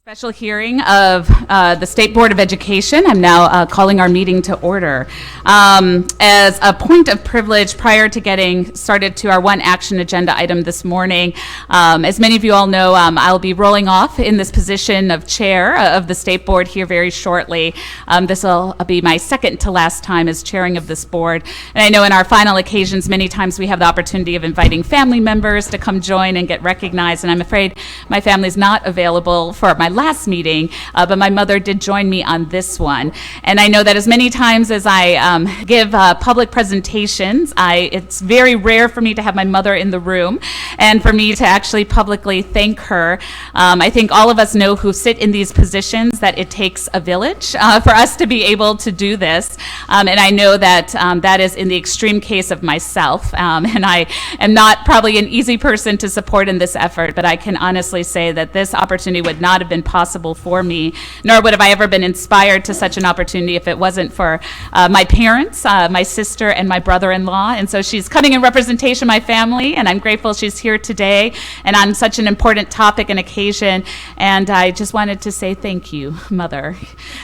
Special hearing of the State Board of Education. I'm now calling our meeting to order. As a point of privilege, prior to getting started to our one action agenda item this morning, as many of you all know, I'll be rolling off in this position of chair of the State Board here very shortly. This will be my second to last time as chairing of this board. And I know in our final occasions, many times we have the opportunity of inviting family members to come join and get recognized. And I'm afraid my family's not available for my last meeting, but my mother did join me on this one. And I know that as many times as I give public presentations, it's very rare for me to have my mother in the room and for me to actually publicly thank her. I think all of us know who sit in these positions that it takes a village for us to be able to do this. And I know that that is in the extreme case of myself. And I am not probably an easy person to support in this effort, but I can honestly say that this opportunity would not have been possible for me, nor would have I ever been inspired to such an opportunity if it wasn't for my parents, my sister, and my brother-in-law. And so she's coming in representation of my family, and I'm grateful she's here today and on such an important topic and occasion. And I just wanted to say thank you, Mother,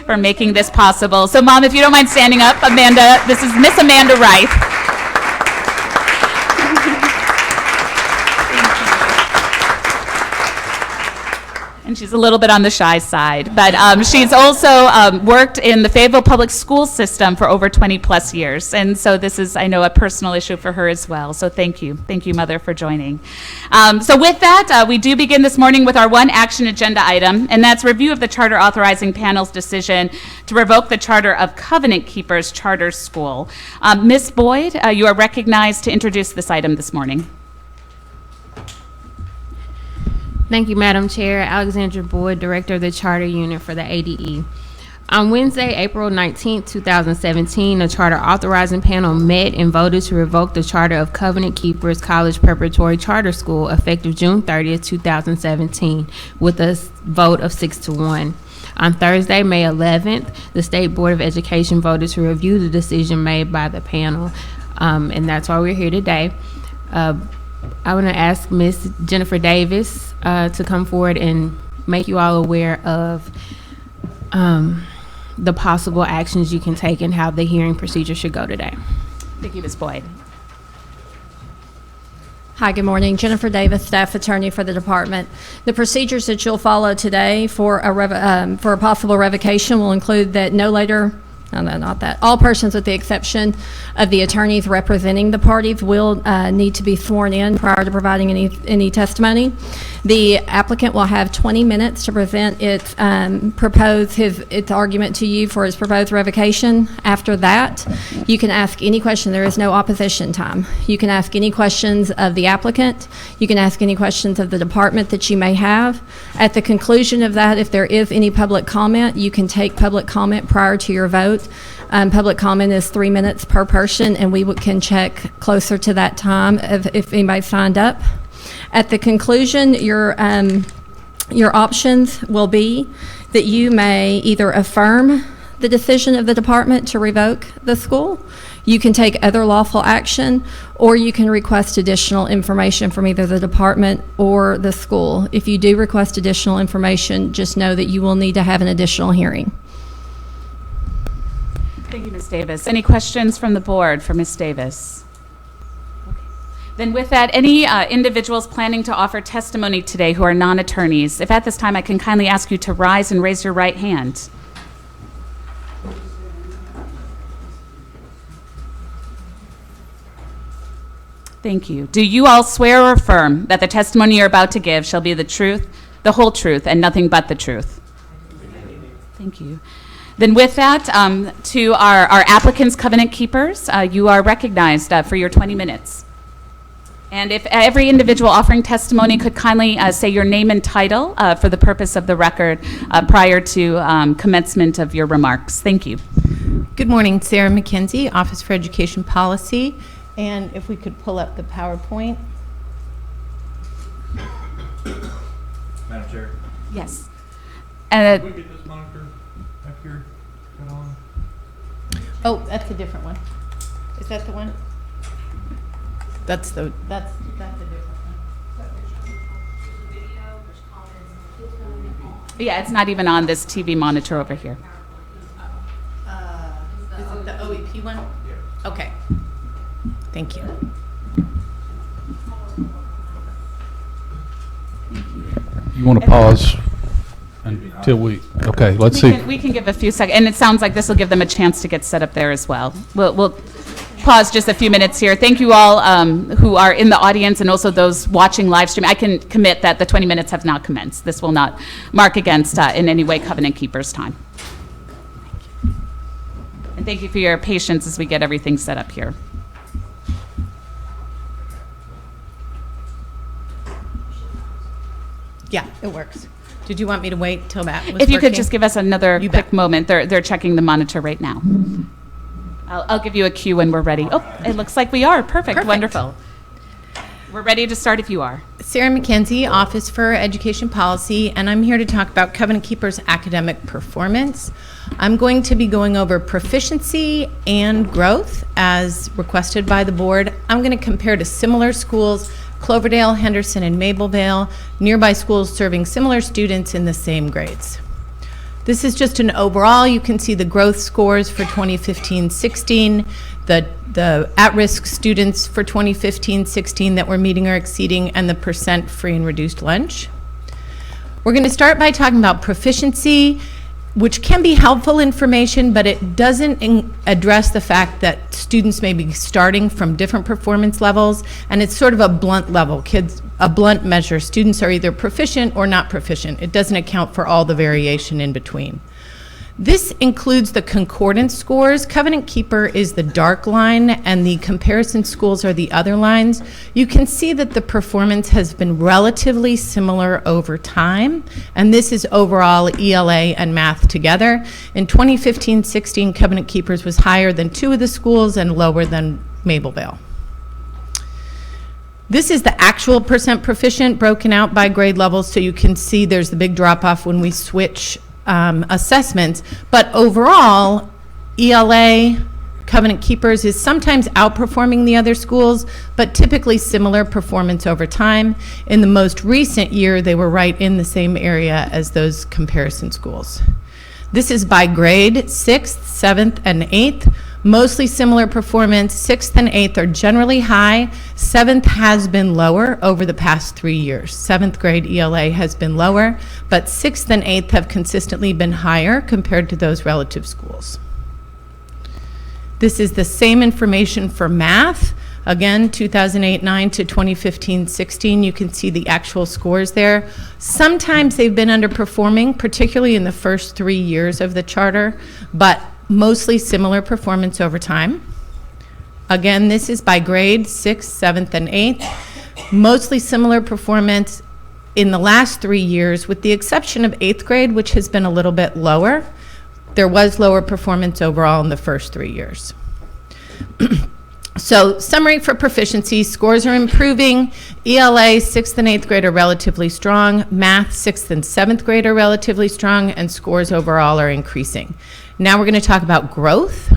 for making this possible. So, Mom, if you don't mind standing up, Amanda, this is Miss Amanda Reith. And she's a little bit on the shy side, but she's also worked in the Fayetteville Public School System for over 20 plus years. And so this is, I know, a personal issue for her as well. So thank you. Thank you, Mother, for joining. So with that, we do begin this morning with our one action agenda item, and that's review of the Charter Authorizing Panel's decision to revoke the charter of Covenant Keepers Charter School. Ms. Boyd, you are recognized to introduce this item this morning. Thank you, Madam Chair. Alexandra Boyd, Director of the Charter Unit for the ADE. On Wednesday, April 19, 2017, the Charter Authorizing Panel met and voted to revoke the charter of Covenant Keepers College Preparatory Charter School effective June 30, 2017, with a vote of 6-1. On Thursday, May 11th, the State Board of Education voted to review the decision made by the panel, and that's why we're here today. I want to ask Ms. Jennifer Davis to come forward and make you all aware of the possible actions you can take and how the hearing procedure should go today. Thank you, Ms. Boyd. Hi, good morning. Jennifer Davis, staff attorney for the department. The procedures that you'll follow today for a possible revocation will include that all persons with the exception of the attorneys representing the parties will need to be sworn in prior to providing any testimony. The applicant will have 20 minutes to present its argument to you for its proposed revocation. After that, you can ask any question. There is no opposition time. You can ask any questions of the applicant. You can ask any questions of the department that you may have. At the conclusion of that, if there is any public comment, you can take public comment prior to your vote. Public comment is 3 minutes per person, and we can check closer to that time if anybody signed up. At the conclusion, your options will be that you may either affirm the decision of the department to revoke the school, you can take other lawful action, or you can request additional information from either the department or the school. If you do request additional information, just know that you will need to have an additional hearing. Thank you, Ms. Davis. Any questions from the board for Ms. Davis? Okay. Then with that, any individuals planning to offer testimony today who are non-attorneys, if at this time I can kindly ask you to rise and raise your right hand. Thank you. Do you all swear or affirm that the testimony you're about to give shall be the truth, the whole truth, and nothing but the truth? Thank you. Then with that, to our applicants, Covenant Keepers, you are recognized for your 20 minutes. And if every individual offering testimony could kindly say your name and title for the purpose of the record prior to commencement of your remarks. Thank you. Good morning, Sarah McKenzie, Office for Education Policy. And if we could pull up the PowerPoint. Madam Chair. Yes. Can we get this monitor back here put on? Oh, that's a different one. Is that the one? That's a different one. Yeah, it's not even on this TV monitor over here. Is it the OEP one? Yeah. Okay. Thank you. You want to pause until okay, let's see. We can give a few seconds, and it sounds like this will give them a chance to get set up there as well. We'll pause just a few minutes here. Thank you all who are in the audience and also those watching live stream. I can commit that the 20 minutes have not commenced. This will not mark against in any way Covenant Keepers' time. And thank you for your patience as we get everything set up here. Yeah, it works. Did you want me to wait till that was If you could working? just give us another You quick bet. moment. They're checking the monitor right now. I'll give you a cue when we're ready. Oh, it looks like we are. Perfect. Wonderful. We're ready to start if you are. Sarah McKenzie, Office for Education Policy, and I'm here to talk about Covenant Keepers' academic performance. I'm going to be going over proficiency and growth as requested by the board. I'm going to compare to similar schools, Cloverdale, Henderson, and Mableville, nearby schools serving similar students in the same grades. This is just an overall. You can see the growth scores for 2015-16, the at-risk students for 2015-16 that were meeting or exceeding, and the percent free and reduced lunch. We're going to start by talking about proficiency, which can be helpful information, but it doesn't address the fact that students may be starting from different performance levels, and it's sort of a blunt level. A blunt measure. Students are either proficient or not proficient. It doesn't account for all the variation in between. This includes the concordance scores. Covenant Keeper is the dark line, and the comparison schools are the other lines. You can see that the performance has been relatively similar over time, and this is overall ELA and math together. In 2015-16, Covenant Keepers was higher than two of the schools and lower than Mableville. This is the actual percent proficient broken out by grade levels, so you can see there's the big drop-off when we switch assessments. But overall, ELA, Covenant Keepers, is sometimes outperforming the other schools, but typically similar performance over time. In the most recent year, they were right in the same area as those comparison schools. This is by grade, 6th, 7th, and 8th. Mostly similar performance. 6th and 8th are generally high. 7th has been lower over the past 3 years. 7th grade ELA has been lower, but 6th and 8th have consistently been higher compared to those relative schools. This is the same information for math. Again, 2008-9 to 2015-16, you can see the actual scores there. Sometimes they've been underperforming, particularly in the first 3 years of the charter, but mostly similar performance over time. Again, this is by grade, 6th, 7th, and 8th. Mostly similar performance in the last 3 years, with the exception of 8th grade, which has been a little bit lower. There was lower performance overall in the first 3 years. So, summary for proficiency, scores are improving. ELA, 6th and 8th grade are relatively strong. Math, 6th and 7th grade are relatively strong, and scores overall are increasing. Now we're going to talk about growth.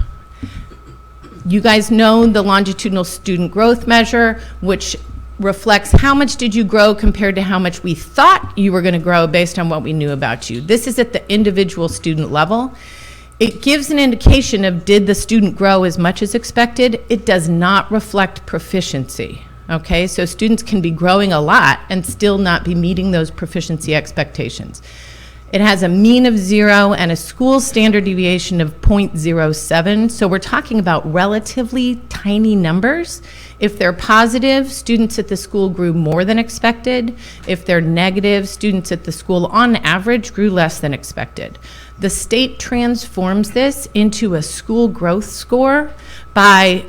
You guys know the longitudinal student growth measure, which reflects how much did you grow compared to how much we thought you were going to grow based on what we knew about you. This is at the individual student level. It gives an indication of did the student grow as much as expected. It does not reflect proficiency. Okay, so students can be growing a lot and still not be meeting those proficiency expectations. It has a mean of 0 and a school standard deviation of 0.07, so we're talking about relatively tiny numbers. If they're positive, students at the school grew more than expected. If they're negative, students at the school on average grew less than expected. The state transforms this into a school growth score by,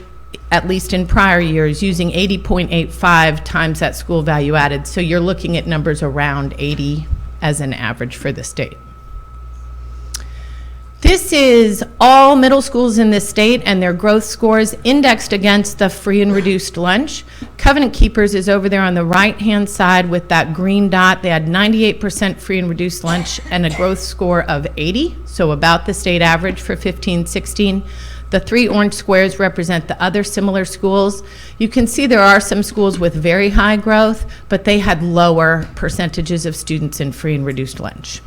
at least in prior years, using 80.85 times that school value added, so you're looking at numbers around 80 as an average for the state. This is all middle schools in this state and their growth scores indexed against the free and reduced lunch. Covenant Keepers is over there on the right-hand side with that green dot. They had 98% free and reduced lunch and a growth score of 80, so about the state average for 15-16. The 3 orange squares represent the other similar schools. You can see there are some schools with very high growth, but they had lower percentages of students in free and reduced lunch.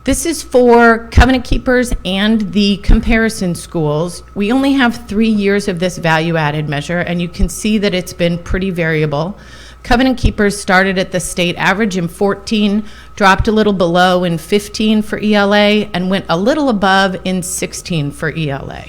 This is for Covenant Keepers and the comparison schools. We only have 3 years of this value-added measure, and you can see that it's been pretty variable. Covenant Keepers started at the state average in 14, dropped a little below in 15 for ELA, and went a little above in 16 for ELA.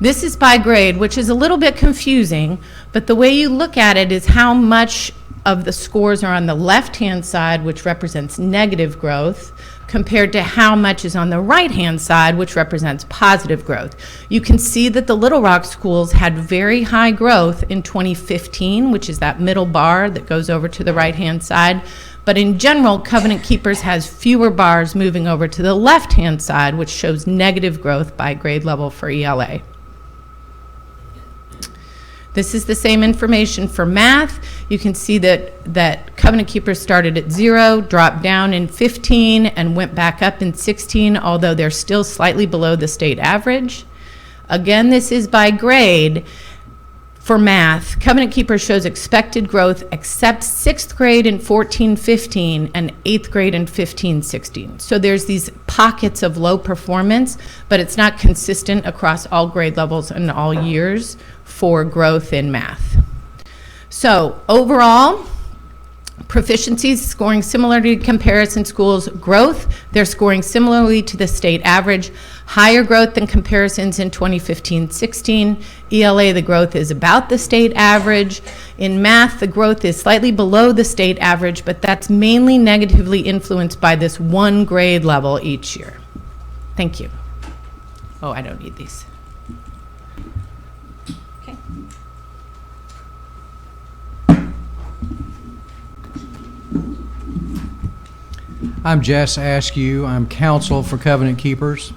This is by grade, which is a little bit confusing, but the way you look at it is how much of the scores are on the left-hand side, which represents negative growth, compared to how much is on the right-hand side, which represents positive growth. You can see that the Little Rock schools had very high growth in 2015, which is that middle bar that goes over to the right-hand side. But in general, Covenant Keepers has fewer bars moving over to the left-hand side, which shows negative growth by grade level for ELA. This is the same information for math. You can see that Covenant Keepers started at 0, dropped down in 15, and went back up in 16, although they're still slightly below the state average. Again, this is by grade. For math, Covenant Keepers shows expected growth except 6th grade in 14-15 and 8th grade in 15-16. So there's these pockets of low performance, but it's not consistent across all grade levels and all years for growth in math. So overall, Proficiency is scoring similarly to comparison schools. Growth, they're scoring similarly to the state average. Higher growth than comparisons in 2015-16. ELA, the growth is about the state average. In math, the growth is slightly below the state average, but that's mainly negatively influenced by this one grade level each year. Thank you. Oh, I don't need these. Okay. I'm Jess Askew. I'm counsel for Covenant Keepers.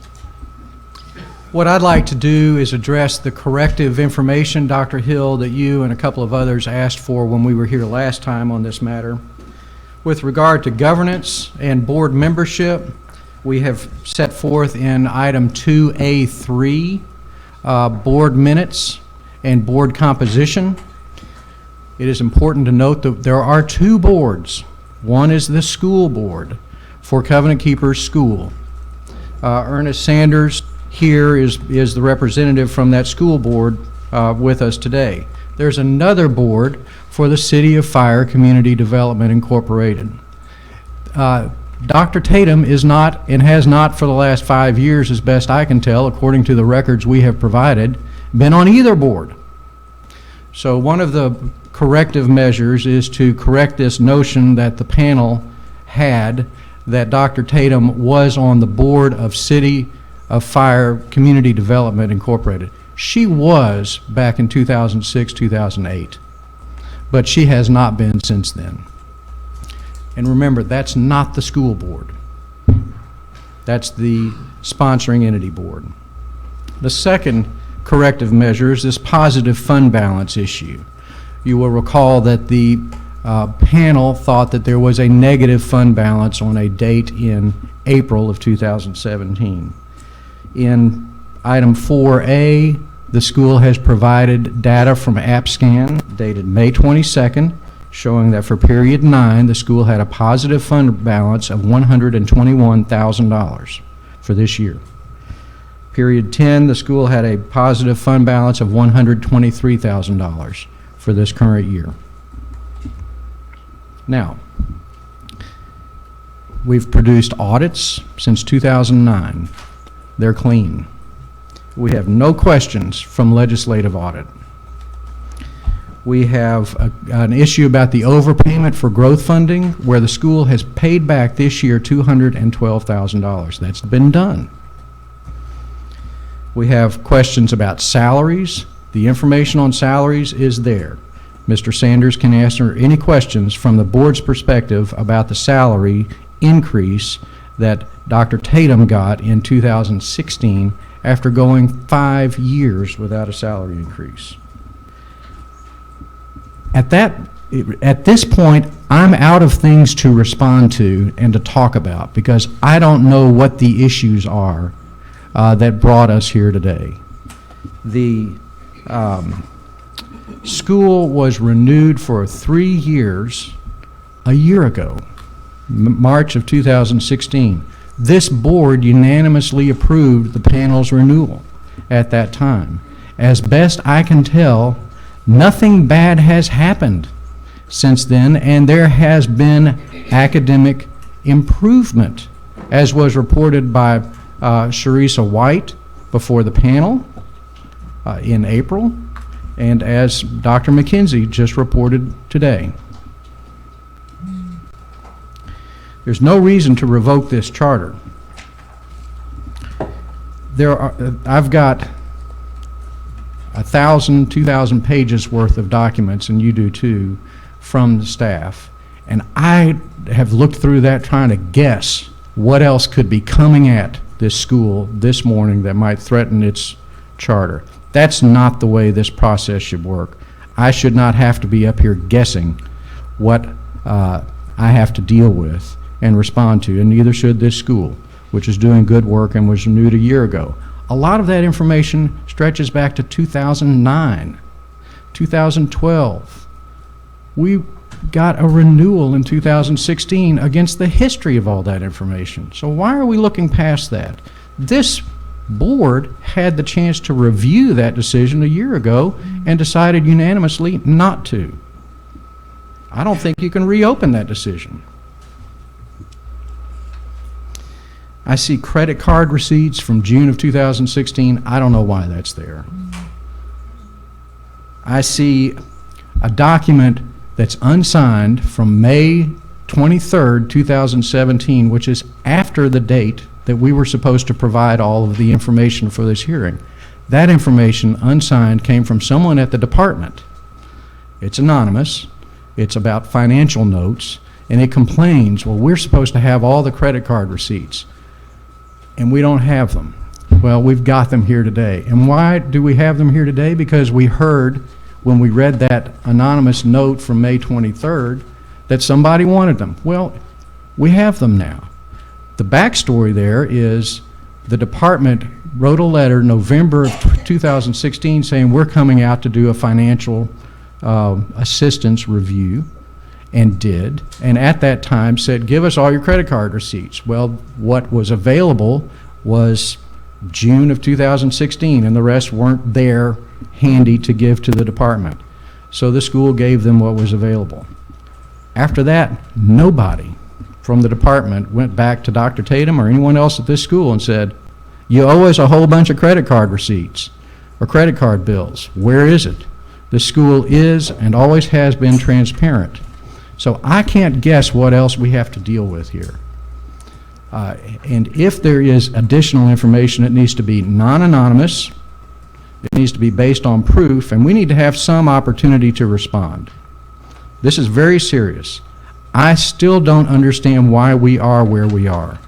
What I'd like to do is address the corrective information, Dr. Hill, that you and a couple of others asked for when we were here last time on this matter. With regard to governance and board membership, we have set forth in item 2A3, board minutes and board composition. It is important to note that there are 2 boards. One is the school board for Covenant Keepers School. Ernest Sanders here is the representative from that school board with us today. There's another board for the City of Fire Community Development Incorporated. Dr. Tatum is not, and has not for the last 5 years, as best I can tell, according to the records we have provided, been on either board. So one of the corrective measures is to correct this notion that the panel had that Dr. Tatum was on the board of City of Fire Community Development Incorporated. She was back in 2006, 2008, but she has not been since then. And remember, that's not the school board. That's the sponsoring entity board. The second corrective measure is this positive fund balance issue. You will recall that the panel thought that there was a negative fund balance on a date in April of 2017. In item 4A, the school has provided data from AppScan dated May 22nd, showing that for period 9, the school had a positive fund balance of $121,000 for this year. Period 10, the school had a positive fund balance of $123,000 for this current year. Now, we've produced audits since 2009. They're clean. We have no questions from legislative audit. We have an issue about the overpayment for growth funding, where the school has paid back this year $212,000. That's been done. We have questions about salaries. The information on salaries is there. Mr. Sanders can answer any questions from the board's perspective about the salary increase that Dr. Tatum got in 2016 after going 5 years without a salary increase. At this point, I'm out of things to respond to and to talk about because I don't know what the issues are that brought us here today. The school was renewed for 3 years a year ago. March of 2016. This board unanimously approved the panel's renewal at that time. As best I can tell, nothing bad has happened since then, and there has been academic improvement, as was reported by Sharisa White before the panel in April, and as Dr. McKenzie just reported today. There's no reason to revoke this charter. I've got 1,000, 2,000 pages worth of documents, and you do too, from the staff. And I have looked through that trying to guess what else could be coming at this school this morning that might threaten its charter. That's not the way this process should work. I should not have to be up here guessing what I have to deal with and respond to, and neither should this school, which is doing good work and was renewed a year ago. A lot of that information stretches back to 2009, 2012. We got a renewal in 2016 against the history of all that information. So why are we looking past that? This board had the chance to review that decision a year ago and decided unanimously not to. I don't think you can reopen that decision. I see credit card receipts from June of 2016. I don't know why that's there. I see a document that's unsigned from May 23rd, 2017, which is after the date that we were supposed to provide all of the information for this hearing. That information, unsigned, came from someone at the department. It's anonymous. It's about financial notes, and it complains, well, we're supposed to have all the credit card receipts, and we don't have them. Well, we've got them here today. And why do we have them here today? Because we heard when we read that anonymous note from May 23rd that somebody wanted them. Well, we have them now. The backstory there is the department wrote a letter November of 2016 saying we're coming out to do a financial assistance review, and did, and at that time said, give us all your credit card receipts. Well, what was available was June of 2016, and the rest weren't there handy to give to the department. So the school gave them what was available. After that, nobody from the department went back to Dr. Tatum or anyone else at this school and said, you owe us a whole bunch of credit card receipts or credit card bills. Where is it? The school is and always has been transparent. So I can't guess what else we have to deal with here. And if there is additional information, it needs to be non-anonymous, it needs to be based on proof, and we need to have some opportunity to respond. This is very serious. I still don't understand why we are where we are.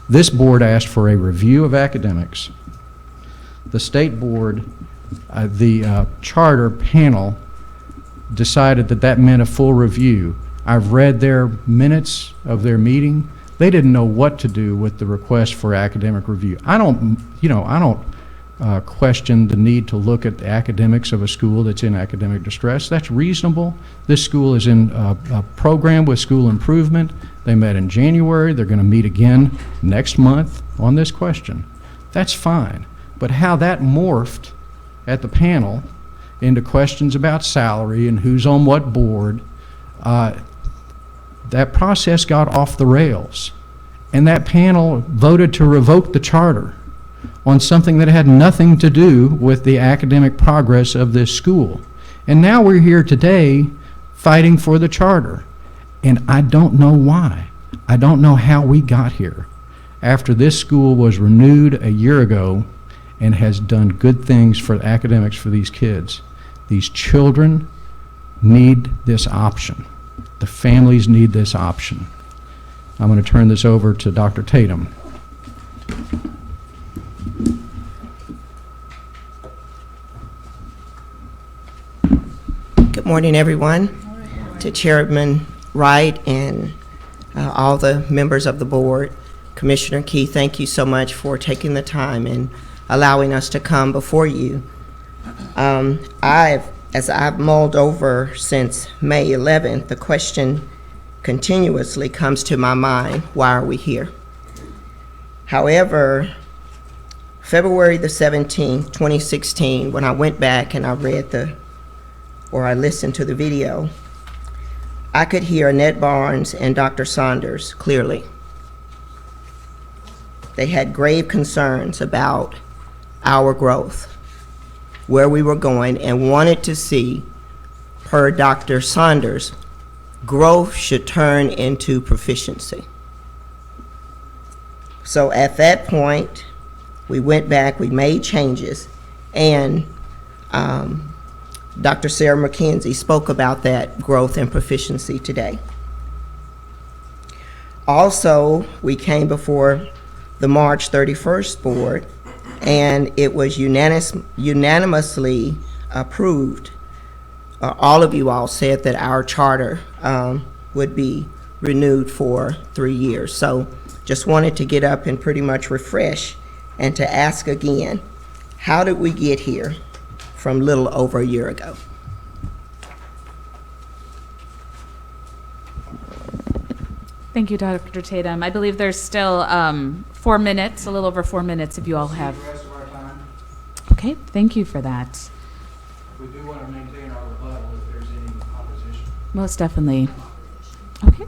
This board asked for a review of academics. The state board, the charter panel, decided that that meant a full review. I've read their minutes of their meeting. They didn't know what to do with the request for academic review. I don't question the need to look at the academics of a school that's in academic distress. That's reasonable. This school is in a program with school improvement. They met in January. They're going to meet again next month on this question. That's fine. But how that morphed at the panel into questions about salary and who's on what board, that process got off the rails. And that panel voted to revoke the charter on something that had nothing to do with the academic progress of this school. And now we're here today fighting for the charter. And I don't know why. I don't know how we got here after this school was renewed a year ago and has done good things for academics for these kids. These children need this option. The families need this option. I'm going to turn this over to Dr. Tatum. Good morning, everyone. To Chairman Wright and all the members of the board. Commissioner Key, thank you so much for taking the time and allowing us to come before you. As I've mulled over since May 11th, the question continuously comes to my mind, why are we here? However, February the 17th, 2016, when I went back and I I listened to the video, I could hear Annette Barnes and Dr. Saunders clearly. They had grave concerns about our growth, where we were going, and wanted to see, per Dr. Saunders, growth should turn into proficiency. So at that point, we went back, we made changes, and Dr. Sarah McKenzie spoke about that growth and proficiency today. Also, we came before the March 31st board, and it was unanimously approved. All of you all said that our charter would be renewed for 3 years. So just wanted to get up and pretty much refresh and to ask again, how did we get here from little over a year ago? Thank you, Dr. Tatum. I believe there's still 4 minutes, a little over 4 minutes if you all have. The rest of our time. Okay, thank you for that. We do want to maintain our rebuttal if there's any opposition. Most definitely. Okay.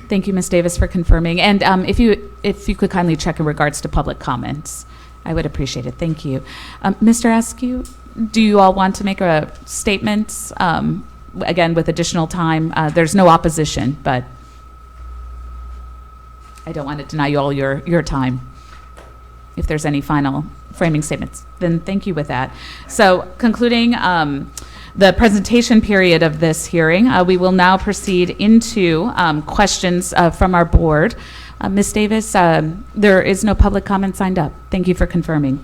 Thank you, Ms. Davis, for confirming. And if you could kindly check in regards to public comments, I would appreciate it. Thank you. Mr. Askew, do you all want to make a statement? Again, with additional time, there's no opposition, but I don't want to deny you all your time. If there's any final framing statements, then thank you with that. So concluding the presentation period of this hearing, we will now proceed into questions from our board. Ms. Davis, there is no public comment signed up. Thank you for confirming.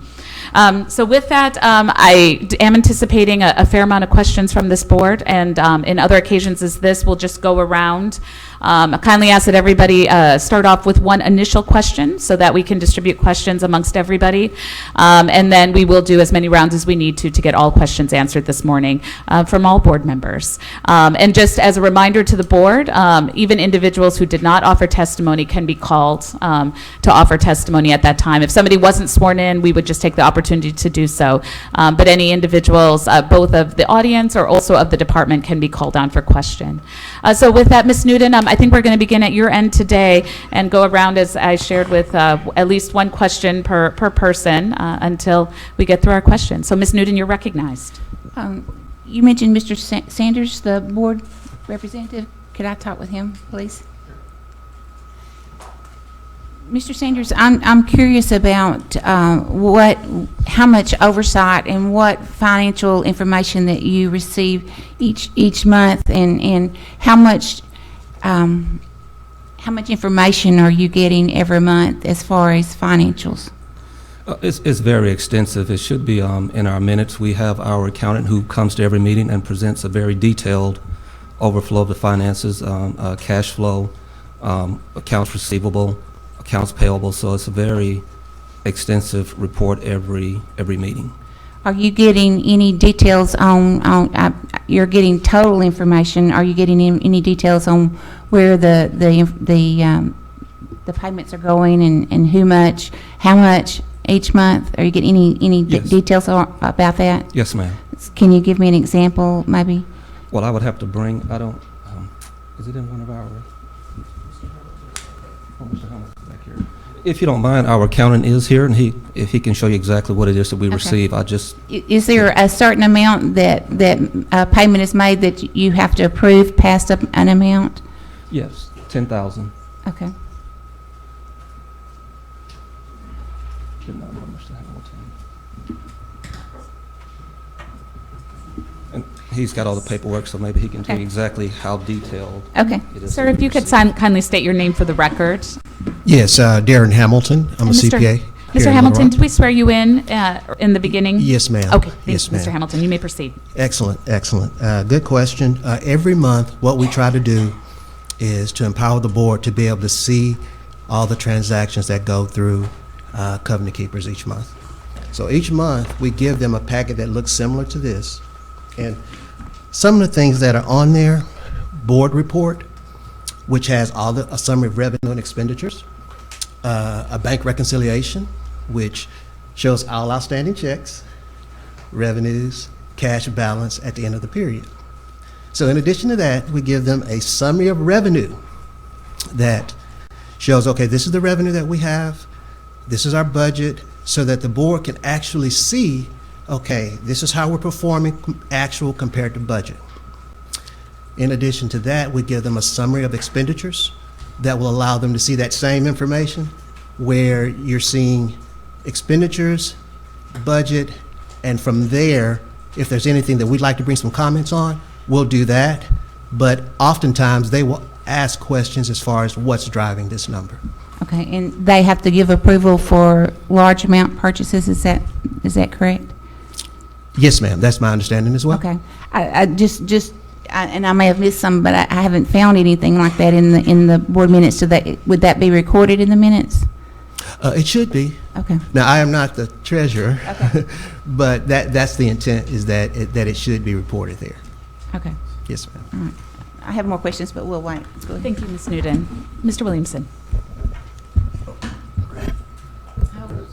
So with that, I am anticipating a fair amount of questions from this board, and in other occasions as this, we'll just go around. I kindly ask that everybody start off with one initial question so that we can distribute questions amongst everybody, and then we will do as many rounds as we need to get all questions answered this morning from all board members. And just as a reminder to the board, even individuals who did not offer testimony can be called to offer testimony at that time. If somebody wasn't sworn in, we would just take the opportunity to do so. But any individuals, both of the audience or also of the department, can be called on for question. So with that, Ms. Newton, I think we're going to begin at your end today and go around, as I shared, with at least one question per person until we get through our questions. So Ms. Newton, you're recognized. You mentioned Mr. Sanders, the board representative. Could I talk with him, please? Mr. Sanders, I'm curious about how much oversight and what financial information that you receive each month, and how much information are you getting every month as far as financials? It's very extensive. It should be in our minutes. We have our accountant who comes to every meeting and presents a very detailed overflow of the finances, cash flow, accounts receivable, accounts payable. So it's a very extensive report every meeting. Are you getting any details on you're getting total information? Are you getting any details on where the payments are going and how much each month? Are you getting any Yes. details about that? Yes, ma'am. Can you give me an example, maybe? Well, I would have to bring, I don't, is it in one of our, oh, Mr. Helmut, back here. If you don't mind, our accountant is here, and if he can show you exactly what it is that we receive, Is there a certain amount that a payment is made that you have to approve past an amount? yes, 10,000. Okay. Did not know Mr. Hamilton. And he's got all the paperwork, so maybe he can tell you Okay. exactly how detailed Okay. it is. Sir, that if we you could receive. kindly state your name for the record. Yes, Darren Hamilton. I'm a And Mr. CPA. here Mr. in Little Hamilton, Rock. did we swear you in the beginning? Yes, ma'am. Okay, Yes, thank you, Mr. ma'am. Hamilton. You may proceed. Excellent, excellent. Good question. Every month, what we try to do is to empower the board to be able to see all the transactions that go through Covenant Keepers each month. So each month, we give them a packet that looks similar to this. And some of the things that are on there, board report, which has a summary of revenue and expenditures, a bank reconciliation, which shows all outstanding checks, revenues, cash balance at the end of the period. So in addition to that, we give them a summary of revenue that shows, okay, this is the revenue that we have, this is our budget, so that the board can actually see, okay, this is how we're performing actual compared to budget. In addition to that, we give them a summary of expenditures that will allow them to see that same information where you're seeing expenditures, budget, and from there, if there's anything that we'd like to bring some comments on, we'll do that. But oftentimes, they will ask questions as far as what's driving this number. Okay, and they have to give approval for large amount purchases, is that correct? Yes, ma'am, that's my understanding as well. Okay, and I may have missed some, but I haven't found anything like that in the board minutes. So would that be recorded in the minutes? It should be. Okay. Now, I am not the treasurer, Okay. but that's the intent, is that it should be reported there. Okay. Yes, ma'am. All right. I have more questions, but we'll wait. Let's go ahead. Thank you, Ms. Newton. Mr. Williamson.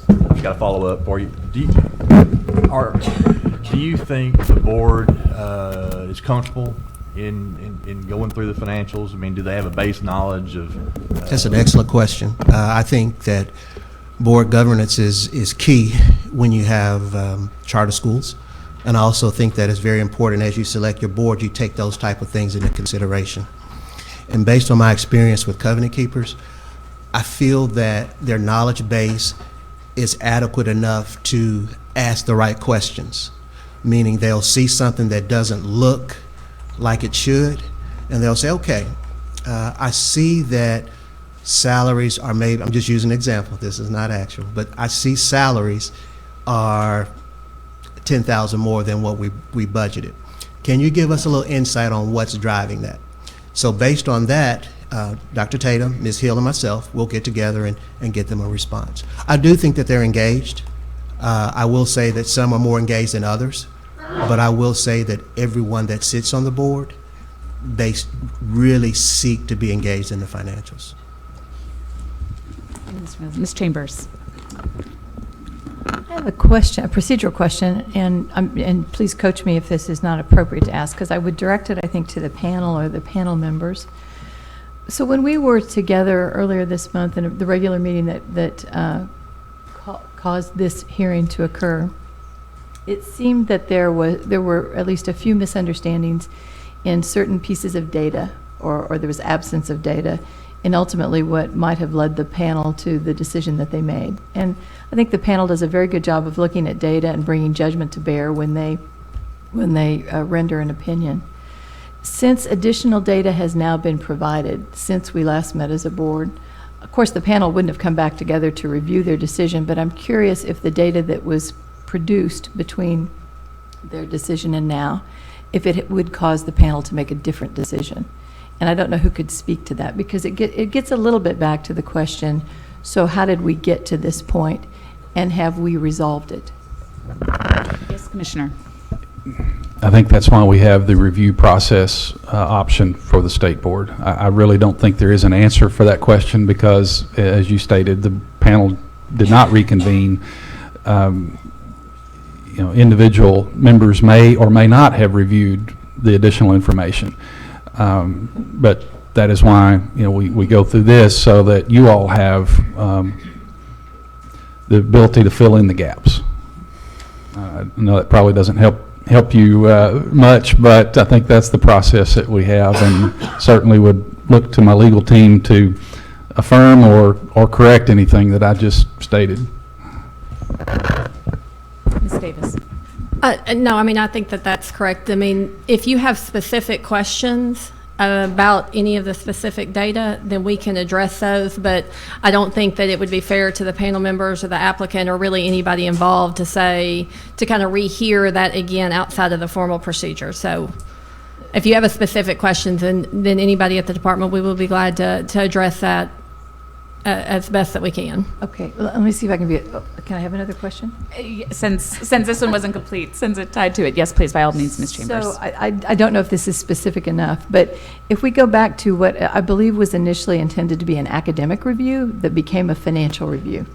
I've got a follow-up for you. Do you think the board is comfortable in going through the financials? I mean, do they have a base knowledge of? That's an excellent question. I think that board governance is key when you have charter schools. And I also think that it's very important as you select your board, you take those type of things into consideration. And based on my experience with covenant keepers, I feel that their knowledge base is adequate enough to ask the right questions, meaning they'll see something that doesn't look like it should, and they'll say, okay, I see that salaries are maybe, I'm just using an example, this is not actual, but I see salaries are 10,000 more than what we budgeted. Can you give us a little insight on what's driving that? So based on that, Dr. Tatum, Ms. Hill, and myself will get together and get them a response. I do think that they're engaged. I will say that some are more engaged than others, but I will say that everyone that sits on the board, they really seek to be engaged in the financials. Ms. Chambers. I have a question, a procedural question, and please coach me if this is not appropriate to ask, because I would direct it, I think, to the panel or the panel members. So when we were together earlier this month in the regular meeting that caused this hearing to occur, it seemed that there were at least a few misunderstandings in certain pieces of data, or there was absence of data, and ultimately what might have led the panel to the decision that they made. And I think the panel does a very good job of looking at data and bringing judgment to bear when they render an opinion. Since additional data has now been provided since we last met as a board, of course the panel wouldn't have come back together to review their decision, but I'm curious if the data that was produced between their decision and now, if it would cause the panel to make a different decision. And I don't know who could speak to that, because it gets a little bit back to the question, so how did we get to this point, and have we resolved it? Yes, Commissioner. I think that's why we have the review process option for the state board. I really don't think there is an answer for that question because, as you stated, the panel did not reconvene. Individual members may or may not have reviewed the additional information. But that is why, we go through this so that you all have the ability to fill in the gaps. I know that probably doesn't help you much, but I think that's the process that we have, and certainly would look to my legal team to affirm or correct anything that I just stated. Ms. Davis. No, I think that that's correct. If you have specific questions about any of the specific data, then we can address those, but I don't think that it would be fair to the panel members or the applicant or really anybody involved to kind of rehear that again outside of the formal procedure. So if you have a specific question, then anybody at the department, we will be glad to address that as best that we can. Okay, let me see if I can can I have another question? Since this one wasn't complete, since it tied to it, yes, please, by all means, Ms. Chambers. So I don't know if this is specific enough, but if we go back to what I believe was initially intended to be an academic review that became a financial review,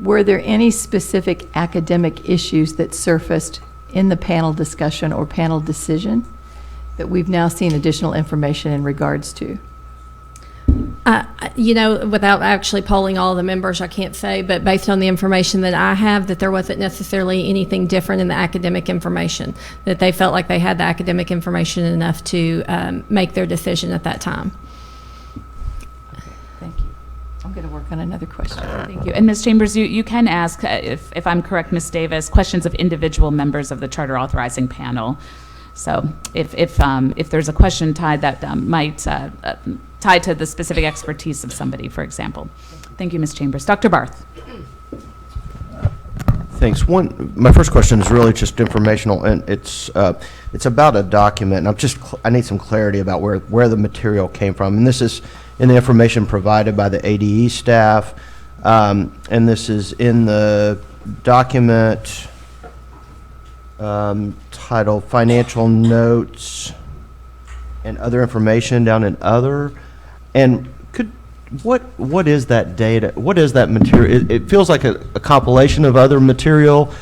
were there any specific academic issues that surfaced in the panel discussion or panel decision that we've now seen additional information in regards to? Without actually polling all the members, I can't say, but based on the information that I have, that there wasn't necessarily anything different in the academic information, that they felt like they had the academic information enough to make their decision at that time. Thank you. I'm going to work on another question. Thank you. And Ms. Chambers, you can ask, if I'm correct, Ms. Davis, questions of individual members of the Charter Authorizing Panel. So if there's a question tied that might tie to the specific expertise of somebody, for example. Thank you, Ms. Chambers. Dr. Barth. Thanks. My first question is really just informational, and it's about a document. And I need some clarity about where the material came from. And this is in the information provided by the ADE staff, and this is in the document titled Financial Notes and Other Information down in Other. And what is that data? What is that material? It feels like a compilation of other material,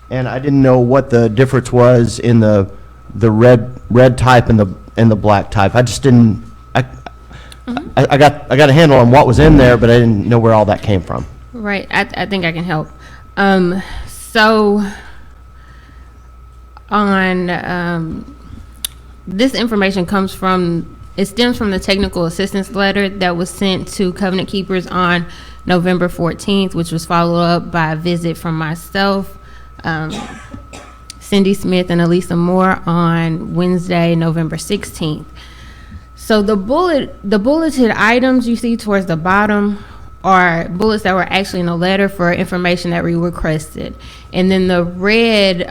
and I didn't know what the difference was in the red type and the black type. I just didn't. I got a handle on what was in there, but I didn't know where all that came from. Right. I think I can help. So on this information stems from the technical assistance letter that was sent to Covenant Keepers on November 14th, which was followed up by a visit from myself, Cindy Smith, and Elisa Moore on Wednesday, November 16th. So the bulleted items you see towards the bottom are bullets that were actually in the letter for information that we requested. And then the red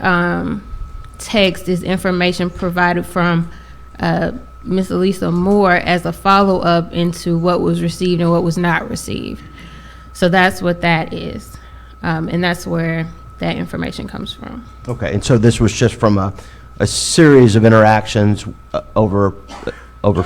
text is information provided from Ms. Elisa Moore as a follow-up into what was received and what was not received. So that's what that is. And that's where that information comes from. Okay, and so this was just from a series of interactions over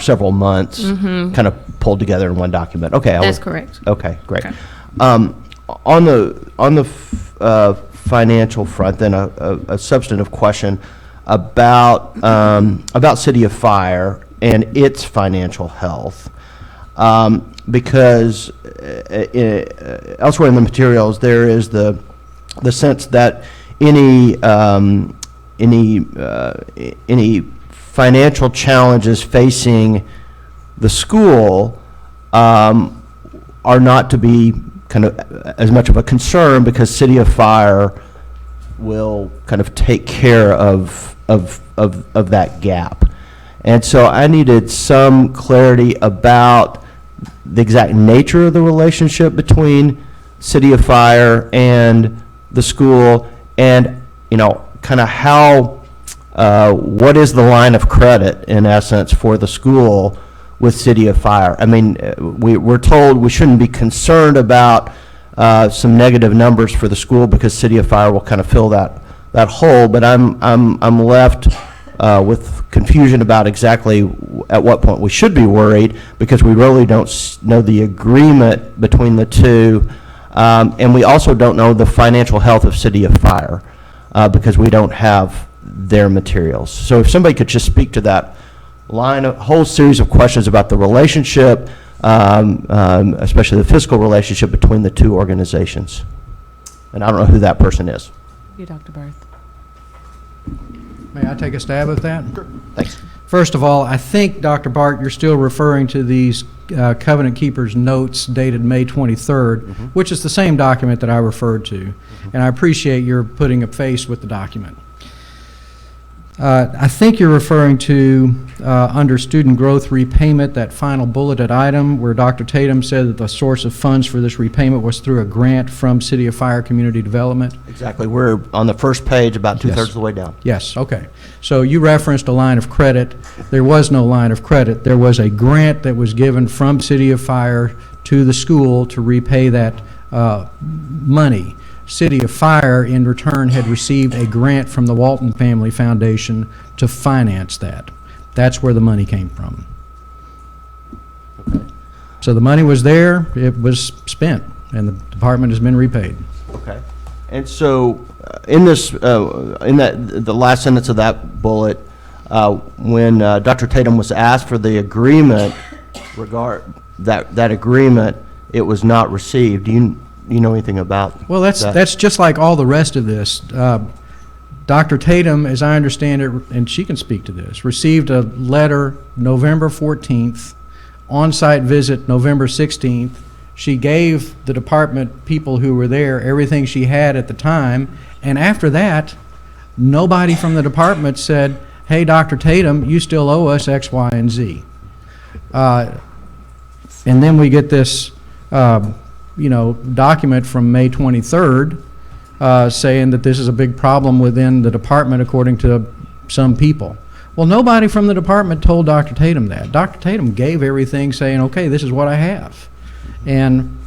several months, kind of pulled together in one document. Okay, that's correct. Okay, great. Okay. On the financial front, then a substantive question about City of Fire and its financial health, because elsewhere in the materials there is the sense that any financial challenges facing the school are not to be kind of as much of a concern because City of Fire will kind of take care of that gap. And so I needed some clarity about the exact nature of the relationship between City of Fire and the school, and kind of how what is the line of credit in essence for the school with City of Fire. I mean, we're told we shouldn't be concerned about some negative numbers for the school because City of Fire will kind of fill that hole, but I'm left with confusion about exactly at what point we should be worried, because we really don't know the agreement between the two, and we also don't know the financial health of City of Fire because we don't have their materials. So if somebody could just speak to that whole series of questions about the relationship, especially the fiscal relationship between the two organizations. And I don't know who that person is. Thank you, Dr. Barth. May I take a stab at that? Sure. Thanks. First of all, I think, Dr. Bart, you're still referring to these Covenant Keepers notes dated May 23rd, which is the same document that I referred to. And I appreciate your putting a face with the document. I think you're referring to under student growth repayment, that final bulleted item where Dr. Tatum said that the source of funds for this repayment was through a grant from City of Fire Community Development. Exactly. We're on the first page, about two-thirds of the way down. Yes, okay. So you referenced a line of credit. There was no line of credit. There was a grant that was given from City of Fire to the school to repay that money. City of Fire, in return, had received a grant from the Walton Family Foundation to finance that. That's where the money came from. So the money was there, it was spent, and the department has been repaid. Okay. And so, in this, in the last sentence of that bullet, when Dr. Tatum was asked for the agreement, that agreement, it was not received. Do you know anything about? Well, that's just like all the rest of this. Dr. Tatum, as I understand it, and she can speak to this, received a letter November 14th, on-site visit November 16th. She gave the department people who were there everything she had at the time, and after that, nobody from the department said, hey, Dr. Tatum, you still owe us X, Y, and Z. And then we get this document from May 23rd saying that this is a big problem within the department according to some people. Well, nobody from the department told Dr. Tatum that. Dr. Tatum gave everything saying, okay, this is what I have. And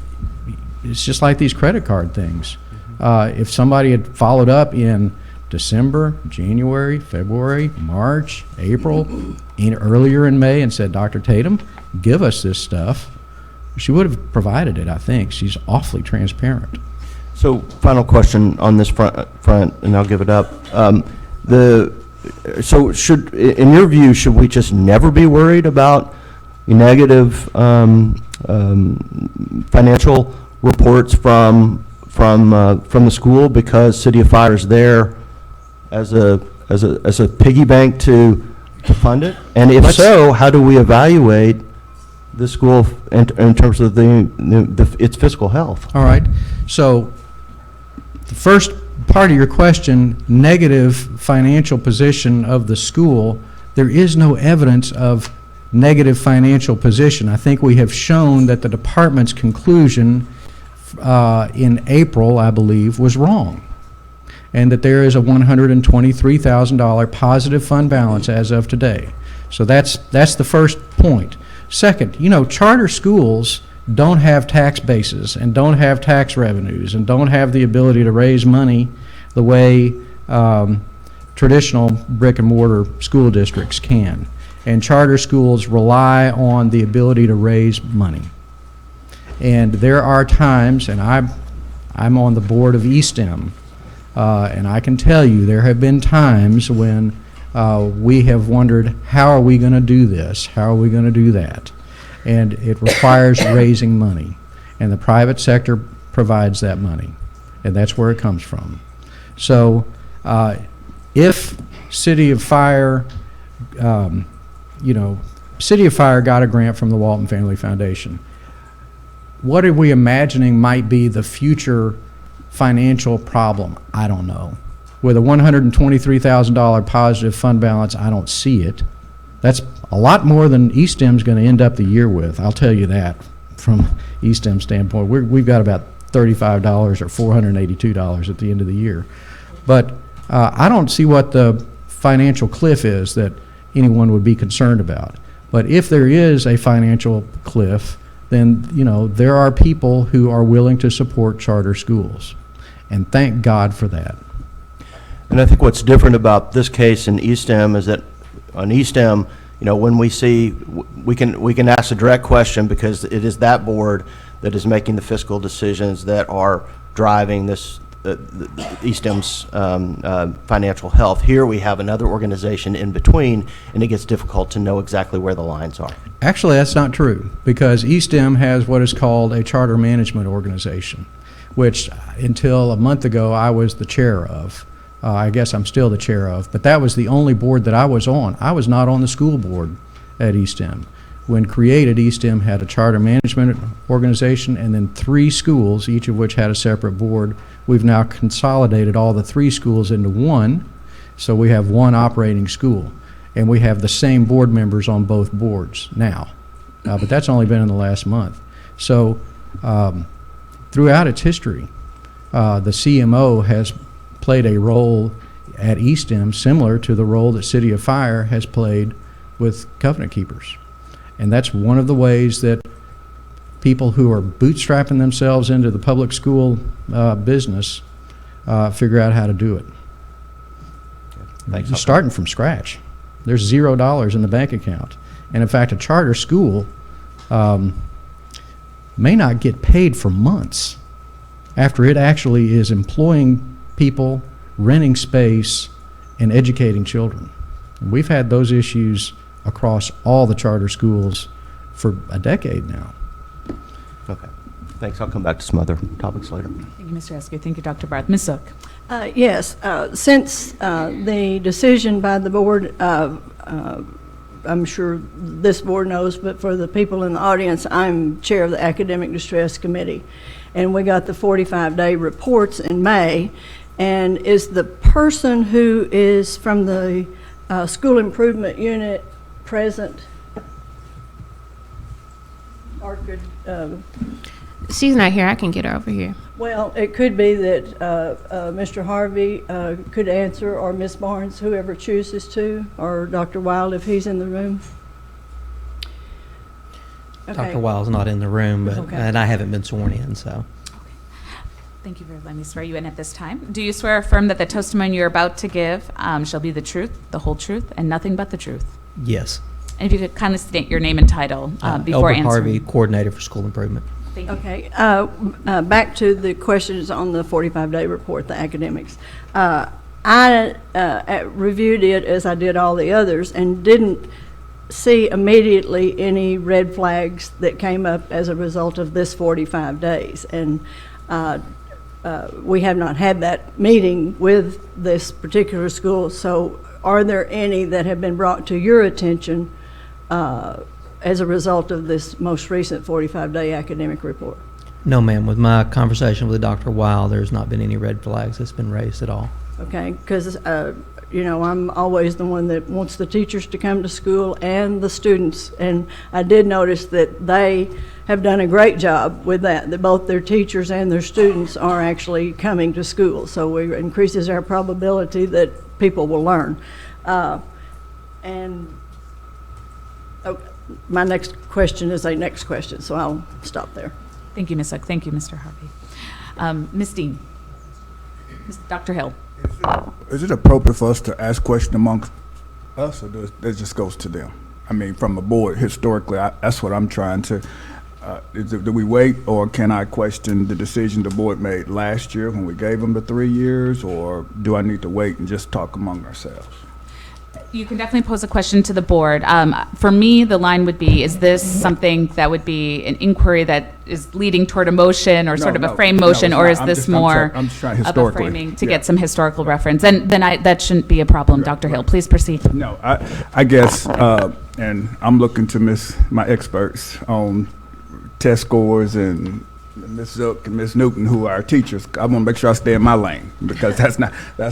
it's just like these credit card things. If somebody had followed up in December, January, February, March, April, earlier in May and said, Dr. Tatum, give us this stuff, she would have provided it, I think. She's awfully transparent. So, final question on this front, and I'll give it up. So, in your view, should we just never be worried about negative financial reports from the school because City of Fire is there as a piggy bank to fund it? And if so, how do we evaluate the school in terms of its fiscal health? All right. So the first part of your question, negative financial position of the school, there is no evidence of negative financial position. I think we have shown that the department's conclusion in April, I believe, was wrong, and that there is a $123,000 positive fund balance as of today. So that's the first point. Second, charter schools don't have tax bases and don't have tax revenues and don't have the ability to raise money the way traditional brick and mortar school districts can. And charter schools rely on the ability to raise money. And there are times, and I'm on the board of ESTEM, and I can tell you there have been times when we have wondered, how are we going to do this? How are we going to do that? And it requires raising money. And the private sector provides that money. And that's where it comes from. So if City of Fire, City of Fire got a grant from the Walton Family Foundation, what are we imagining might be the future financial problem? I don't know. With a $123,000 positive fund balance, I don't see it. That's a lot more than ESTEM's going to end up the year with. I'll tell you that from ESTEM's standpoint. We've got about $35 or $482 at the end of the year. But I don't see what the financial cliff is that anyone would be concerned about. But if there is a financial cliff, then there are people who are willing to support charter schools. And thank God for that. And I think what's different about this case in ESTEM is that on ESTEM, when we see, we can ask a direct question because it is that board that is making the fiscal decisions that are driving this ESTEM's financial health. Here we have another organization in between, and it gets difficult to know exactly where the lines are. Actually, that's not true, because ESTEM has what is called a charter management organization, which until a month ago I was the chair of. I guess I'm still the chair of, but that was the only board that I was on. I was not on the school board at ESTEM. When created, ESTEM had a charter management organization and then 3 schools, each of which had a separate board. We've now consolidated all the 3 schools into one, so we have one operating school. And we have the same board members on both boards now. But that's only been in the last month. So throughout its history, the CMO has played a role at ESTEM similar to the role that City of Fire has played with Covenant Keepers. And that's one of the ways that people who are bootstrapping themselves into the public school business figure out how to do it. Thanks. You're starting from scratch. There's $0 in the bank account. And in fact, a charter school may not get paid for months after it actually is employing people, renting space, and educating children. And we've had those issues across all the charter schools for a decade now. Okay. Thanks. I'll come back to some other topics later. Thank you, Mr. Eskew. Thank you, Dr. Barth. Ms. Zook. Yes, since the decision by the board, I'm sure this board knows, but for the people in the audience, I'm chair of the Academic Distress Committee. And we got the 45-day reports in May. And is the person who is from the school improvement unit present? Or could, She's not here. I can get her over here. well, it could be that Mr. Harvey could answer, or Ms. Barnes, whoever chooses to, or Dr. Wild if he's in the room. Okay. Dr. Wild's not in the room, but Okay. and I haven't been sworn in, so. Thank you for letting me swear you in at this time. Do you swear or affirm that the testimony you're about to give shall be the truth, the whole truth, and nothing but the truth? Yes. And if you could kindly state your name and title before Elbert answering. Harvey, Coordinator for School Improvement. Thank you. Okay, back to the questions on the 45-day report, the academics. I reviewed it as I did all the others and didn't see immediately any red flags that came up as a result of this 45 days. And we have not had that meeting with this particular school, so are there any that have been brought to your attention as a result of this most recent 45-day academic report? No, ma'am. With my conversation with Dr. Wild, there's not been any red flags that's been raised at all. Okay, because, you know, I'm always the one that wants the teachers to come to school and the students, and I did notice that they have done a great job with that both their teachers and their students are actually coming to school, so it increases our probability that people will learn. My next question is a next question, so I'll stop there. Thank you, Ms. Zook. Thank you, Mr. Harvey. Ms. Dean. Dr. Hill. Is it appropriate for us to ask questions amongst us, or that just goes to them? I mean, from a board, historically, that's what I'm trying to, do we wait, or can I question the decision the board made last year when we gave them the 3 years, or do I need to wait and just talk among ourselves? You can definitely pose a question to the board. For me, the line would be, is this something that would be an inquiry that is leading toward a motion or sort of a frame motion, or is this more I'm just trying of a historically. framing to Yeah. get some historical reference? And then that shouldn't be a problem, Dr. Hill. Please proceed. No, I guess, and I'm looking to my experts on test scores, and Ms. Zook and Ms. Newton, who are our teachers. I want to make sure I stay in my lane, because that's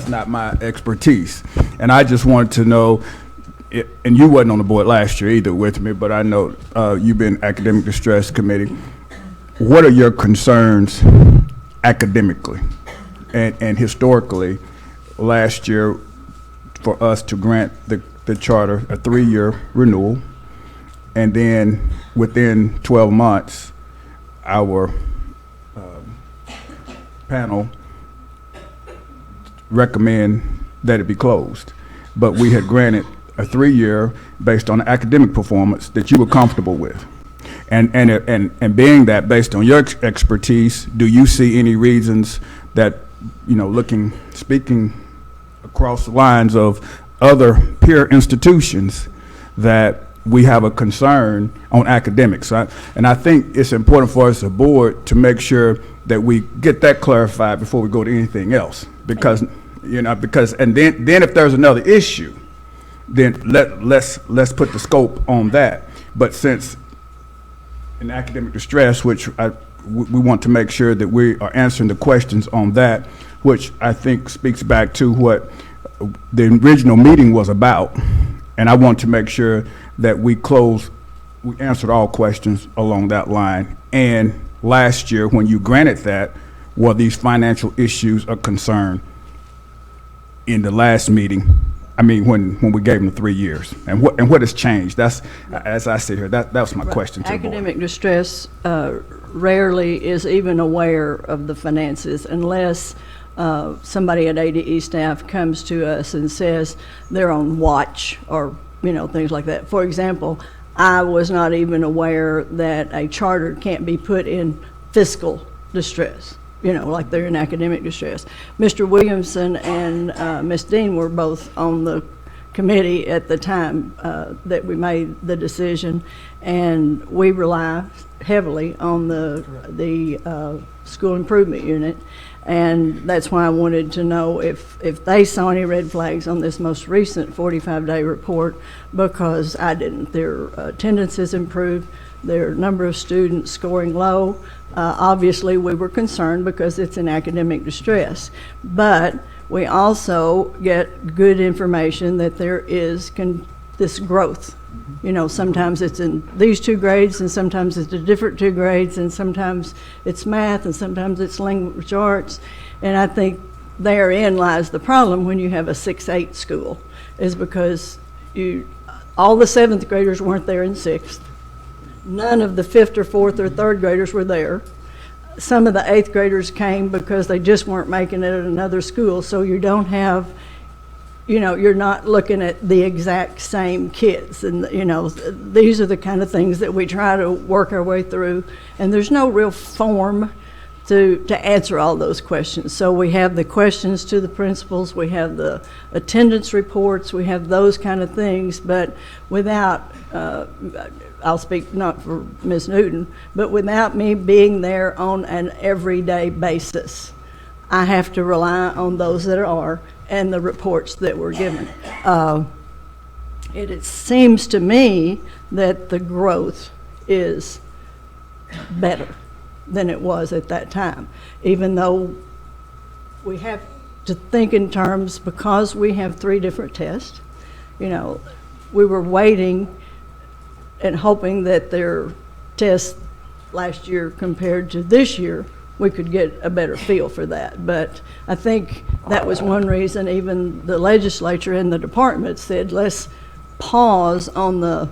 not my expertise. And I just wanted to know, and you wasn't on the board last year either with me, but I know you've been Academic Distress Committee. What are your concerns academically and historically last year for us to grant the charter a 3-year renewal, and then within 12 months, our panel recommend that it be closed, but we had granted a 3-year based on academic performance that you were comfortable with, and being that based on your expertise, do you see any reasons that, you know, speaking across the lines of other peer institutions, that we have a concern on academics? And I think it's important for us as a board to make sure that we get that clarified before we go to anything else, because, you know, and then if there's another issue, then let's put the scope on that. But since in academic distress, which we want to make sure that we are answering the questions on that, which I think speaks back to what the original meeting was about, and I want to make sure that we answered all questions along that line. And last year, when you granted that, were these financial issues a concern in the last meeting I mean, when we gave them the 3 years, and what has changed? That's, as I sit here, that was my question to the board. Academic distress rarely is even aware of the finances unless somebody at ADE staff comes to us and says they're on watch or, things like that. For example, I was not even aware that a charter can't be put in fiscal distress, like they're in academic distress. Mr. Williamson and Ms. Dean were both on the committee at the time that we made the decision, and we rely heavily on the school improvement unit, and that's why I wanted to know if they saw any red flags on this most recent 45-day report, because I didn't. Their attendance has improved, their number of students scoring low. Obviously, we were concerned because it's in academic distress, but we also get good information that there is this growth. Sometimes it's in these 2 grades, and sometimes it's a different 2 grades, and sometimes it's math, and sometimes it's language arts. And I think therein lies the problem when you have a 6-8 school, is because all the 7th graders weren't there in 6th. None of the 5th or 4th or 3rd graders were there. Some of the 8th graders came because they just weren't making it at another school. So you don't have, you're not looking at the exact same kids. And, these are the kind of things that we try to work our way through. And there's no real form to answer all those questions. So we have the questions to the principals, we have the attendance reports, we have those kind of things, but without, I'll speak not for Ms. Newton, but without me being there on an everyday basis, I have to rely on those that are and the reports that were given. It seems to me that the growth is better than it was at that time, even though we have to think in terms, because we have 3 different tests. We were waiting and hoping that their tests last year compared to this year, we could get a better feel for that. But I think that was one reason even the legislature and the department said, let's pause on the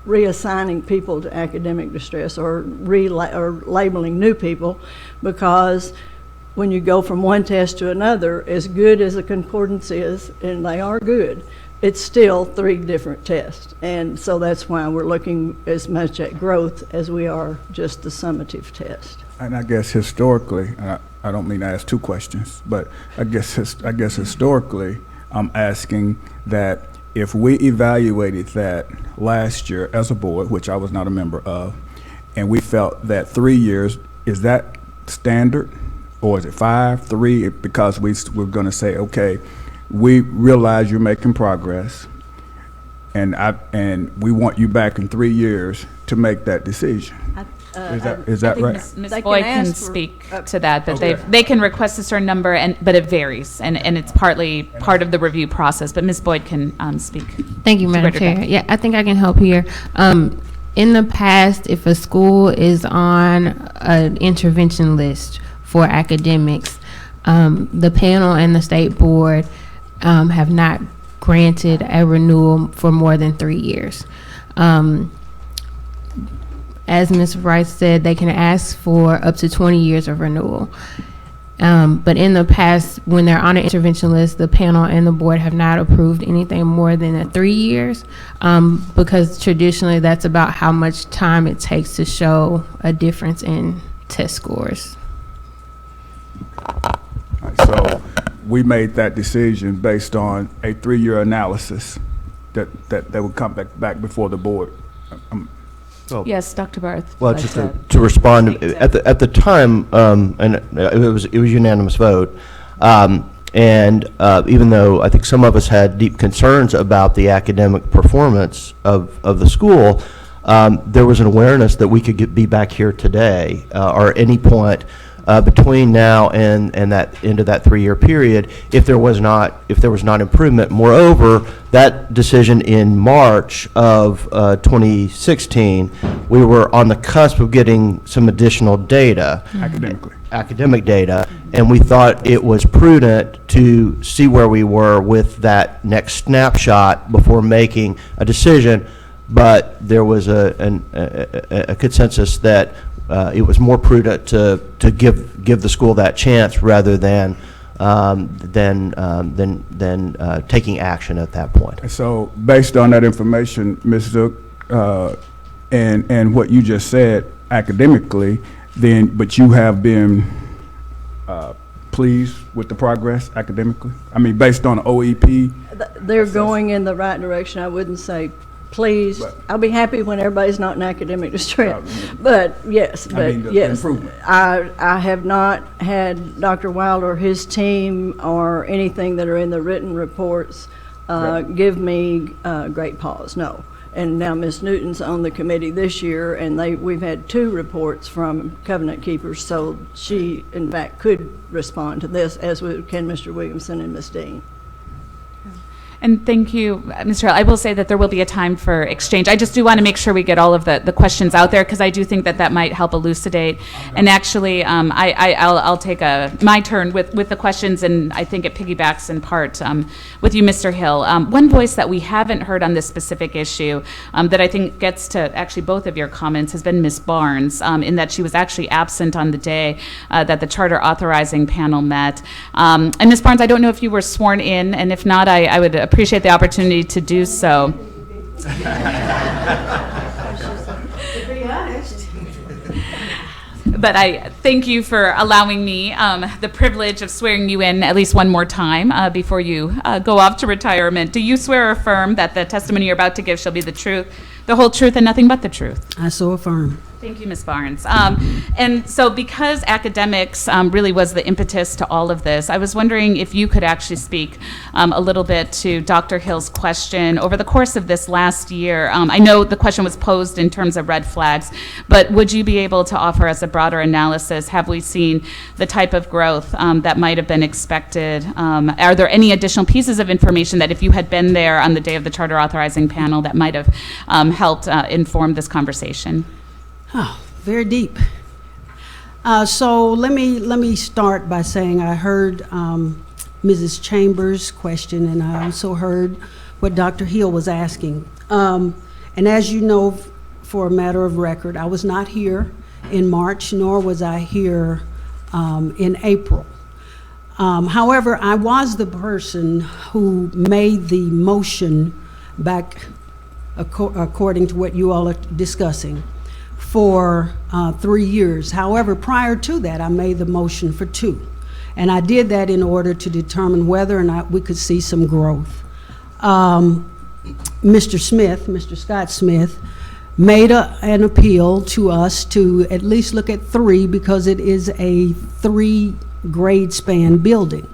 reassigning people to academic distress or labeling new people, because when you go from one test to another, as good as a concordance is, and they are good, it's still 3 different tests. And so that's why we're looking as much at growth as we are just the summative test. And I guess historically, and I don't mean to ask 2 questions, but I guess historically, I'm asking that if we evaluated that last year as a board, which I was not a member of, and we felt that 3 years, is that standard? Or is it 5, 3? Because we're going to say, okay, we realize you're making progress, and we want you back in 3 years to make that decision. Is that right? Ms. Boyd can speak to that, but they can request a certain number, but it varies, and it's partly part of the review process. But Ms. Boyd can speak. Thank you, Madam Chair. Yeah, I think I can help here. In the past, if a school is on an intervention list for academics, the panel and the state board have not granted a renewal for more than 3 years. As Ms. Rice said, they can ask for up to 20 years of renewal. But in the past, when they're on an intervention list, the panel and the board have not approved anything more than 3 years, because traditionally that's about how much time it takes to show a difference in test scores. All right, so we made that decision based on a 3-year analysis that would come back before the board. Yes, Dr. Barth. Well, just to respond, at the time, and it was unanimous vote, and even though I think some of us had deep concerns about the academic performance of the school, there was an awareness that we could be back here today or any point between now and that end of that 3-year period if there was not improvement. Moreover, that decision in March of 2016, we were on the cusp of getting some additional data, academic data, and we thought it was prudent to see where we were with that next snapshot before making a decision. But there was a consensus that it was more prudent to give the school that chance rather than taking action at that point. So based on that information, Ms. Zook, and what you just said academically, but you have been pleased with the progress academically? I mean, based on OEP? They're going in the right direction. I wouldn't say pleased. I'll be happy when everybody's not in academic distress. But yes, improvement. I have not had Dr. Wild or his team or anything that are in the written reports give me great pause, no. And now Ms. Newton's on the committee this year, and we've had 2 reports from Covenant Keepers, so she, in fact, could respond to this, as can Mr. Williamson and Ms. Dean. And thank you, Mr. Hill. I will say that there will be a time for exchange. I just do want to make sure we get all of the questions out there, because I do think that might help elucidate. And actually, I'll take my turn with the questions, and I think it piggybacks in part with you, Mr. Hill. One voice that we haven't heard on this specific issue that I think gets to actually both of your comments has been Ms. Barnes, in that she was actually absent on the day that the charter authorizing panel met. And Ms. Barnes, I don't know if you were sworn in, and if not, I would appreciate the opportunity to do so. To be honest. But I thank you for allowing me the privilege of swearing you in at least one more time before you go off to retirement. Do you swear or affirm that the testimony you're about to give shall be the truth, the whole truth, and nothing but the truth? I so affirm. Thank you, Ms. Barnes. And so because academics really was the impetus to all of this, I was wondering if you could actually speak a little bit to Dr. Hill's question. Over the course of this last year, I know the question was posed in terms of red flags, but would you be able to offer us a broader analysis? Have we seen the type of growth that might have been expected? Are there any additional pieces of information that if you had been there on the day of the charter authorizing panel that might have helped inform this conversation? Oh, very deep. So let me start by saying I heard Mrs. Chambers' question, and I also heard what Dr. Hill was asking. And as you know, for a matter of record, I was not here in March, nor was I here in April. However, I was the person who made the motion back, according to what you all are discussing, for 3 years. However, prior to that, I made the motion for 2. And I did that in order to determine whether or not we could see some growth. Mr. Scott Smith, made an appeal to us to at least look at 3, because it is a 3-grade span building.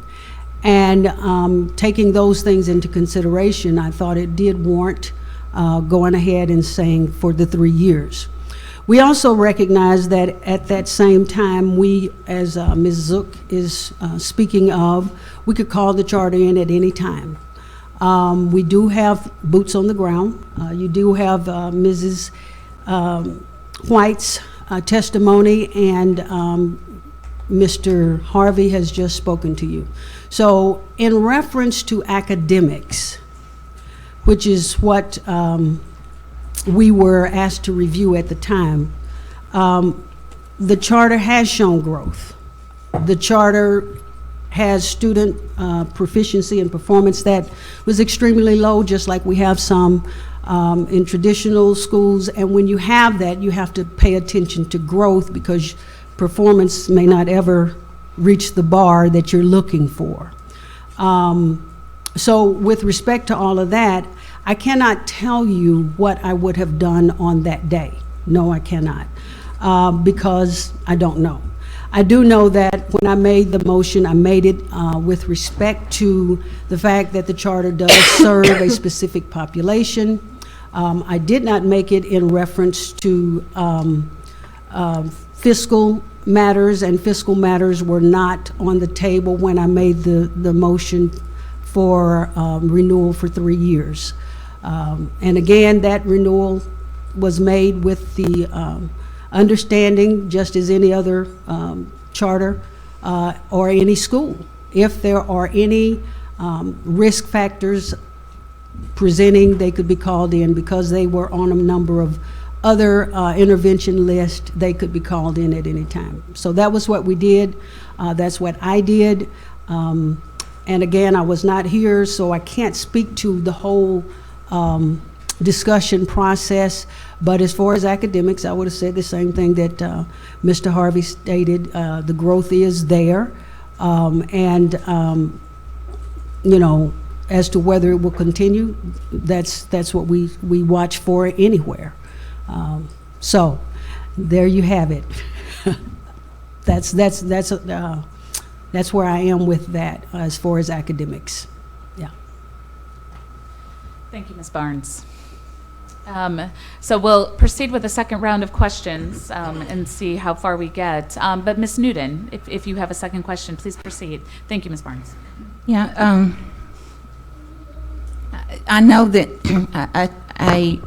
And taking those things into consideration, I thought it did warrant going ahead and saying for the 3 years. We also recognize that at that same time, we, as Ms. Zook is speaking of, we could call the charter in at any time. We do have boots on the ground. You do have Mrs. White's testimony, and Mr. Harvey has just spoken to you. So in reference to academics, which is what we were asked to review at the time, the charter has shown growth. The charter has student proficiency and performance that was extremely low, just like we have some in traditional schools. And when you have that, you have to pay attention to growth, because performance may not ever reach the bar that you're looking for. So with respect to all of that, I cannot tell you what I would have done on that day. No, I cannot, because I don't know. I do know that when I made the motion, I made it with respect to the fact that the charter does serve a specific population. I did not make it in reference to fiscal matters and fiscal matters were not on the table when I made the motion for renewal for 3 years. And again, that renewal was made with the understanding, just as any other charter or any school, if there are any risk factors presenting, they could be called in because they were on a number of other intervention lists. They could be called in at any time. So that was what we did. That's what I did. And again, I was not here, so I can't speak to the whole discussion process. But as far as academics, I would have said the same thing that Mr. Harvey stated. The growth is there. You know, as to whether it will continue, that's what we watch for anywhere. So there you have it. That's where I am with that as far as academics. Yeah. Thank you, Ms. Barnes. So we'll proceed with the second round of questions and see how far we get. But Ms. Newton, if you have a second question, please proceed. Thank you, Ms. Barnes. Yeah, I know that I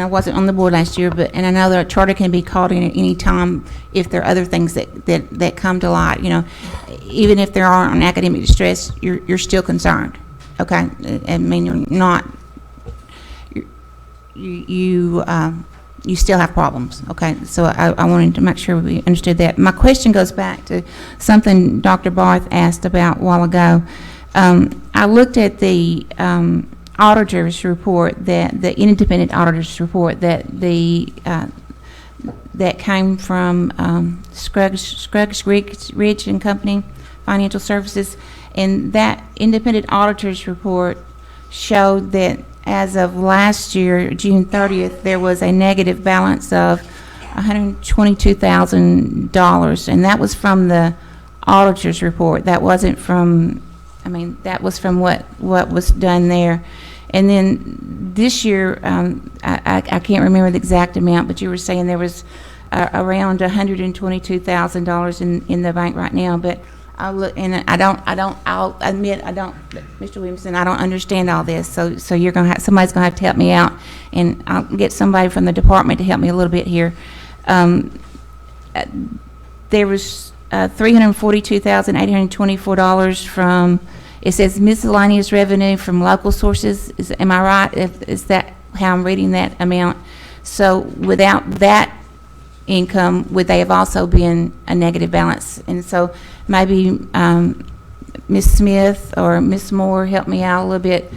wasn't on the board last year, and I know that a charter can be called in at any time if there are other things that come to light. You know, even if there are an academic distress, you're still concerned. Okay, I mean you're not. You still have problems. Okay, so I wanted to make sure we understood that. My question goes back to something Dr. Barth asked about a while ago. I looked at the auditor's report, the independent auditor's report that came from Scruggs Ridge and Company Financial Services, and that independent auditor's report showed that as of last year, June 30th, there was a negative balance of $122,000, and that was from the auditor's report. That wasn't from, I mean, that was from what was done there. And then this year, I can't remember the exact amount, but you were saying there was around $122,000 in the bank right now. But I'll look, and I'll admit, Mr. Williamson, I don't understand all this. So somebody's gonna have to help me out, and I'll get somebody from the department to help me a little bit here. There was $342,824 from, it says miscellaneous revenue from local sources. Am I right? Is that how I'm reading that amount? So without that income, would they have also been a negative balance? And so maybe Ms. Smith or Ms. Moore help me out a little bit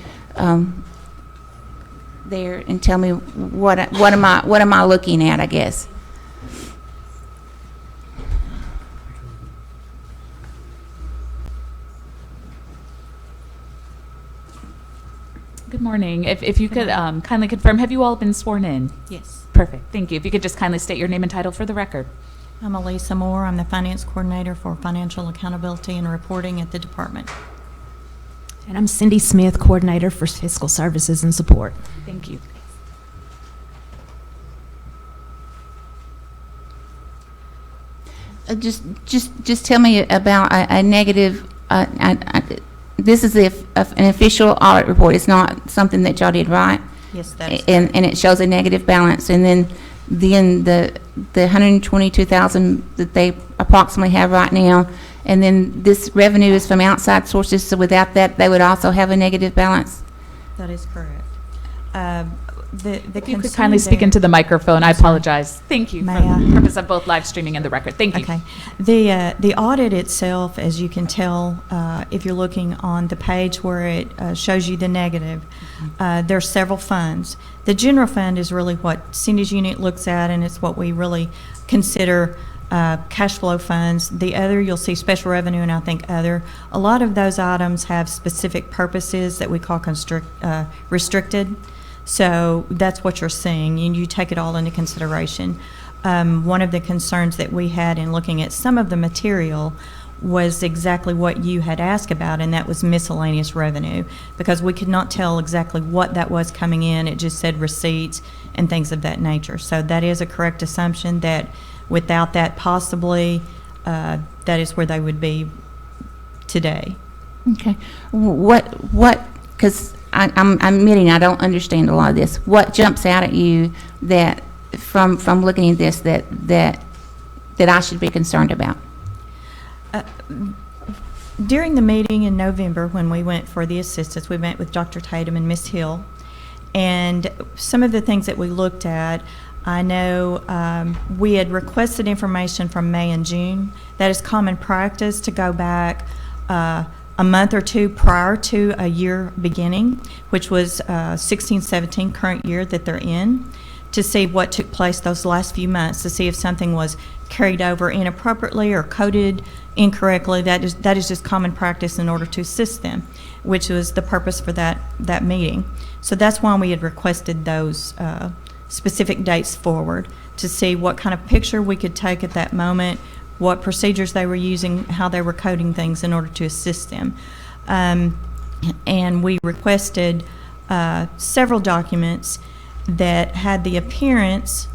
there and tell me what am I looking at, I guess. Good morning. If you could kindly confirm, have you all been sworn in? Yes. Perfect. Thank you. If you could just kindly state your name and title for the record. I'm Elisa Moore. I'm the Finance Coordinator for Financial Accountability and Reporting at the Department. And I'm Cindy Smith, Coordinator for Fiscal Services and Support. Thank you. Just tell me about a negative. This is an official audit report. It's not something that y'all did, right? Yes, that is and it shows a negative balance, and then the $122,000 that they approximately have right now, and then this revenue is from outside sources. So without that, they would also have a negative balance. That is correct. If you could kindly speak into the microphone, I apologize. Thank you for the purpose of both live streaming and the record. Thank you. Okay. The audit itself, as you can tell, if you're looking on the page where it shows you the negative, there are several funds. The general fund is really what Cindy's unit looks at, and it's what we really consider cash flow funds. The other, you'll see special revenue and I think other. A lot of those items have specific purposes that we call restricted. So that's what you're seeing, and you take it all into consideration. One of the concerns that we had in looking at some of the material was exactly what you had asked about, and that was miscellaneous revenue, because we could not tell exactly what that was coming in. It just said receipts and things of that nature. So that is a correct assumption that without that possibly that is where they would be today. Okay. Because I'm admitting I don't understand a lot of this. What jumps out at you that, from looking at this, that I should be concerned about? During the meeting in November, when we went for the assistance, we met with Dr. Tatum and Ms. Hill, and some of the things that we looked at, I know we had requested information from May and June. That is common practice to go back a month or two prior to a year beginning, which was 16-17 current year that they're in, to see what took place those last few months, to see if something was carried over inappropriately or coded incorrectly. That is just common practice in order to assist them, which was the purpose for that meeting. So that's why we had requested those specific dates forward, to see what kind of picture we could take at that moment, what procedures they were using, how they were coding things in order to assist them. And we requested several documents that had the appearance,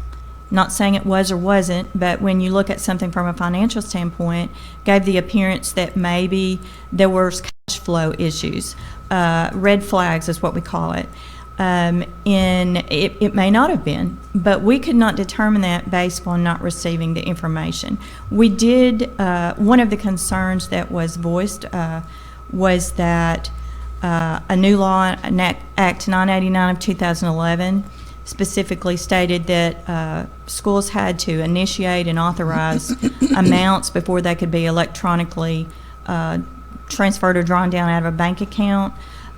not saying it was or wasn't, but when you look at something from a financial standpoint, gave the appearance that maybe there were cash flow issues. Red flags is what we call it. It may not have been, but we could not determine that based on not receiving the information. We did, one of the concerns that was voiced was that a new law, Act 989 of 2011, specifically stated that schools had to initiate and authorize amounts before they could be electronically transferred or drawn down out of a bank account.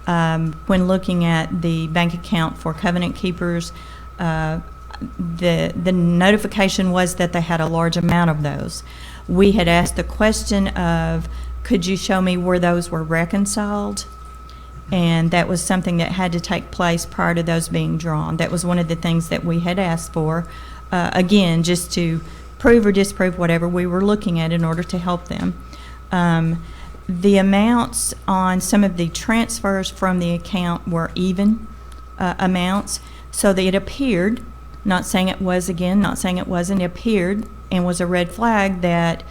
When looking at the bank account for Covenant Keepers, the notification was that they had a large amount of those. We had asked the question of, could you show me where those were reconciled? And that was something that had to take place prior to those being drawn. That was one of the things that we had asked for, again, just to prove or disprove whatever we were looking at in order to help them. The amounts on some of the transfers from the account were even amounts, so that it appeared, not saying it was again, not saying it wasn't, it appeared and was a red flag that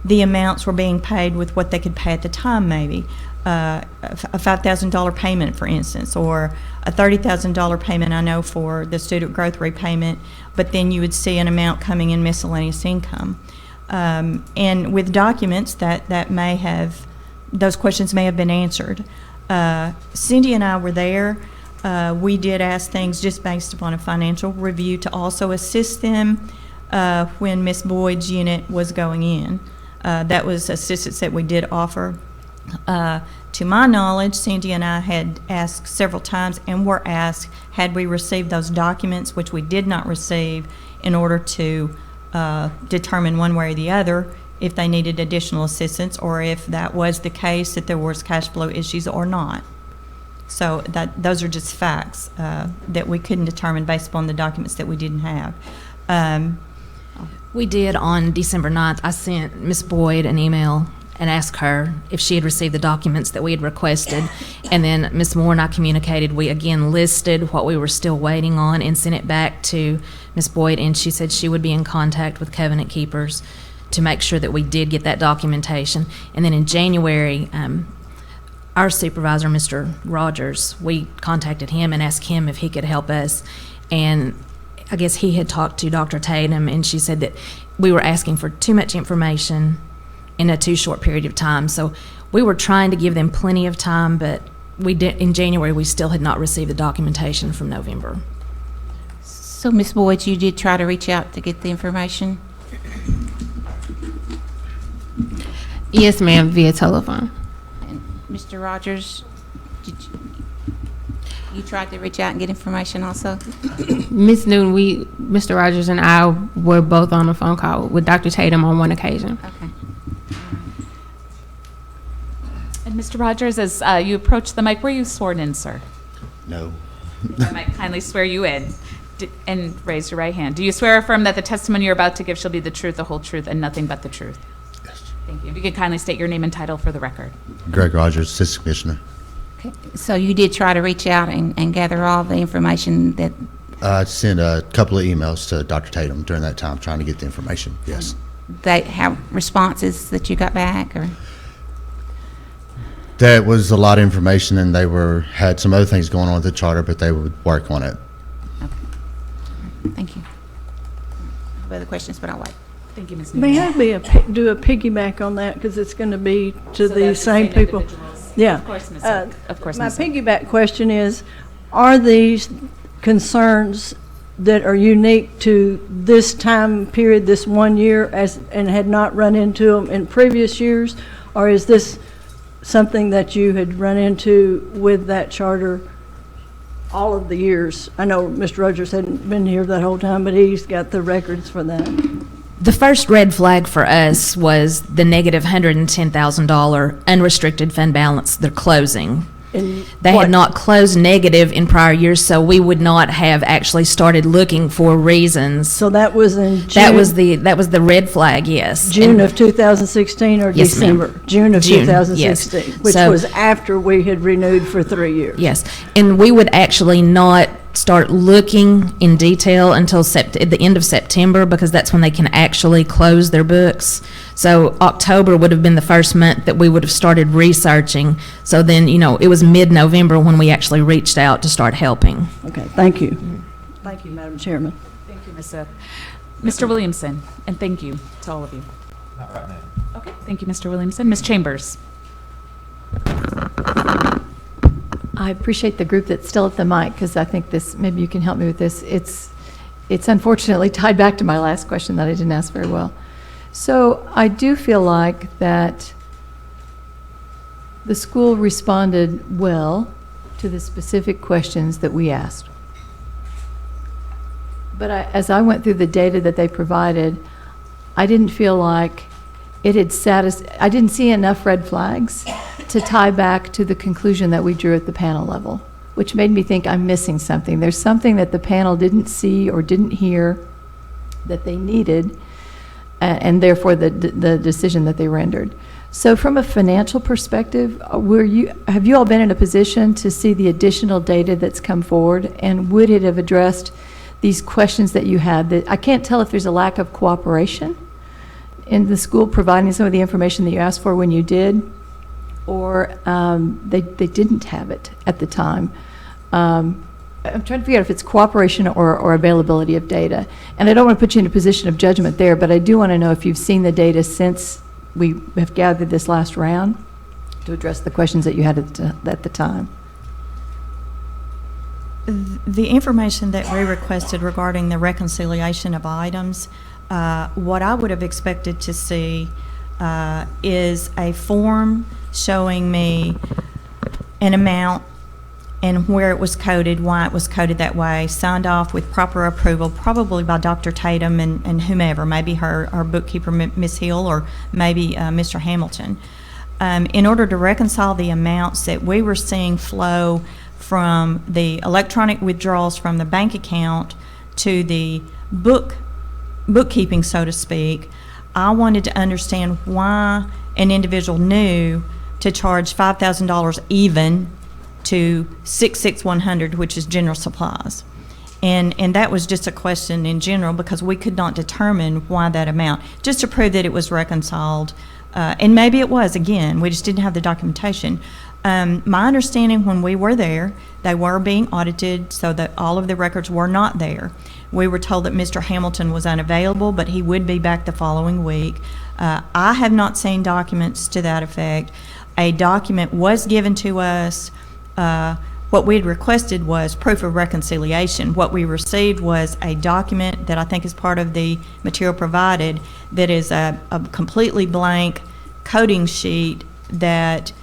the amounts were being paid with what they could pay at the time, maybe. A $5,000 payment, for instance, or a $30,000 payment, I know, for the student growth repayment, but then you would see an amount coming in miscellaneous income. And with documents that may have, those questions may have been answered. Cindy and I were there. We did ask things just based upon a financial review to also assist them when Ms. Boyd's unit was going in. That was assistance that we did offer. To my knowledge, Cindy and I had asked several times and were asked, had we received those documents, which we did not receive, in order to determine one way or the other if they needed additional assistance, or if that was the case, that there was cash flow issues or not. So those are just facts that we couldn't determine based upon the documents that we didn't have. We did on December 9th. I sent Ms. Boyd an email and asked her if she had received the documents that we had requested. And then Ms. Moore and I communicated. We again listed what we were still waiting on and sent it back to Ms. Boyd, and she said she would be in contact with Covenant Keepers to make sure that we did get that documentation. And then in January, our supervisor, Mr. Rogers, we contacted him and asked him if he could help us. And I guess he had talked to Dr. Tatum, and she said that we were asking for too much information in a too short period of time. So we were trying to give them plenty of time, but we did, in January, we still had not received the documentation from November. So, Ms. Boyd, you did try to reach out to get the information? Yes, ma'am, via telephone. And Mr. Rogers, did you tried to reach out and get information also? Ms. Newton, Mr. Rogers and I were both on a phone call with Dr. Tatum on one occasion. Okay. And Mr. Rogers, as you approach the mic, were you sworn in, sir? No. I might kindly swear you in. And raise your right hand. Do you swear or affirm that the testimony you're about to give shall be the truth, the whole truth, and nothing but the truth? Yes. Thank you. If you could kindly state your name and title for the record. Greg Rogers, Assistant Commissioner. Okay. So you did try to reach out and gather all the information that... I sent a couple of emails to Dr. Tatum during that time trying to get the information, yes. they have responses that you got back, or? That was a lot of information, and they had some other things going on with the charter, but they would work on it. Thank you. I have other questions, but I'll wait. Thank you, Ms. May I Newman. do a piggyback on that, because it's going to be to So the that's the same people? individuals. Yeah. Of course, Ms. Zook. Of course, My Ms. Zook. piggyback question is, are these concerns that are unique to this time period, this 1 year, and had not run into them in previous years? Or is this something that you had run into with that charter all of the years? I know Mr. Rogers hadn't been here that whole time, but he's got the records for that. The first red flag for us was the negative $110,000 unrestricted fund balance they're closing. And They had not closed negative in prior years, so we would not have actually started looking for reasons. So that was in June? That was the red flag, yes. June And- of 2016 or Yes, ma'am. December? June of June, 2016, yes. which So- was after we had renewed for 3 years. Yes, and we would actually not start looking in detail until at the end of September, because that's when they can actually close their books. So October would have been the first month that we would have started researching. So then, it was mid-November when we actually reached out to start helping. Okay, thank you. Thank you, Madam Chairman. Thank you, Ms. Zook. Mr. Williamson, and thank you to all of you. Not right now. Okay, thank you, Mr. Williamson. Ms. Chambers. I appreciate the group that's still at the mic, because I think maybe you can help me with this. It's unfortunately tied back to my last question that I didn't ask very well. So I do feel like that the school responded well to the specific questions that we asked. But as I went through the data that they provided, I didn't feel like it had I didn't see enough red flags to tie back to the conclusion that we drew at the panel level, which made me think I'm missing something. There's something that the panel didn't see or didn't hear that they needed, and therefore the decision that they rendered. So from a financial perspective, have you all been in a position to see the additional data that's come forward, and would it have addressed these questions that you had? That I can't tell if there's a lack of cooperation in the school providing some of the information that you asked for when you did, or they didn't have it at the time. I'm trying to figure out if it's cooperation or availability of data. And I don't want to put you in a position of judgment there, but I do want to know if you've seen the data since we have gathered this last round to address the questions that you had at the time. The information that we requested regarding the reconciliation of items, what I would have expected to see is a form showing me an amount and where it was coded, why it was coded that way, signed off with proper approval, probably by Dr. Tatum and whomever, maybe our bookkeeper, Ms. Hill, or maybe Mr. Hamilton, in order to reconcile the amounts that we were seeing flow from the electronic withdrawals from the bank account to the bookkeeping, so to speak. I wanted to understand why an individual knew to charge $5,000 even to 66100, which is general supplies. And that was just a question in general, because we could not determine why that amount, just to prove that it was reconciled. And maybe it was, again, we just didn't have the documentation. My understanding when we were there, they were being audited so that all of the records were not there. We were told that Mr. Hamilton was unavailable, but he would be back the following week. I have not seen documents to that effect. A document was given to us. What we had requested was proof of reconciliation. What we received was a document that I think is part of the material provided that is a completely blank coding sheet that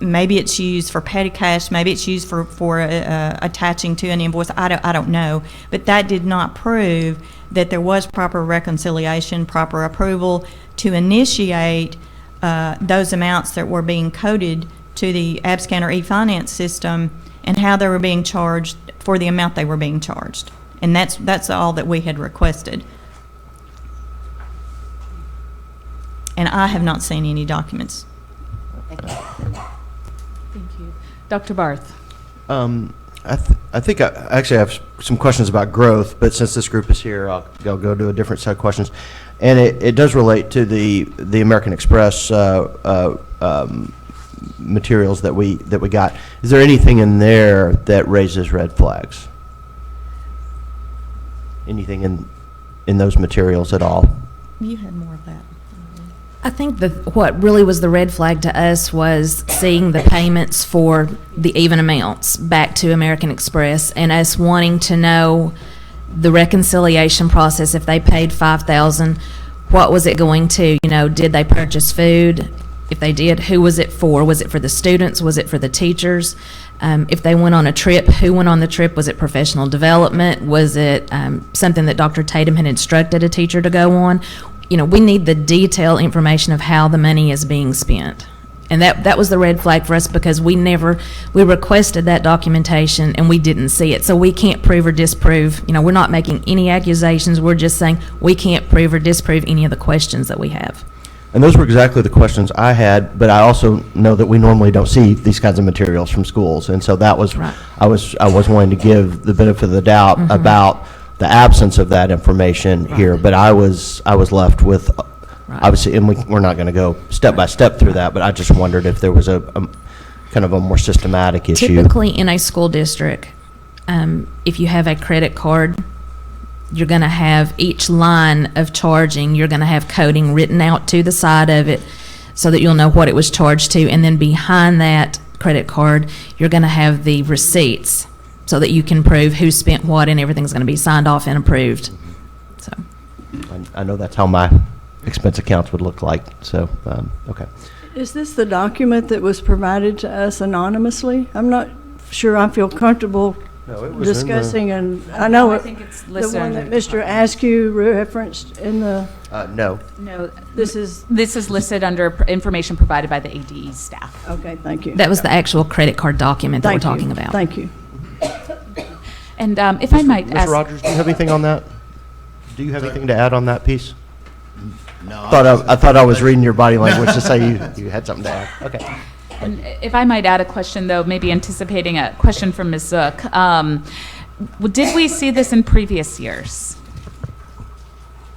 maybe it's used for petty cash, maybe it's used for attaching to an invoice. I don't know. But that did not prove that there was proper reconciliation, proper approval to initiate those amounts that were being coded to the AppScanner e-finance system and how they were being charged for the amount they were being charged. And that's all that we had requested. And I have not seen any documents. Thank you. Dr. Barth. I think I actually have some questions about growth, but since this group is here, I'll go to a different set of questions. And it does relate to the American Express materials that we got. Is there anything in there that raises red flags? Anything in those materials at all? You had more of that. I think what really was the red flag to us was seeing the payments for the even amounts back to American Express and us wanting to know the reconciliation process. If they paid $5,000, what was it going to? Did they purchase food? If they did, who was it for? Was it for the students? Was it for the teachers? If they went on a trip, who went on the trip? Was it professional development? Was it something that Dr. Tatum had instructed a teacher to go on? We need the detailed information of how the money is being spent. And that was the red flag for us, because we requested that documentation and we didn't see it. So we can't prove or disprove, we're not making any accusations. We're just saying we can't prove or disprove any of the questions that we have. And those were exactly the questions I had, but I also know that we normally don't see these kinds of materials from schools. And so that was, Right. I was wanting to give the benefit of the doubt about the absence of that information here, but I was left with, obviously, and we're not going to go step by step through that, but I just wondered if there was a kind of a more systematic issue. Typically in a school district, if you have a credit card, you're going to have each line of charging, you're going to have coding written out to the side of it so that you'll know what it was charged to. And then behind that credit card, you're going to have the receipts so that you can prove who spent what, and everything's going to be signed off and approved. So I know that's how my expense accounts would look like, so, okay. Is this the document that was provided to us anonymously? I'm not sure I feel comfortable No, it was in the- discussing, and I know I think it's the listed one under that Mr. Askew referenced in the, No. No, this is, this is listed under information provided by the ADE staff. okay, thank you. that was the actual credit card document that we're Thank you. talking about. Thank you. And if I might Mr. ask, Rogers, do you have anything on that? Do you have anything to add on that piece? No. I thought I was reading your body language to say you had something to add. Okay. and if I might add a question, though, maybe anticipating a question from Ms. Zook, did we see this in previous years?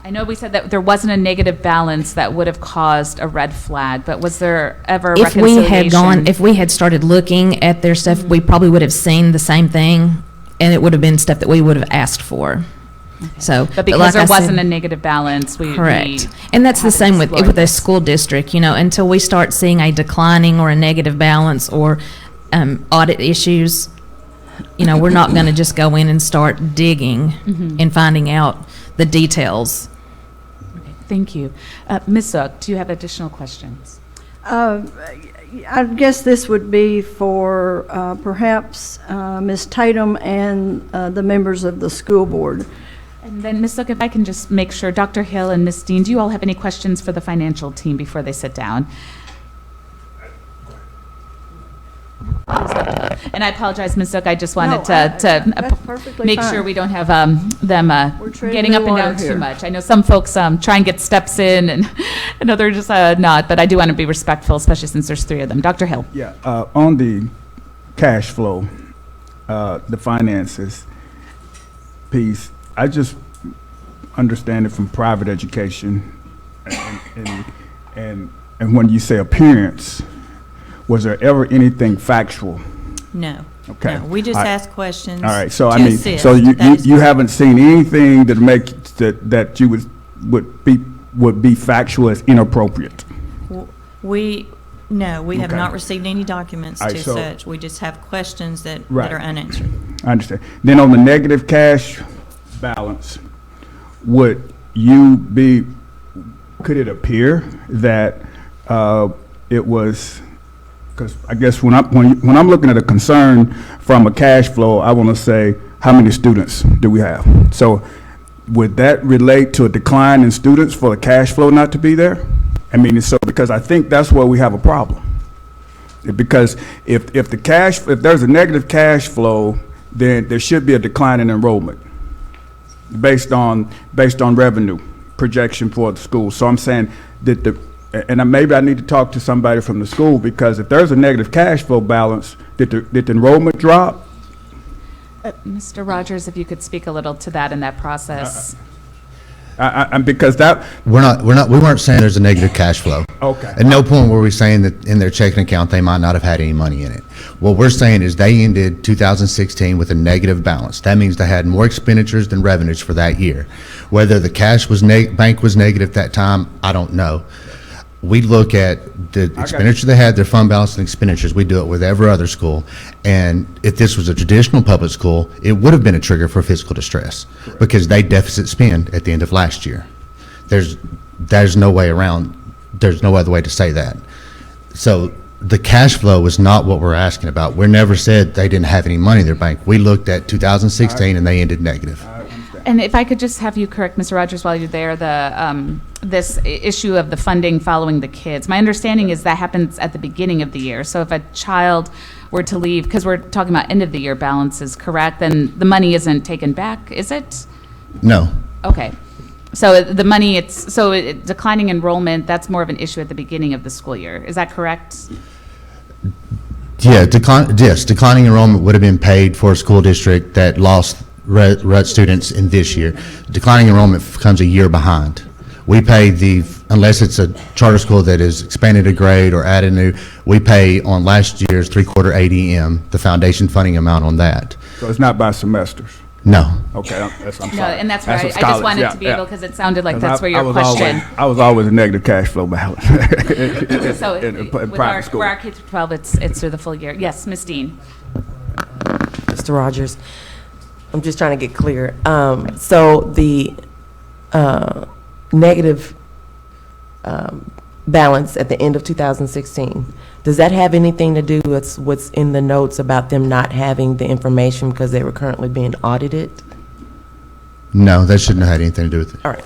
I know we said that there wasn't a negative balance that would have caused a red flag, but was there ever a If we had reconciliation? if we had started looking at their stuff, we probably would have seen the same thing, and it would have been stuff that we would have asked for. So, But because like there I said- wasn't a negative balance, we. Correct. And that's the same with a this. school district, until we start seeing a declining or a negative balance or audit issues, we're not going to just go in and start digging and finding out the details. Thank you. Ms. Zook, do you have additional questions? I guess this would be for perhaps Ms. Tatum and the members of the school board. And then, Ms. Zook, if I can just make sure, Dr. Hill and Ms. Dean, do you all have any questions for the financial team before they sit down? And I apologize, Ms. Zook, I just wanted that's perfectly make fine. sure we don't have them We're treading getting up new and down water too here. much. I know some folks try and get steps in, and I know they're just not, but I do want to be respectful, especially since there's three of them. Dr. Hill. Yeah, on the cash flow, the finances piece, I just understand it from private education, and when you say appearance, was there ever anything factual? No. Okay. No, we just All right. ask questions. All right, so to I mean, assist. so you That is you correct. haven't seen anything that that you would be factual as inappropriate? We have Okay. not received any documents All right, to so- such. We just have questions that Right. are unanswered. I understand. Then on the negative cash balance, could it appear that it was, because I guess when I'm looking at a concern from a cash flow, I want to say, how many students do we have? So would that relate to a decline in students for the cash flow not to be there? I mean, so because I think that's where we have a problem. Because if there's a negative cash flow, then there should be a decline in enrollment based on revenue projection for the school. So I'm saying that maybe I need to talk to somebody from the school, because if there's a negative cash flow balance, did the enrollment drop? Mr. Rogers, if you could speak a little to that in that process. Because that, We weren't saying there's a negative cash flow. Okay. At no point were we saying that in their checking account, they might not have had any money in it. What we're saying is they ended 2016 with a negative balance. That means they had more expenditures than revenues for that year. Whether the cash was bank was negative that time, I don't know. We look at the expenditure they had, their fund balance and expenditures. We do it with every other school. And if this was a traditional public school, it would have been a trigger for fiscal distress because they deficit spend at the end of last year. There's no way around, there's no other way to say that. So the cash flow is not what we're asking about. We never said they didn't have any money in their bank. We looked at 2016 and they ended negative. And if I could just have you correct, Mr. Rogers, while you're there, this issue of the funding following the kids. My understanding is that happens at the beginning of the year. So if a child were to leave, because we're talking about end of the year balances, correct? Then the money isn't taken back, is it? No. Okay. So the money, declining enrollment, that's more of an issue at the beginning of the school year. Is that correct? Yeah, declining enrollment would have been paid for a school district that lost RUT students in this year. Declining enrollment comes a year behind. We pay unless it's a charter school that is expanded a grade or added new, we pay on last year's three-quarter ADM, the foundation funding amount on that. so it's not by semesters? So Okay, I'm sorry. No, and that's where I what just scholars- wanted yeah, to be yeah. able, because it sounded like 'Cause that's where I your was always- question. I was always a negative cash flow balance. So in with private school. our K-12, it's through the full year. Yes, Ms. Dean. Mr. Rogers, I'm just trying to get clear. So the negative balance at the end of 2016, does that have anything to do with what's in the notes about them not having the information because they were currently being audited? no, that shouldn't have had anything to do with it. All right.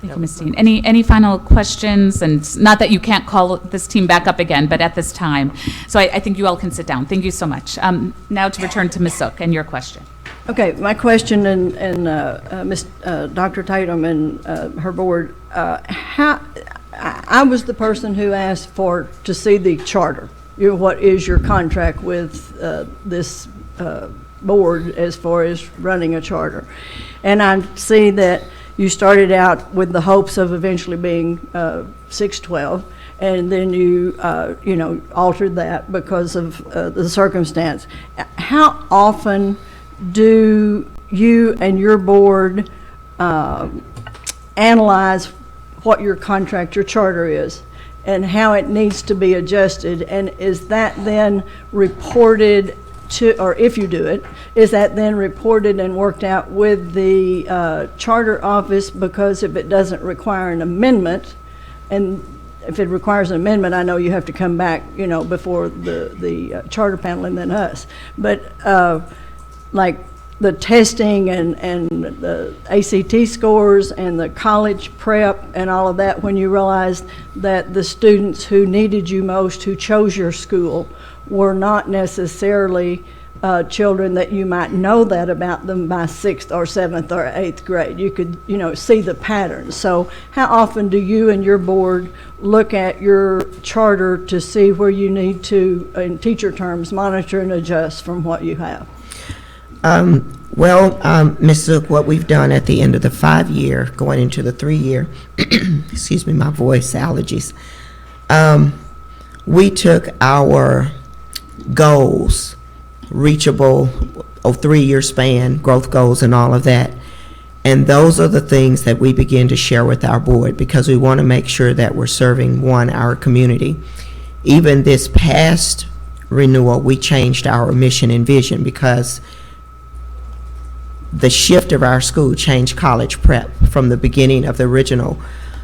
Thank you, Ms. Dean. Any final questions? And not that you can't call this team back up again, but at this time. So I think you all can sit down. Thank you so much. Now to return to Ms. Zook and your question. Okay, my question and Dr. Tatum and her board, I was the person who asked to see the charter. What is your contract with this board as far as running a charter? And I see that you started out with the hopes of eventually being 612, and then you altered that because of the circumstance. How often do you and your board analyze what your contract, your charter is, and how it needs to be adjusted? And is that then reported to, or if you do it, is that then reported and worked out with the charter office? Because if it doesn't require an amendment, and if it requires an amendment, I know you have to come back, before the charter panel and then us. But like the testing and the ACT scores and the college prep and all of that, when you realized that the students who needed you most, who chose your school, were not necessarily children that you might know that about them by 6th or 7th or 8th grade. You could, see the patterns. So how often do you and your board look at your charter to see where you need to, in teacher terms, monitor and adjust from what you have? Ms. Zook, what we've done at the end of the 5-year, going into the 3-year, excuse me, my voice allergies, we took our goals, reachable, 3-year span, growth goals and all of that, and those are the things that we begin to share with our board because we want to make sure that we're serving, our community. Even this past renewal, we changed our mission and vision because the shift of our school changed college prep from the beginning of the original.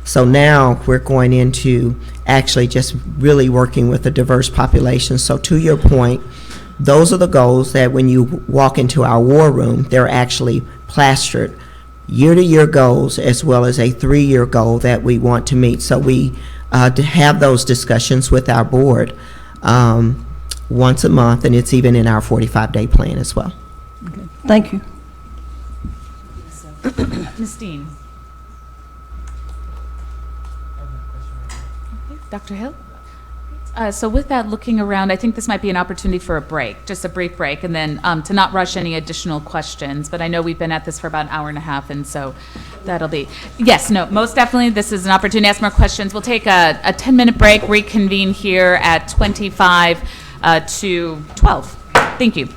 So now we're going into actually just really working with a diverse population. So to your point, those are the goals that when you walk into our war room, they're actually plastered. Year-to-year goals as well as a 3-year goal that we want to meet. So we have those discussions with our board once a month, and it's even in our 45-day plan as well. Okay. Thank you. Ms. Dean. Okay, Dr. Hill? So with that, looking around, I think this might be an opportunity for a break, just a brief break, and then to not rush any additional questions. But I know we've been at this for about an hour and a half, and so that'll be, yes, no, most definitely, this is an opportunity to ask more questions. We'll take a 10-minute break, reconvene here at 25 to 12. Thank you.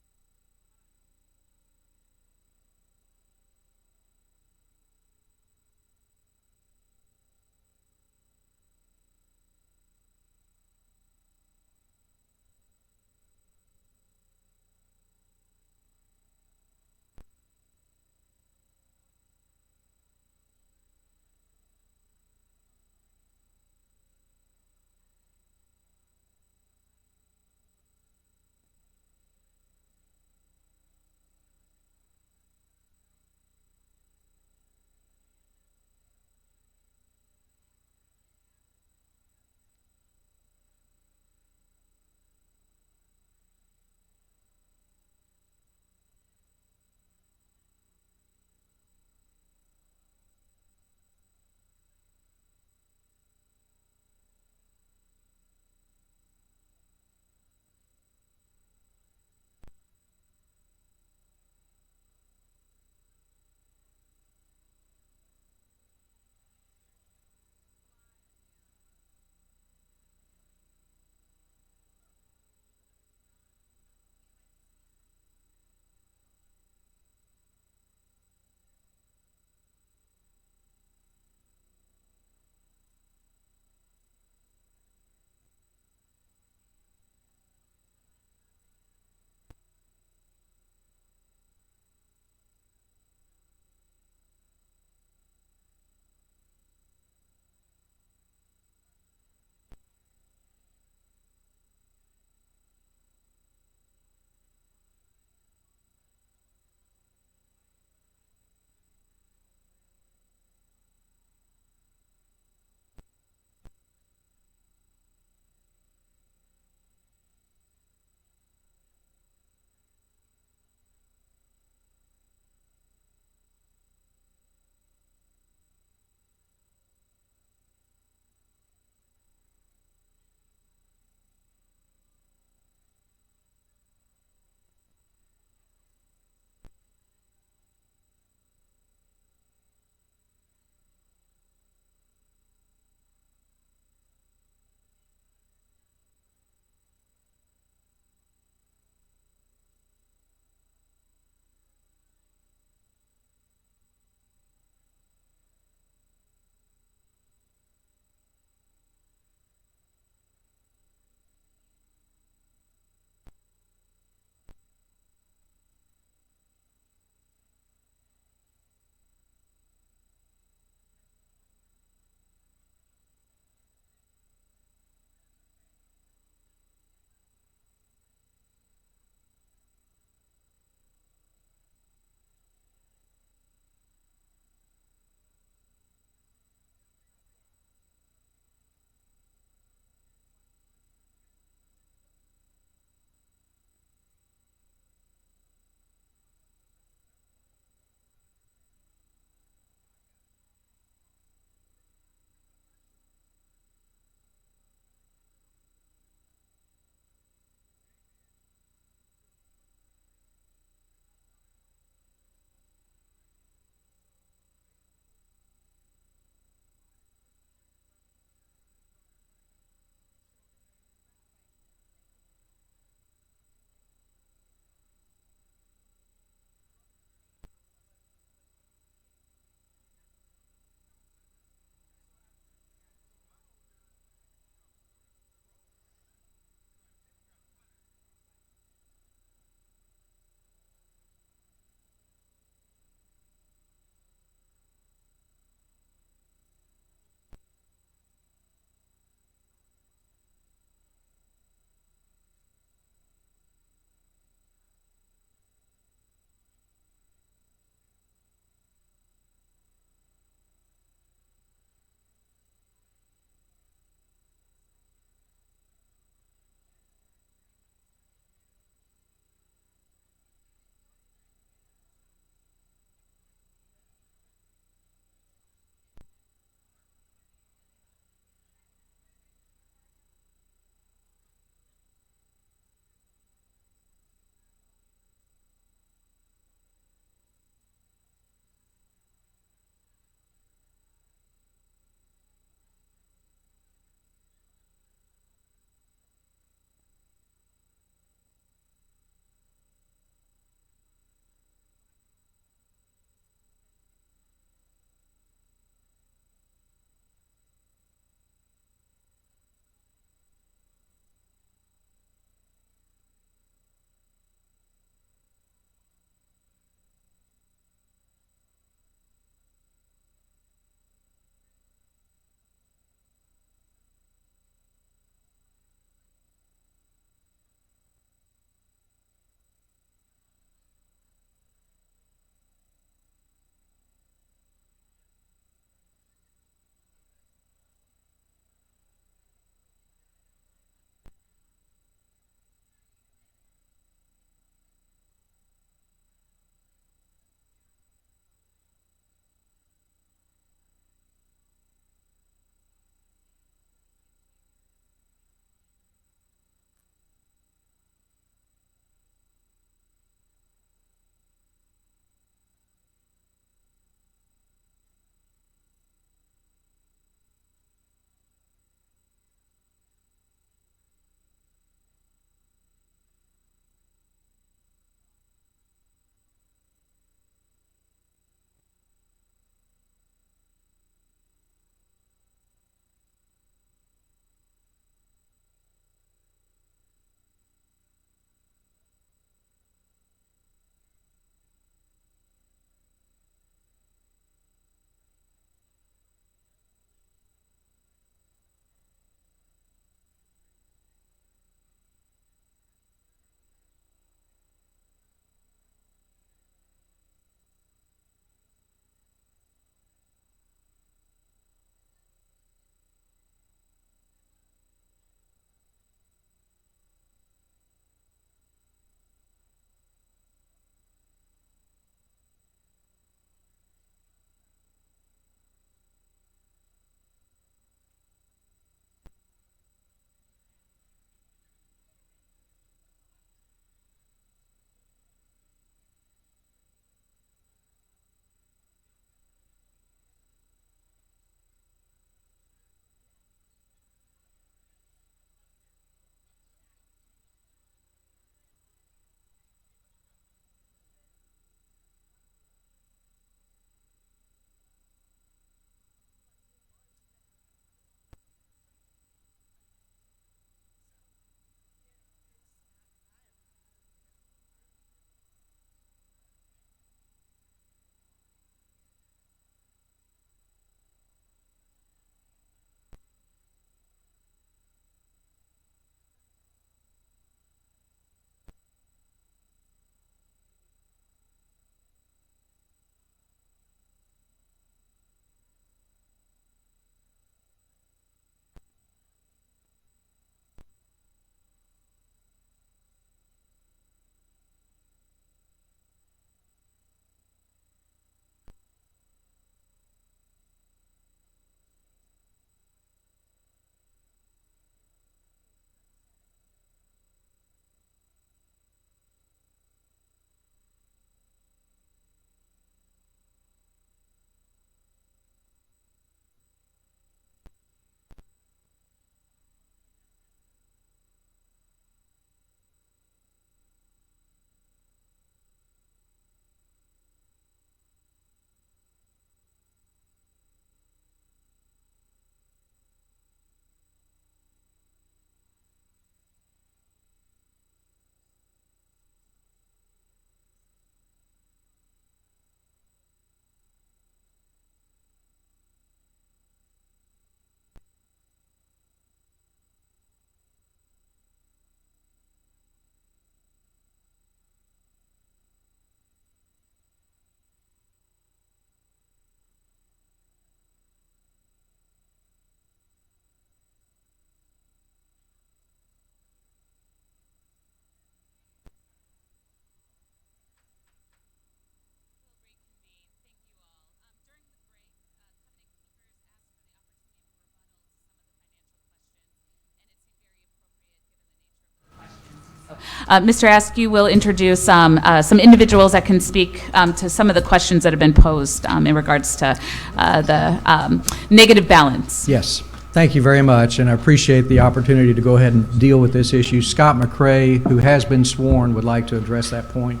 Mr. Askew will introduce some individuals that can speak to some of the questions that have been posed in regards to the negative balance. Yes, thank you very much, and I appreciate the opportunity to go ahead and deal with this issue. Scott McCrae, who has been sworn, would like to address that point.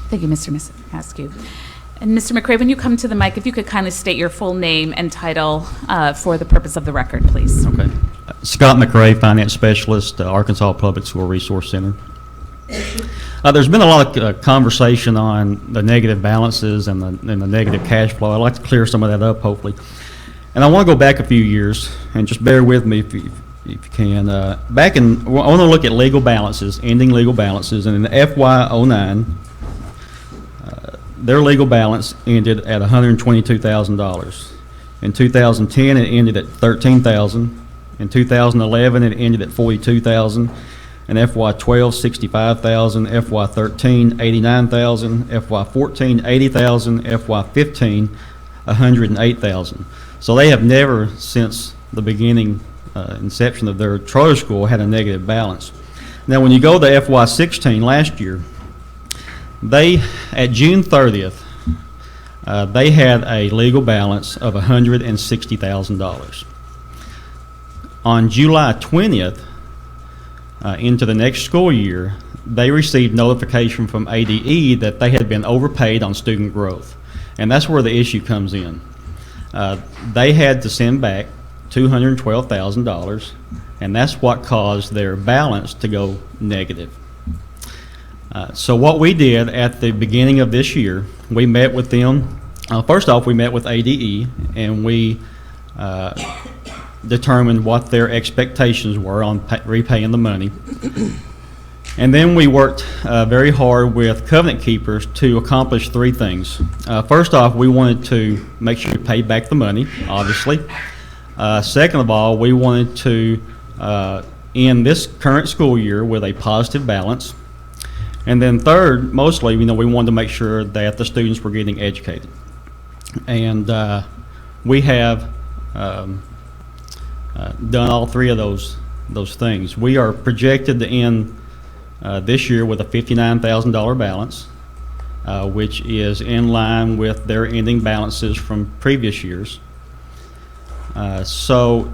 Thank you, Mr. Askew. And Mr. McCrae, when you come to the mic, if you could kindly state your full name and title for the purpose of the record, please. Okay. Scott McCrae, Finance Specialist, Arkansas Public School Resource Center. There's been a lot of conversation on the negative balances and the negative cash flow. I'd like to clear some of that up, hopefully. And I want to go back a few years, and just bear with me if you can. I want to look at legal balances, ending legal balances, and in the FY09, their legal balance ended at $122,000. In 2010, it ended at $13,000. In 2011, it ended at $42,000. In FY12, $65,000. FY13, $89,000. FY14, $80,000. FY15, $108,000. So they have never, since the beginning, inception of their charter school, had a negative balance. Now, when you go to FY16 last year, they, at June 30th, they had a legal balance of $160,000. On July 20th, into the next school year, they received notification from ADE that they had been overpaid on student growth. And that's where the issue comes in. They had to send back $212,000, and that's what caused their balance to go negative. So what we did at the beginning of this year, we met with them. First off, we met with ADE, and we determined what their expectations were on repaying the money. And then we worked very hard with Covenant Keepers to accomplish three things. First off, we wanted to make sure we paid back the money, obviously. Second of all, we wanted to end this current school year with a positive balance. And then third, mostly, we wanted to make sure that the students were getting educated. And we have done all three of those things. We are projected to end this year with a $59,000 balance, which is in line with their ending balances from previous years. So,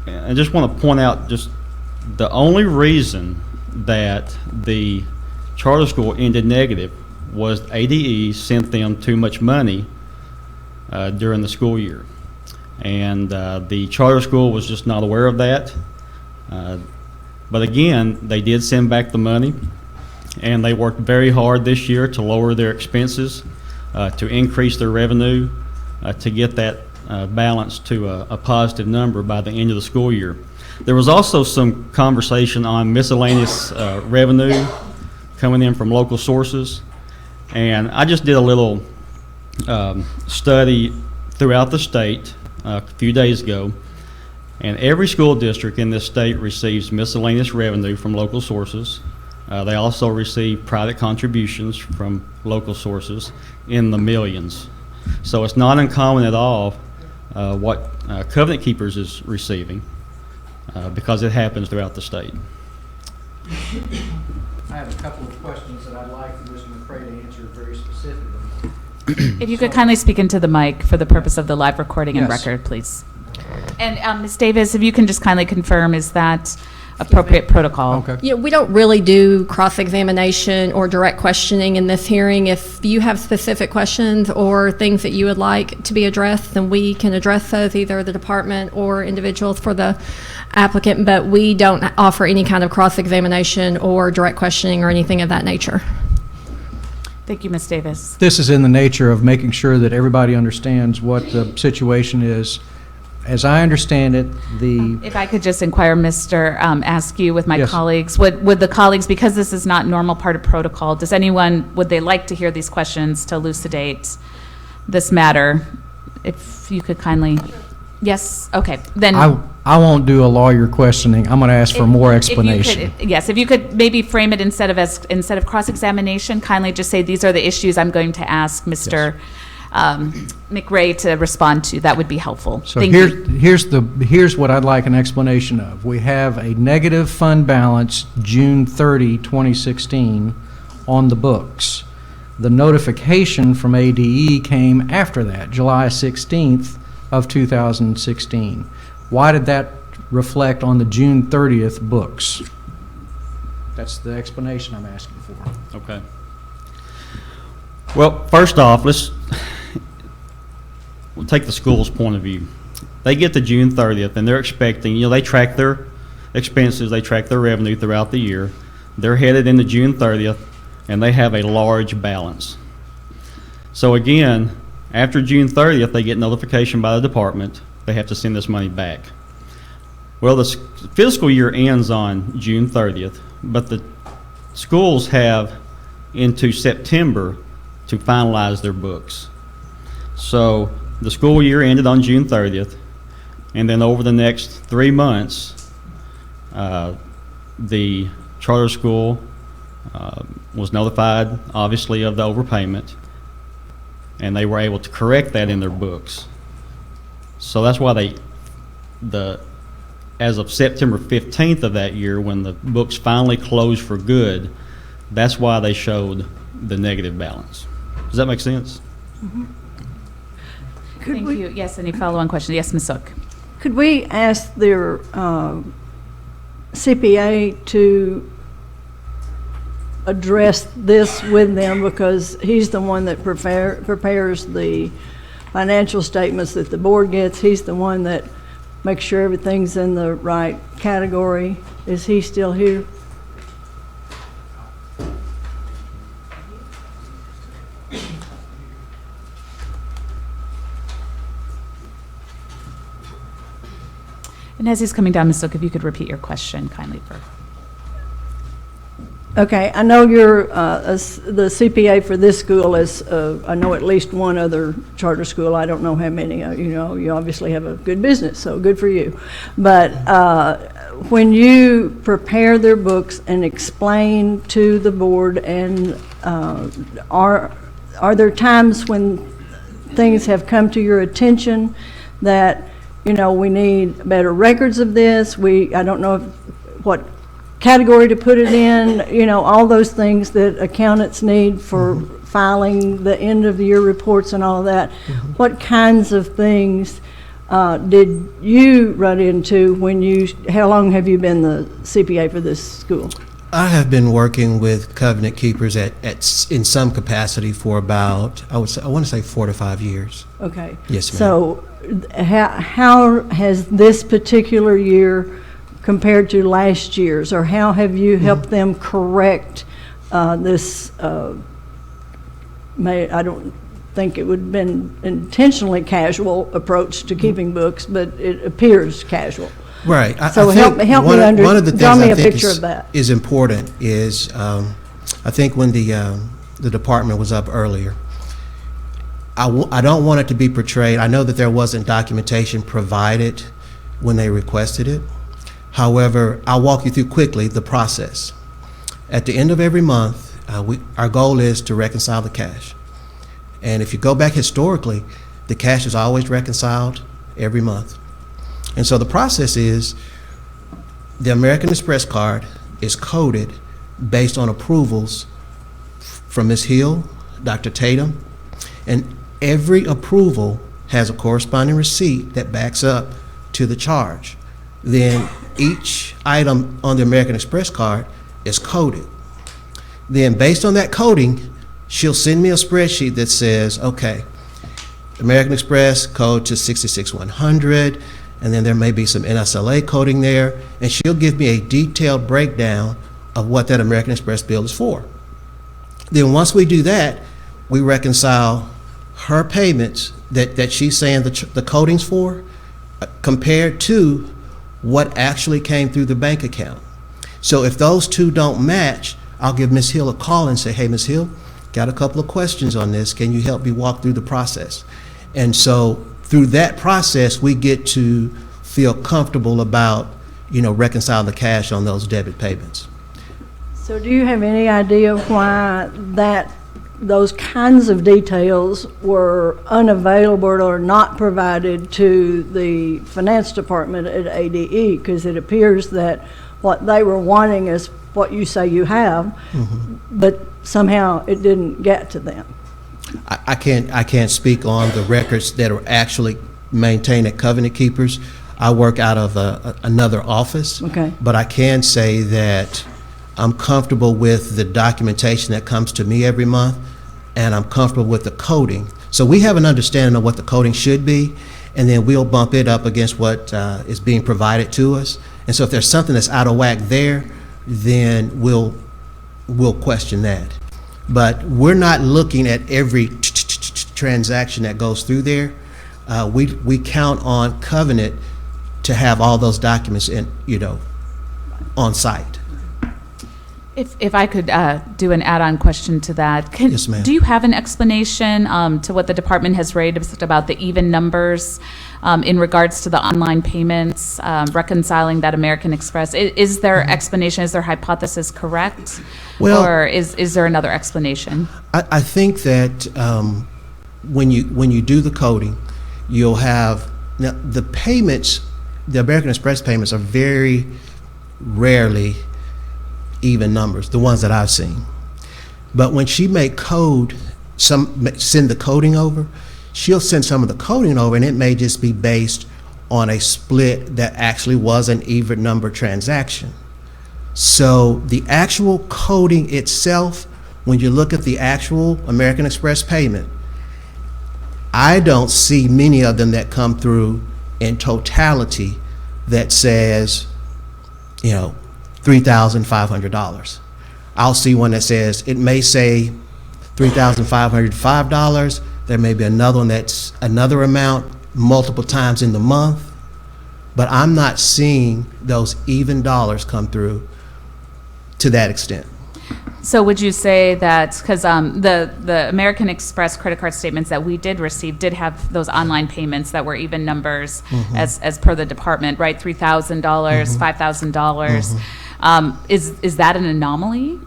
I just want to point out just the only reason that the charter school ended negative was ADE sent them too much money during the school year. And the charter school was just not aware of that. But again, they did send back the money, and they worked very hard this year to lower their expenses, to increase their revenue, to get that balance to a positive number by the end of the school year. There was also some conversation on miscellaneous revenue coming in from local sources, and I just did a little study throughout the state a few days ago, and every school district in this state receives miscellaneous revenue from local sources. They also receive private contributions from local sources in the millions. So it's not uncommon at all what Covenant Keepers is receiving, because it happens throughout the state. I have a couple of questions that I'd like for Mr. McCrae to answer very specifically. If you could kindly speak into the mic for the purpose of the live recording and Yes. record, please. And Ms. Davis, if you can just kindly confirm, is that appropriate protocol? Okay. Yeah, we don't really do cross-examination or direct questioning in this hearing. If you have specific questions or things that you would like to be addressed, then we can address those, either the department or individuals for the applicant, but we don't offer any kind of cross-examination or direct questioning or anything of that nature. Thank you, Ms. Davis. This is in the nature of making sure that everybody understands what the situation is. As I understand it, If I could just inquire, Mr. Askew, with my Yes. colleagues, would the colleagues, because this is not normal part of protocol, would they like to hear these questions to elucidate this matter? If you could kindly, yes, okay, then. I won't do a lawyer questioning. I'm going to ask for more If you explanation. could- Yes, if you could maybe frame it instead of cross-examination, kindly just say, these are the issues I'm going to ask Mr. McRae to respond to, that would be helpful. So Thank you. here's what I'd like an explanation of. We have a negative fund balance June 30, 2016 on the books. The notification from ADE came after that, July 16th of 2016. Why did that reflect on the June 30th books? That's the explanation I'm asking for. Okay. Well, first off, we'll take the school's point of view. They get to June 30th and they're expecting, they track their expenses, they track their revenue throughout the year. They're headed into June 30th and they have a large balance. So again, after June 30th, they get notification by the department. They have to send this money back. Well, the fiscal year ends on June 30th, but the schools have into September to finalize their books. So the school year ended on June 30th, and then over the next 3 months, the charter school was notified, obviously, of the overpayment, and they were able to correct that in their books. So that's why as of September 15th of that year, when the books finally closed for good, that's why they showed the negative balance. Does that make sense? Mm-hmm. Thank you. Yes, any follow-on question? Yes, Ms. Zook. Could we ask their CPA to address this with them, because he's the one that prepares the financial statements that the board gets. He's the one that makes sure everything's in the right category. Is he still here? And as he's coming down, Ms. Zook, if you could repeat your question kindly for. Okay, I know you're the CPA for this school is, I know at least one other charter school. I don't know how many. You obviously have a good business, so good for you. But when you prepare their books and explain to the board, and are there times when things have come to your attention that, we need better records of this? I don't know what category to put it in, all those things that accountants need for filing the end of the year reports and all of that. What kinds of things did you run into how long have you been the CPA for this school? I have been working with covenant keepers in some capacity for about, I want to say 4 to 5 years. Okay. Yes, ma'am. So how has this particular year compared to last year's, or how have you helped them correct this? I don't think it would have been intentionally casual approach to keeping books, but it appears casual. Right. So help me one of the things draw me I a think picture of that. is important is I think when the department was up earlier, I don't want it to be portrayed. I know that there wasn't documentation provided when they requested it. However, I'll walk you through quickly the process. At the end of every month, our goal is to reconcile the cash. And if you go back historically, the cash is always reconciled every month. And so the process is the American Express card is coded based on approvals from Ms. Hill, Dr. Tatum, and every approval has a corresponding receipt that backs up to the charge. Then each item on the American Express card is coded. Then based on that coding, she'll send me a spreadsheet that says, okay, American Express code to 66100, and then there may be some NSLA coding there, and she'll give me a detailed breakdown of what that American Express bill is for. Then once we do that, we reconcile her payments that she's saying the coding's for compared to what actually came through the bank account. So if those two don't match, I'll give Ms. Hill a call and say, hey, Ms. Hill, got a couple of questions on this. Can you help me walk through the process? And so through that process, we get to feel comfortable about, reconciling the cash on those debit payments. So do you have any idea why that those kinds of details were unavailable or not provided to the finance department at ADE, because it appears that what they were wanting is what you say you have, but somehow it didn't get to them. I can't speak on the records that are actually maintained at Covenant Keepers. I work out of another office. Okay. But I can say that I'm comfortable with the documentation that comes to me every month, and I'm comfortable with the coding. So we have an understanding of what the coding should be, and then we'll bump it up against what is being provided to us. And so if there's something that's out of whack there, then we'll question that. But we're not looking at every transaction that goes through there. We count on Covenant to have all those documents on site. If I could do an add-on question to that. Yes, ma'am. Do you have an explanation to what the department has raised about the even numbers in regards to the online payments, reconciling that American Express? Is there explanation, is their hypothesis correct? Well, or is there another explanation? I think that when you do the coding, you'll have, now the payments, the American Express payments are very rarely even numbers, the ones that I've seen. But when she send the coding over, she'll send some of the coding over, and it may just be based on a split that actually was an even number transaction. So the actual coding itself, when you look at the actual American Express payment, I don't see many of them that come through in totality that says, $3,500. I'll see one that says, it may say $3,505. There may be another one that's another amount multiple times in the month, but I'm not seeing those even dollars come through to that extent. So would you say that, because the American Express credit card statements that we did receive did have those online payments that were even numbers as per the department, right? $3,000, $5,000. Is that an anomaly?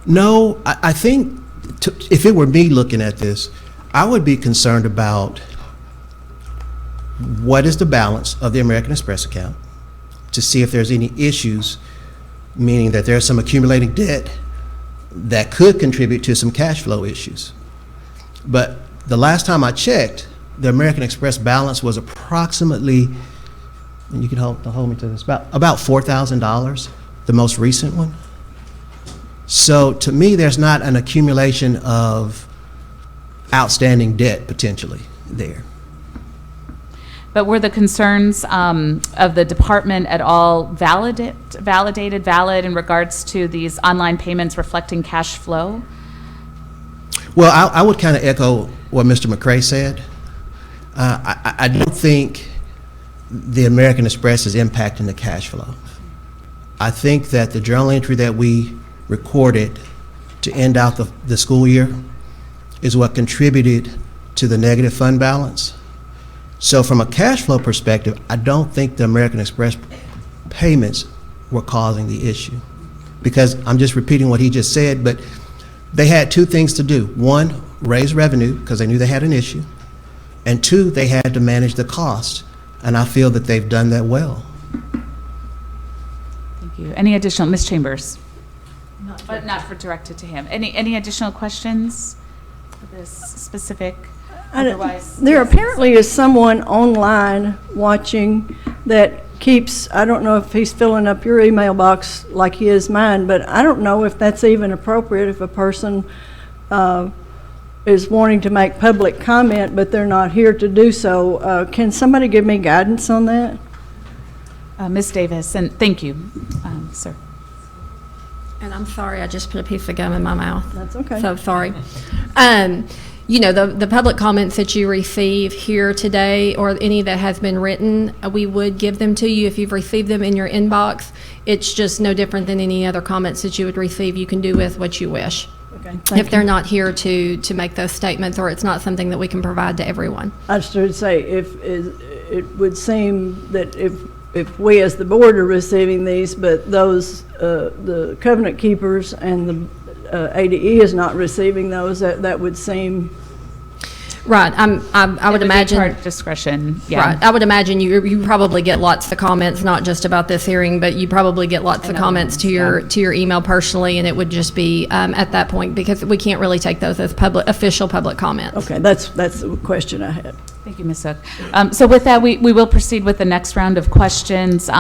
No, I think if it were me looking at this, I would be concerned about what is the balance of the American Express account to see if there's any issues, meaning that there's some accumulating debt that could contribute to some cash flow issues. But the last time I checked, the American Express balance was approximately, and you can hold me to this, about $4,000, the most recent one. So to me, there's not an accumulation of outstanding debt potentially there. But were the concerns of the department at all valid in regards to these online payments reflecting cash flow? Well, I would kind of echo what Mr. McCray said. I don't think the American Express is impacting the cash flow. I think that the journal entry that we recorded to end out the school year is what contributed to the negative fund balance. So from a cash flow perspective, I don't think the American Express payments were causing the issue. Because I'm just repeating what he just said, but they had two things to do. One, raise revenue because they knew they had an issue. And two, they had to manage the cost. And I feel that they've done that well. Thank you. Any additional, Ms. Chambers? But not for directed to him. Any additional questions for this specific? Otherwise, there apparently is someone online watching that keeps, I don't know if he's filling up your email box like he is mine, but I don't know if that's even appropriate if a person is wanting to make public comment, but they're not here to do so. Can somebody give me guidance on that? Ms. Davis, and thank you, sir. And I'm sorry, I just put a piece of gum in my mouth. That's okay. So sorry. The public comments that you receive here today, or any that has been written, we would give them to you if you've received them in your inbox. It's just no different than any other comments that you would receive. You can do with what you wish. Okay. If they're not here to make those statements, or it's not something that we can provide to everyone. I just would say it would seem that if we as the board are receiving these, but those, the covenant keepers and the ADE is not receiving those, that would seem, Right, I would imagine. Part discretion, yeah. Right, I would imagine you probably get lots of comments, not just about this hearing, but you probably get lots of comments to your email personally, and it would just be at that point, because we can't really take those as official public comments. okay, that's the question I had. Thank you, Ms. Hook. So with that, we will proceed with the next round of questions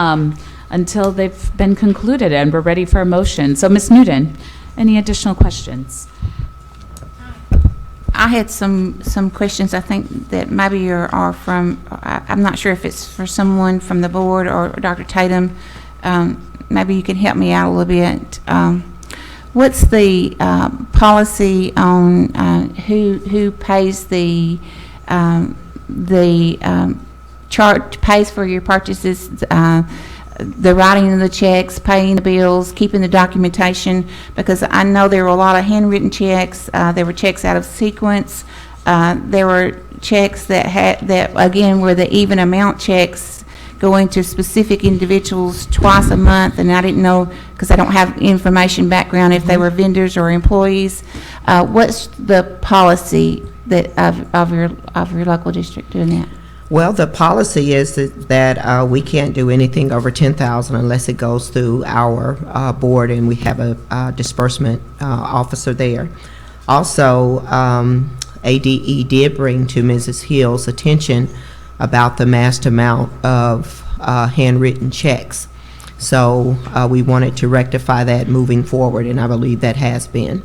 until they've been concluded and we're ready for a motion. So Ms. Newton, any additional questions? I had some questions, I think, that maybe are from, I'm not sure if it's for someone from the board or Dr. Tatum. Maybe you can help me out a little bit. What's the policy on who pays the pays for your purchases, the writing of the checks, paying the bills, keeping the documentation? Because I know there were a lot of handwritten checks. There were checks out of sequence. There were checks that again were the even amount checks going to specific individuals twice a month, and I didn't know, because I don't have information background, if they were vendors or employees. What's the policy of your local district doing that? Well, the policy is that we can't do anything over 10,000 unless it goes through our board, and we have a disbursement officer there. Also, ADE did bring to Mrs. Hill's attention about the massed amount of handwritten checks. So we wanted to rectify that moving forward, and I believe that has been.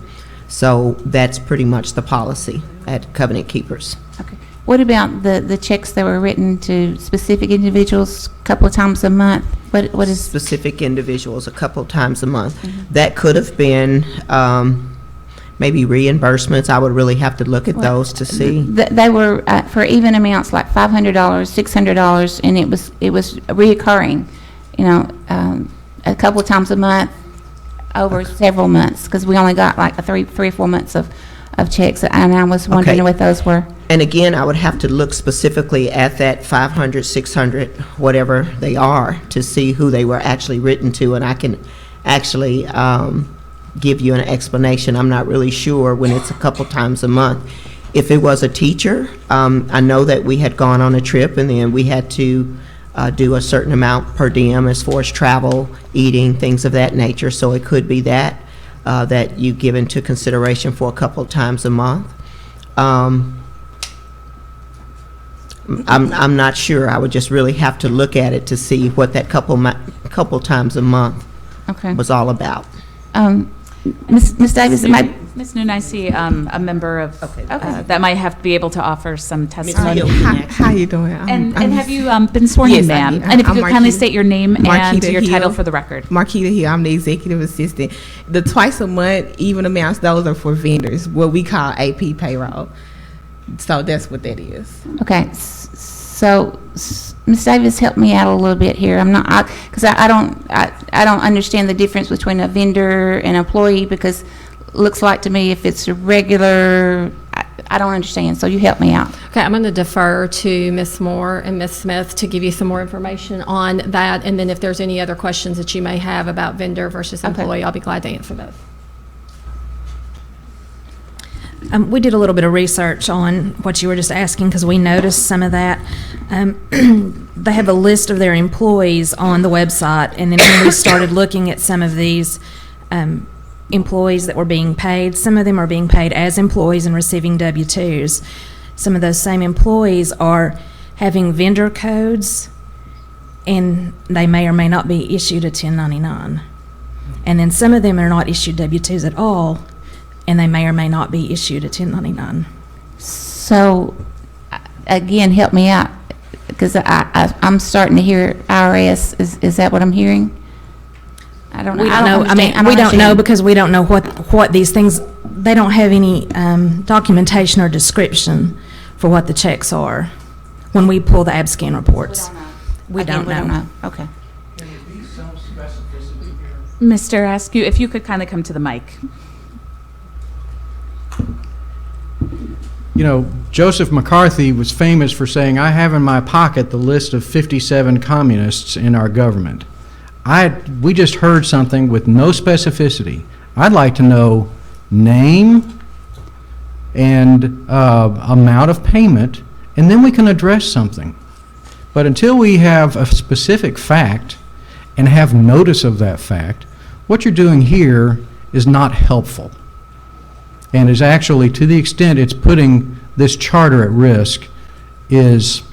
So that's pretty much the policy at Covenant Keepers. Okay. What about the checks that were written to specific individuals a couple of times a month? What is specific individuals a couple of times a month? Mm-hmm. That could have been maybe reimbursements. I would really have to look at those to see. They were for even amounts like $500, $600, and it was reoccurring, a couple of times a month over several months, because we only got like three or 4 months of checks, and I was wondering what those were. And again, I would have to look specifically at that 500, 600, whatever they are, to see who they were actually written to, and I can actually give you an explanation. I'm not really sure when it's a couple times a month. If it was a teacher, I know that we had gone on a trip, and then we had to do a certain amount per diem as far as travel, eating, things of that nature. So it could be that you give into consideration for a couple times a month. I'm not sure. I would just really have to look at it to see what that couple times a month was all about. Ms. Davis, Ms. Noon, I see a member of that might have to be able to offer some testimony. How you doing? And have you been sworn in, ma'am? And if you could kindly state your name and your title for the record. Marquita Hill, I'm the executive assistant. The twice a month even amounts, those are for vendors, what we call AP payroll. So that's what that is. Okay, so Ms. Davis, help me out a little bit here. I'm not, because I don't understand the difference between a vendor and employee, because it looks like to me if it's a regular, I don't understand. So you help me out. Okay, I'm going to defer to Ms. Moore and Ms. Smith to give you some more information on that, and then if there's any other questions that you may have about vendor versus employee, I'll be glad to answer those. We did a little bit of research on what you were just asking, because we noticed some of that. They have a list of their employees on the website, and then when we started looking at some of these employees that were being paid, some of them are being paid as employees and receiving W-2s. Some of those same employees are having vendor codes, and they may or may not be issued a 1099. And then some of them are not issued W-2s at all, and they may or may not be issued a 1099. So, again, help me out, because I'm starting to hear IRS. Is that what I'm hearing? I don't know. We don't know. I mean, we don't know, because we don't know what these things. They don't have any documentation or description for what the checks are when we pull the ABSCAN reports. We don't know. Okay. Mr. Askew, if you could kindly come to the mic. Joseph McCarthy was famous for saying, "I have in my pocket the list of 57 communists in our government." We just heard something with no specificity. I'd like to know name and amount of payment, and then we can address something. But until we have a specific fact and have notice of that fact, what you're doing here is not helpful, and is actually, to the extent it's putting this charter at risk, is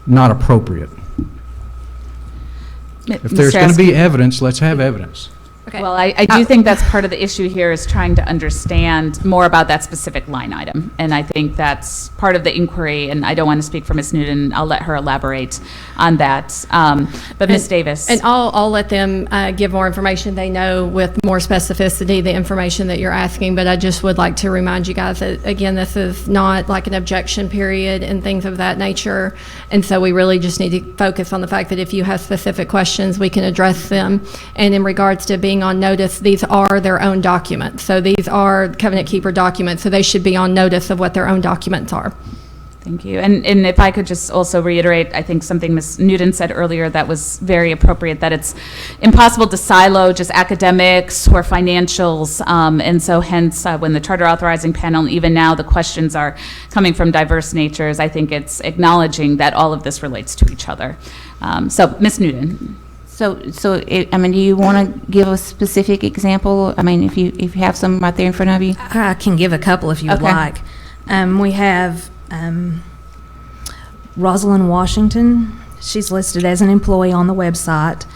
not appropriate. If there's going to be evidence, let's have evidence. Okay. Well, I do think that's part of the issue here, is trying to understand more about that specific line item. And I think that's part of the inquiry, and I don't want to speak for Ms. Newton. I'll let her elaborate on that. But Ms. Davis. And I'll let them give more information. They know with more specificity the information that you're asking, but I just would like to remind you guys that, again, this is not like an objection period and things of that nature. And so we really just need to focus on the fact that if you have specific questions, we can address them. And in regards to being on notice, these are their own documents. So these are Covenant Keeper documents, so they should be on notice of what their own documents are. Thank you. And if I could just also reiterate, I think something Ms. Newton said earlier that was very appropriate, that it's impossible to silo just academics or financials. And so hence, when the Charter Authorizing Panel, even now the questions are coming from diverse natures, I think it's acknowledging that all of this relates to each other. So Ms. Newton. I mean, do you want to give a specific example? I mean, if you have some right there in front of you. I can give a couple if you would like. We have Rosalind Washington. She's listed as an employee on the website.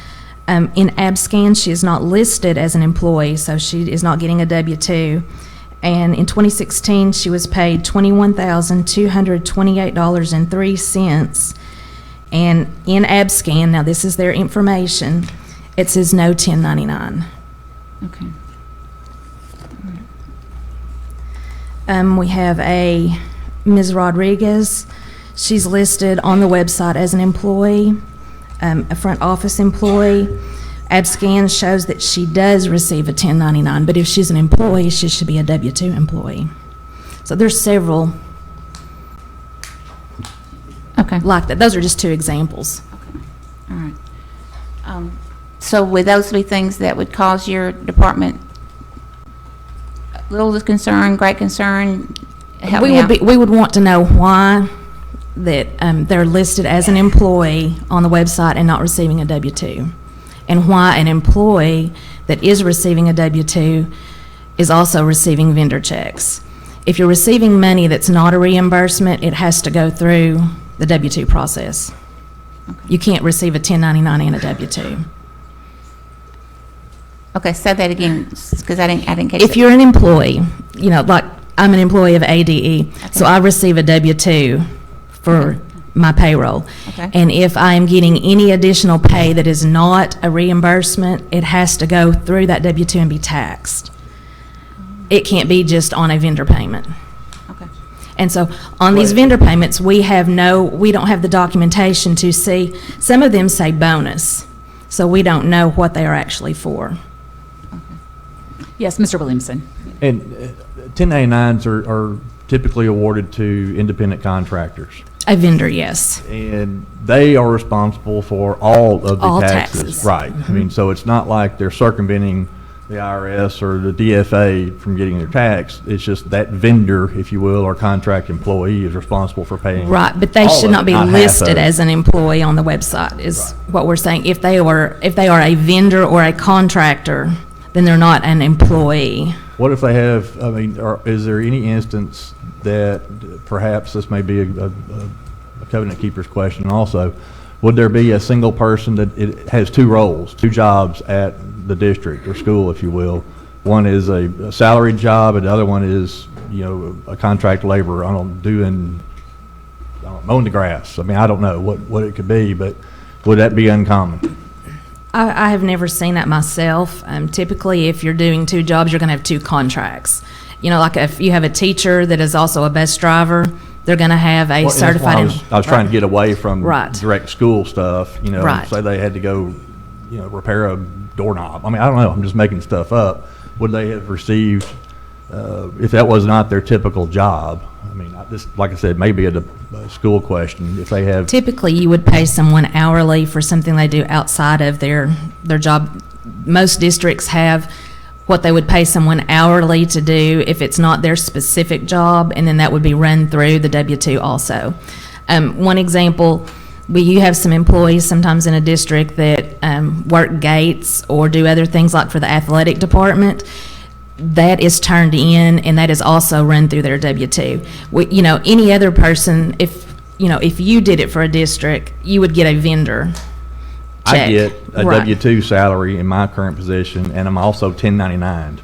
In ABSCAN, she is not listed as an employee, so she is not getting a W-2. And in 2016, she was paid $21,228.03. And in ABSCAN, now this is their information, it says no 1099. Okay. We have a Ms. Rodriguez. She's listed on the website as an employee, a front office employee. ABSCAN shows that she does receive a 1099, but if she's an employee, she should be a W-2 employee. So there's several like that. Those are just two examples. All right. So would those be things that would cause your department a little concern, great concern? We would want to know why that they're listed as an employee on the website and not receiving a W-2, and why an employee that is receiving a W-2 is also receiving vendor checks. If you're receiving money that's not a reimbursement, it has to go through the W-2 process. You can't receive a 1099 and a W-2. Okay, say that again, because I didn't catch If you're an employee, you know, like I'm an employee of ADE, so I receive a W-2 for my payroll. Okay. And if I am getting any additional pay that is not a reimbursement, it has to go through that W-2 and be taxed. It can't be just on a vendor payment. And so on these vendor payments, we don't have the documentation to see. Some of them say bonus, so we don't know what they are actually for. Yes, Mr. Williamson. And 1099s are typically awarded to independent contractors. A vendor, yes. And they are responsible for all of the taxes. Right. I mean, so it's not like they're circumventing the IRS or the DFA from getting their tax. It's just that vendor, if you will, or contract employee is responsible for paying. Right, but they should not be listed as an employee on the website, is what we're saying. If they are a vendor or a contractor, then they're not an employee. What if they have, I mean, is there any instance that perhaps this may be a Covenant Keeper's question also, would there be a single person that it has two roles, two jobs at the district or school, if you will? One is a salaried job, and the other one is, you know, a contract laborer. Mowing the grass. I mean, I don't know what it could be, but would that be uncommon? I have never seen that myself. Typically, if you're doing two jobs, you're going to have two contracts. You know, like if you have a teacher that is also a bus driver, they're going to have a certified. I was trying to get away from Right. direct school stuff. You know, Right. say they had to go, you know, repair a doorknob. I mean, I don't know. I'm just making stuff up. Would they have received, if that was not their typical job? I mean, this, like I said, maybe a school question. If they have. Typically, you would pay someone hourly for something they do outside of their job. Most districts have what they would pay someone hourly to do if it's not their specific job, and then that would be run through the W-2 also. One example, you have some employees sometimes in a district that work gates or do other things like for the athletic department. That is turned in, and that is also run through their W-2. Any other person, if you did it for a district, you would get a vendor check. I get a Right. W-2 salary in my current position, and I'm also 1099.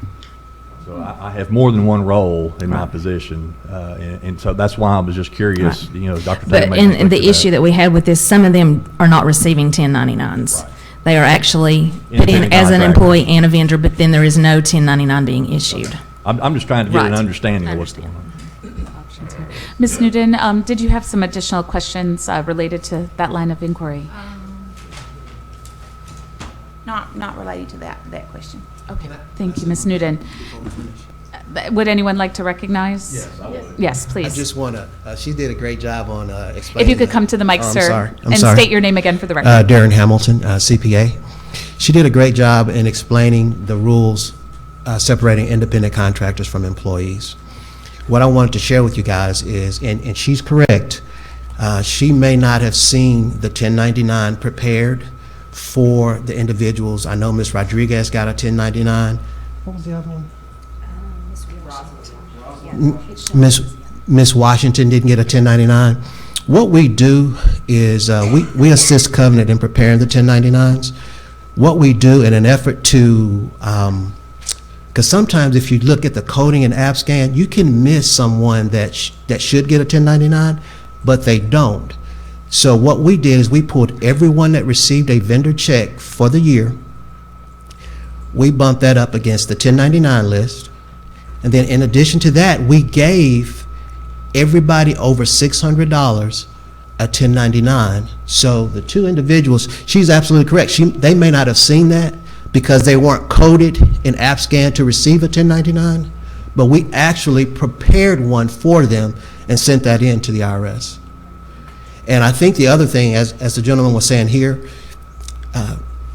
So I have more than one role in my position, and so that's why I was just curious, Dr. But and the issue that we had with this, some of them are not receiving 1099s. Right. They are actually put in Independent as an contractor. employee and a vendor, but then there is no 1099 being issued. I'm just trying to get an Right. understanding of what's going on. Ms. Newton, did you have some additional questions related to that line of inquiry? Not related to that question. Okay, thank you, Ms. Newton. Would anyone like to recognize? Yes, I would. Yes, I please. just want to, she did a great job on explaining. If you could come to the mic, Oh, I'm sir. sorry. I'm And sorry. state your name again for the record. Darren Hamilton, CPA. She did a great job in explaining the rules separating independent contractors from employees. What I wanted to share with you guys is, and she's correct, she may not have seen the 1099 prepared for the individuals. I know Ms. Rodriguez got a 1099. What was the other one? Miss Washington didn't get a 1099. What we do is we assist Covenant in preparing the 1099s. What we do in an effort to, because sometimes if you look at the coding and app scan, you can miss someone that should get a 1099, but they don't. So what we did is we pulled everyone that received a vendor check for the year. We bumped that up against the 1099 list. And then in addition to that, we gave everybody over $600 a 1099. So the two individuals, she's absolutely correct. They may not have seen that because they weren't coded in AppScan to receive a 1099, but we actually prepared one for them and sent that in to the IRS. And I think the other thing, as the gentleman was saying here,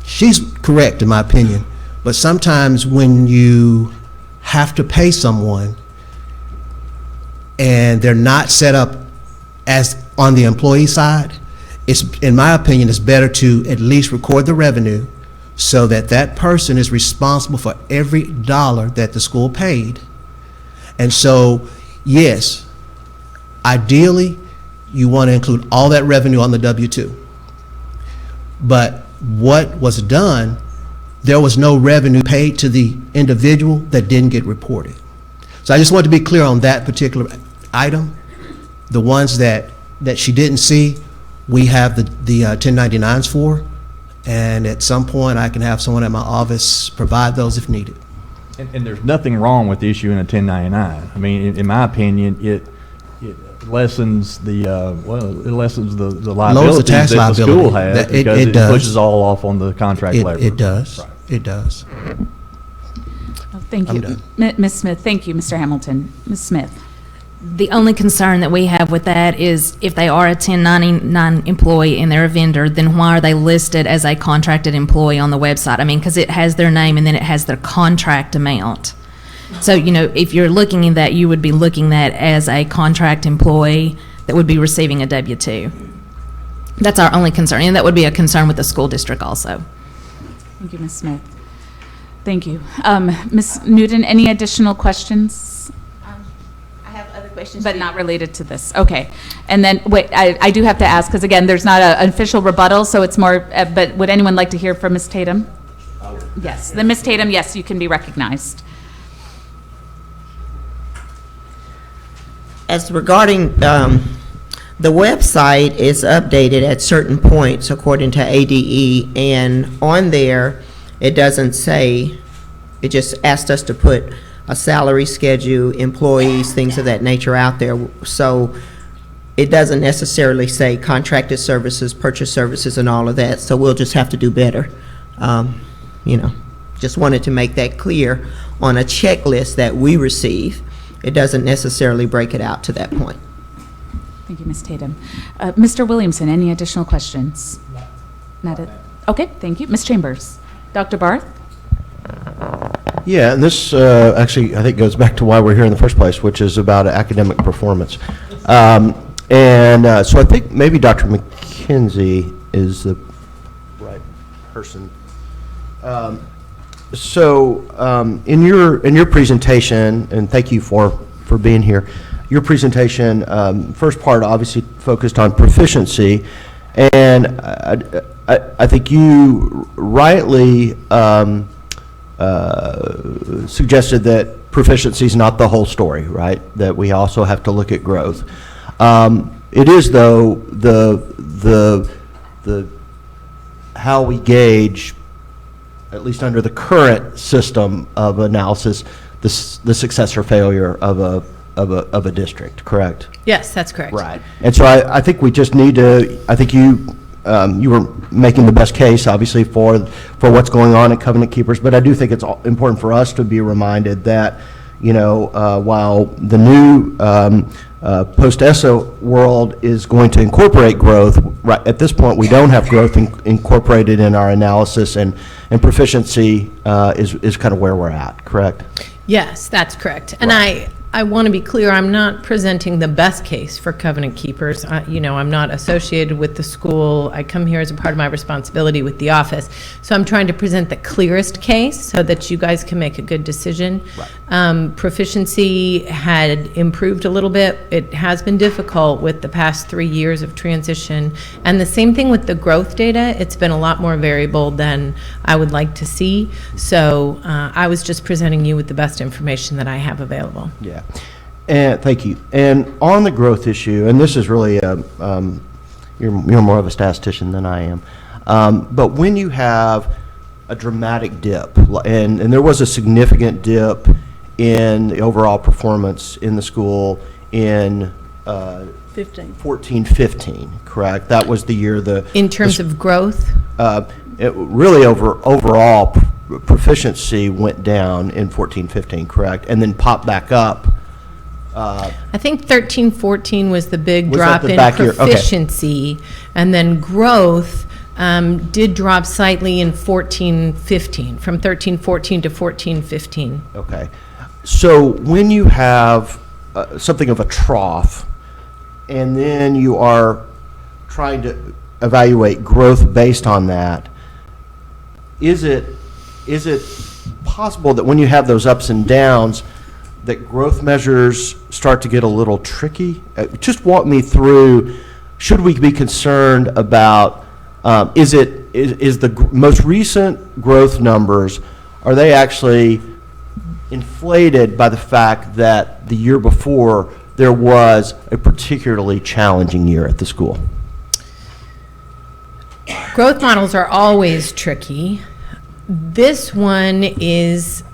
she's correct in my opinion, but sometimes when you have to pay someone and they're not set up as on the employee side, it's, in my opinion, it's better to at least record the revenue so that that person is responsible for every dollar that the school paid. And so, yes, ideally, you want to include all that revenue on the W-2. But what was done, there was no revenue paid to the individual that didn't get reported. So I just want to be clear on that particular item. The ones that she didn't see, we have the 1099s for, and at some point I can have someone at my office provide those if needed. And there's nothing wrong with issuing a 1099. I mean, in my opinion, it lessens the liabilities tax that the school liability. has It because it does. pushes all off on the contract labor. It does. Right. It does. Thank I'm you. done. Ms. Smith, thank you, Mr. Hamilton. Ms. Smith. The only concern that we have with that is if they are a 1099 employee and they're a vendor, then why are they listed as a contracted employee on the website? I mean, because it has their name and then it has their contract amount. So, if you're looking at that, you would be looking at as a contract employee that would be receiving a W-2. That's our only concern, and that would be a concern with the school district also. Thank you, Ms. Smith. Thank you. Ms. Newton, any additional questions? I have other questions. But not related to this, okay. And then, wait, I do have to ask, because again, there's not an official rebuttal, so it's more, but would anyone like to hear from Ms. Tatum? Yes, then Ms. Tatum, yes, you can be recognized. As regarding, the website is updated at certain points according to ADE, and on there, it doesn't say, it just asked us to put a salary schedule, employees, things of that nature out there. So it doesn't necessarily say contracted services, purchase services, and all of that, so we'll just have to do better. Just wanted to make that clear on a checklist that we receive. It doesn't necessarily break it out to that point. Thank you, Ms. Tatum. Mr. Williamson, any additional questions? Not it. Okay, thank you. Ms. Chambers. Dr. Barth? Yeah, and this actually, I think, goes back to why we're here in the first place, which is about academic performance. So I think maybe Dr. McKenzie is the right person. In your presentation, and thank you for being here, your presentation, first part obviously focused on proficiency, and I think you rightly suggested that proficiency is not the whole story, right? That we also have to look at growth. It is, though, the how we gauge, at least under the current system of analysis, the success or failure of a district, correct? Yes, that's correct. Right. And so I think we just need to, I think you were making the best case, obviously, for what's going on at Covenant Keepers, but I do think it's important for us to be reminded that, while the new post-ESSA world is going to incorporate growth, right at this point, we don't have growth incorporated in our analysis, and proficiency is kind of where we're at, correct? Yes, that's correct. And Right. I want to be clear, I'm not presenting the best case for Covenant Keepers. I'm not associated with the school. I come here as a part of my responsibility with the office. So I'm trying to present the clearest case so that you guys can make a good decision. Right. Proficiency had improved a little bit. It has been difficult with the past 3 years of transition. And the same thing with the growth data. It's been a lot more variable than I would like to see. So I was just presenting you with the best information that I have available. Yeah. And thank you. And on the growth issue, and this is really, you're more of a statistician than I am, but when you have a dramatic dip, and there was a significant dip in the overall performance in the school in 14-15, correct? That was the year In terms of growth? Really overall proficiency went down in 14-15, correct? And then popped back up. I think 13-14 was the big Was drop that the in back year? Okay. proficiency, and then growth did drop slightly in 14-15, from 13-14 to 14-15. Okay. So when you have something of a trough, and then you are trying to evaluate growth based on that, is it possible that when you have those ups and downs, that growth measures start to get a little tricky? Just walk me through, should we be concerned about, is the most recent growth numbers, are they actually inflated by the fact that the year before there was a particularly challenging year at the school? Growth models are always tricky. This one is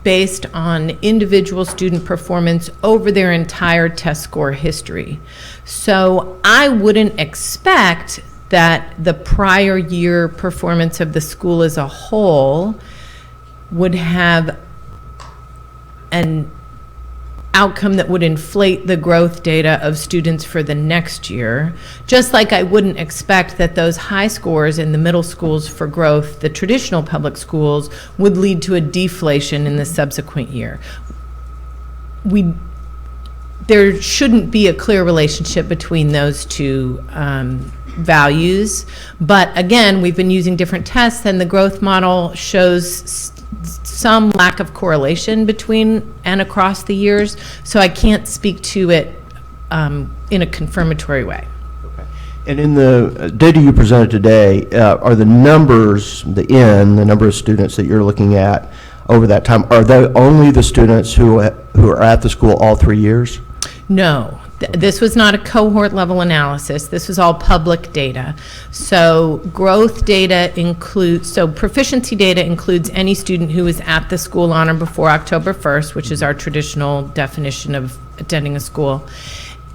based on individual student performance over their entire test score history. So I wouldn't expect that the prior year performance of the school as a whole would have an outcome that would inflate the growth data of students for the next year, just like I wouldn't expect that those high scores in the middle schools for growth, the traditional public schools, would lead to a deflation in the subsequent year. There shouldn't be a clear relationship between those two values, but again, we've been using different tests, and the growth model shows some lack of correlation between and across the years, so I can't speak to it in a confirmatory way. Okay. And in the data you presented today, are the numbers, the number of students that you're looking at over that time, are they only the students who are at the school all 3 years? No. This was not a cohort level analysis. This was all public data. So growth data proficiency data includes any student who is at the school on or before October 1st, which is our traditional definition of attending a school.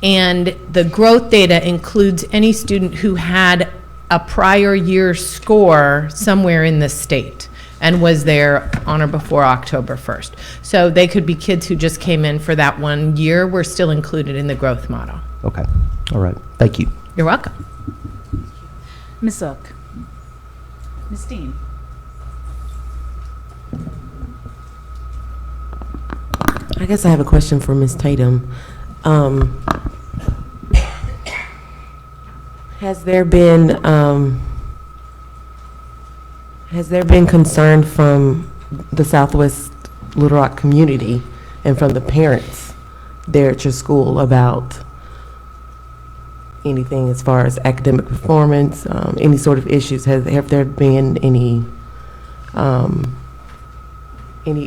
And the growth data includes any student who had a prior year score somewhere in the state and was there on or before October 1st. So they could be kids who just came in for that 1 year. We're still included in the growth model. Okay. All right. Thank you. You're welcome. Ms. Zook. Ms. Dean. I guess I have a question for Ms. Tatum. Has there been concern from the Southwest Little Rock community and from the parents there at your school about anything as far as academic performance, any sort of issues? Have there been any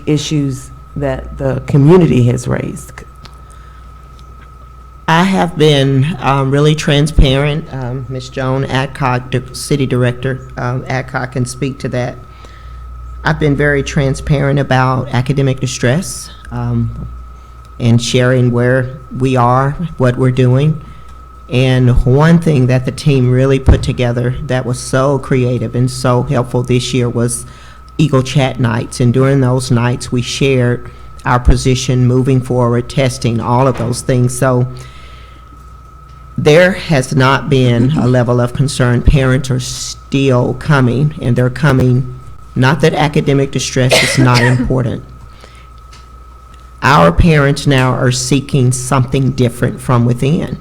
issues that the community has raised? I have been really transparent. Ms. Joan Adcock, the City Director Adcock, can speak to that. I've been very transparent about academic distress and sharing where we are, what we're doing. And one thing that the team really put together that was so creative and so helpful this year was Eagle Chat nights. And during those nights, we shared our position moving forward, testing, all of those things. So there has not been a level of concern. Parents are still coming, and they're coming, not that academic distress is not important. Our parents now are seeking something different from within.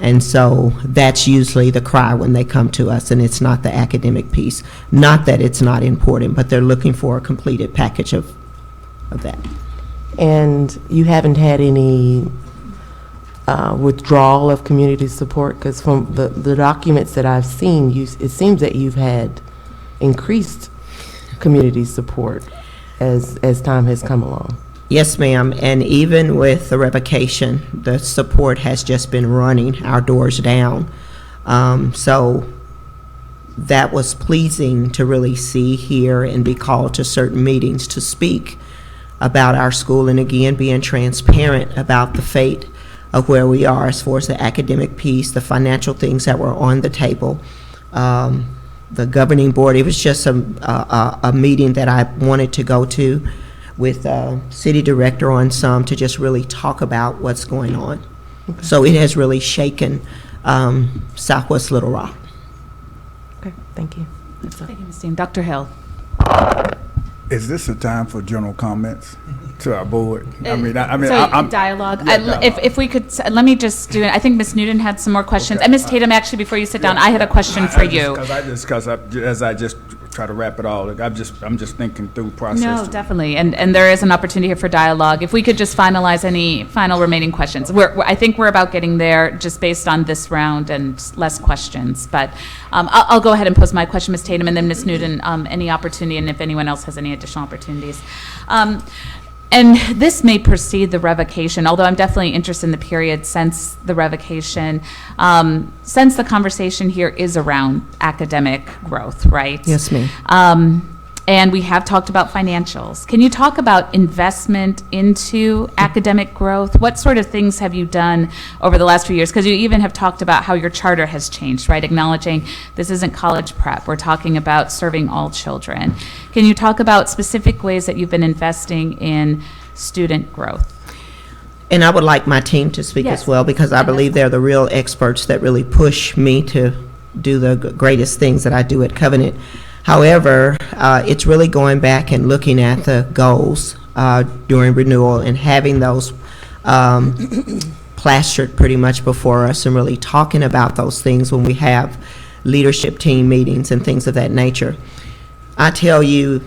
And so that's usually the cry when they come to us, and it's not the academic piece. Not that it's not important, but they're looking for a completed package of that. And you haven't had any withdrawal of community support? Because from the documents that I've seen, it seems that you've had increased community support as time has come along. Yes, ma'am, and even with the revocation, the support has just been running our doors down. So that was pleasing to really see, hear, and be called to certain meetings to speak about our school, and again, being transparent about the fate of where we are as far as the academic piece, the financial things that were on the table. The governing board, it was just a meeting that I wanted to go to with city director on some to just really talk about what's going on. Okay. So it has really shaken Southwest Little Rock. Okay, thank you. Thank you, Ms. Dean. Dr. Hill. Is this a time for general comments to our board? So dialogue. If we could, let me just do it. I think Ms. Newton had some more questions. And Ms. Tatum, actually, before you sit down, I had a question for you. As I just try to wrap it all, I'm just thinking through process. No, definitely. And there is an opportunity here for dialogue. If we could just finalize any final remaining questions. I think we're about getting there just based on this round and less questions. But I'll go ahead and pose my question, Ms. Tatum, and then Ms. Newton, any opportunity, and if anyone else has any additional opportunities. And this may precede the revocation, although I'm definitely interested in the period since the revocation, since the conversation here is around academic growth, right? Yes, ma'am. And we have talked about financials. Can you talk about investment into academic growth? What sort of things have you done over the last few years? Because you even have talked about how your charter has changed, right? Acknowledging this isn't college prep. We're talking about serving all children. Can you talk about specific ways that you've been investing in student growth? And I would like my team to speak as well, because I believe they're the real experts that really push me to do the greatest things that I do at Covenant. However, it's really going back and looking at the goals during renewal and having those plastered pretty much before us, and really talking about those things when we have leadership team meetings and things of that nature. I tell you,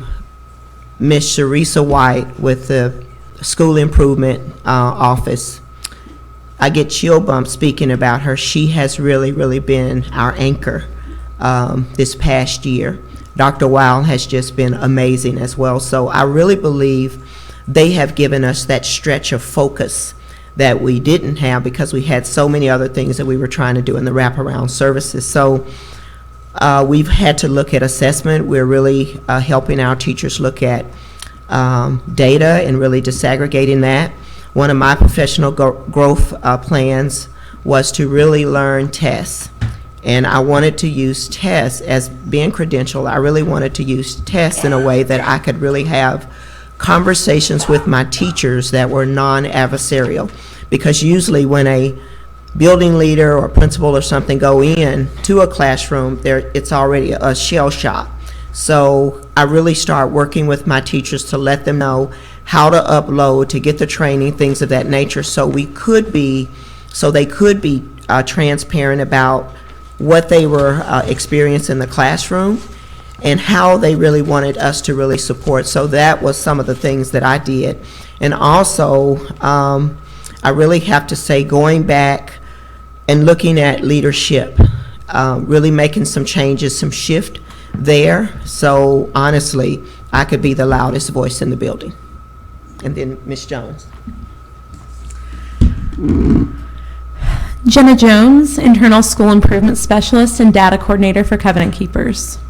Ms. Sharisa White with the School Improvement Office, I get chill bumps speaking about her. She has really, really been our anchor this past year. Dr. Weil has just been amazing as well. So I really believe they have given us that stretch of focus that we didn't have because we had so many other things that we were trying to do in the wraparound services. So we've had to look at assessment. We're really helping our teachers look at data and really disaggregating that. One of my professional growth plans was to really learn tests. And I wanted to use tests as being credentialed. I really wanted to use tests in a way that I could really have conversations with my teachers that were non-adversarial. Because usually when a building leader or principal or something go in to a classroom, it's already a shell shock. So I really start working with my teachers to let them know how to upload, to get the training, things of that nature, so they could be transparent about what they were experiencing in the classroom and how they really wanted us to really support. So that was some of the things that I did. And also, I really have to say, going back and looking at leadership, really making some changes, some shift there. So honestly, I could be the loudest voice in the building. And then Ms. Jones. Jenna Jones, Internal School Improvement Specialist and Data Coordinator for Covenant Keepers.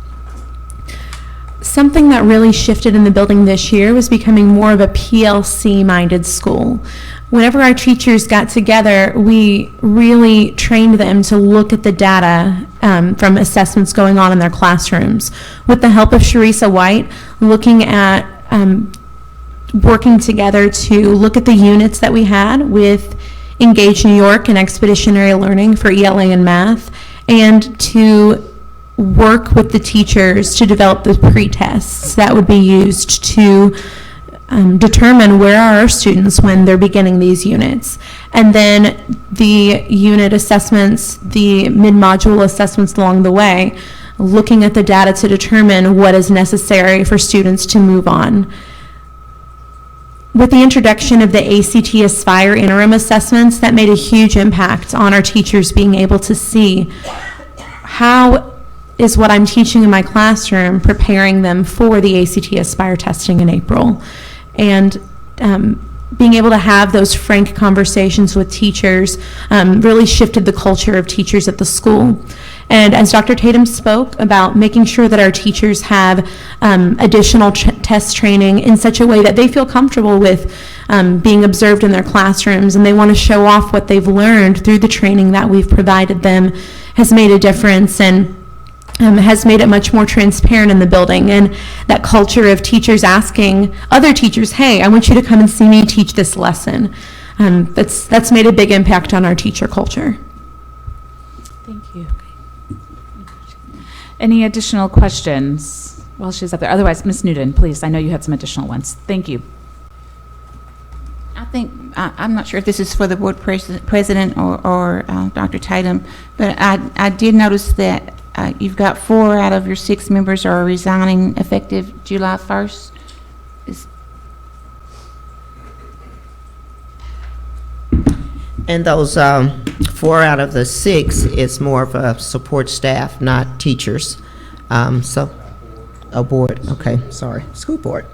Something that really shifted in the building this year was becoming more of a PLC-minded school. Whenever our teachers got together, we really trained them to look at the data from assessments going on in their classrooms. With the help of Sharisa White, looking at working together to look at the units that we had with Engage New York and Expeditionary Learning for ELA and math, and to work with the teachers to develop the pre-tests that would be used to determine where are our students when they're beginning these units. And then the unit assessments, the mid-module assessments along the way, looking at the data to determine what is necessary for students to move on. With the introduction of the ACT Aspire interim assessments, that made a huge impact on our teachers being able to see how is what I'm teaching in my classroom preparing them for the ACT Aspire testing in April. And being able to have those frank conversations with teachers really shifted the culture of teachers at the school. And as Dr. Tatum spoke about making sure that our teachers have additional test training in such a way that they feel comfortable with being observed in their classrooms, and they want to show off what they've learned through the training that we've provided them, has made a difference and has made it much more transparent in the building. And that culture of teachers asking other teachers, hey, I want you to come and see me teach this lesson. That's made a big impact on our teacher culture. Thank you. Any additional questions while she's up there? Otherwise, Ms. Newton, please. I know you had some additional ones. Thank you. I think, I'm not sure if this is for the board president or Dr. Tatum, but I did notice that you've got 4 out of your 6 members are resigning effective July 1st. And those 4 out of the 6 is more of a support staff, not teachers. So, a board, okay, sorry, school board.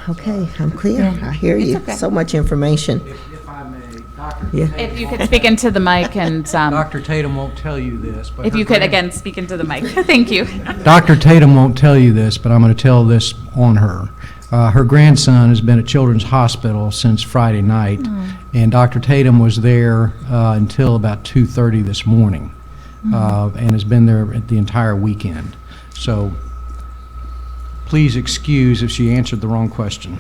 Okay, I'm clear. Yeah. I hear you. Okay. So much information. If I may, Dr. Yeah. If you could speak into the mic and Dr. Tatum won't tell you this, but if you could again speak into the mic. Thank you. Dr. Tatum won't tell you this, but I'm going to tell this on her. Her grandson has been at Children's Hospital since Friday night, and Dr. Tatum was there until about 2:30 this morning, and has been there the entire weekend. So please excuse if she answered the wrong question.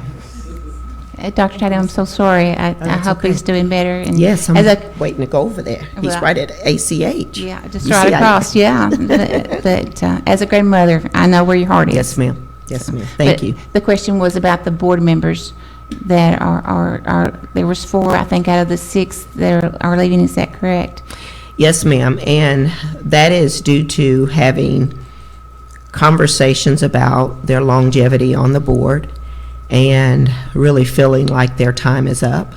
Dr. Tatum, I'm so sorry. I hope he's doing better. And Yes, I'm as a, waiting to go over there. He's Well, right at ACH. yeah, just right across, yeah. But as a grandmother, I know where your heart is. Yes, ma'am. Yes, ma'am. Thank But you. The question was about the board members that are there was 4, I think, out of the 6 that are leaving. Is that correct? Yes, ma'am, and that is due to having conversations about their longevity on the board and really feeling like their time is up.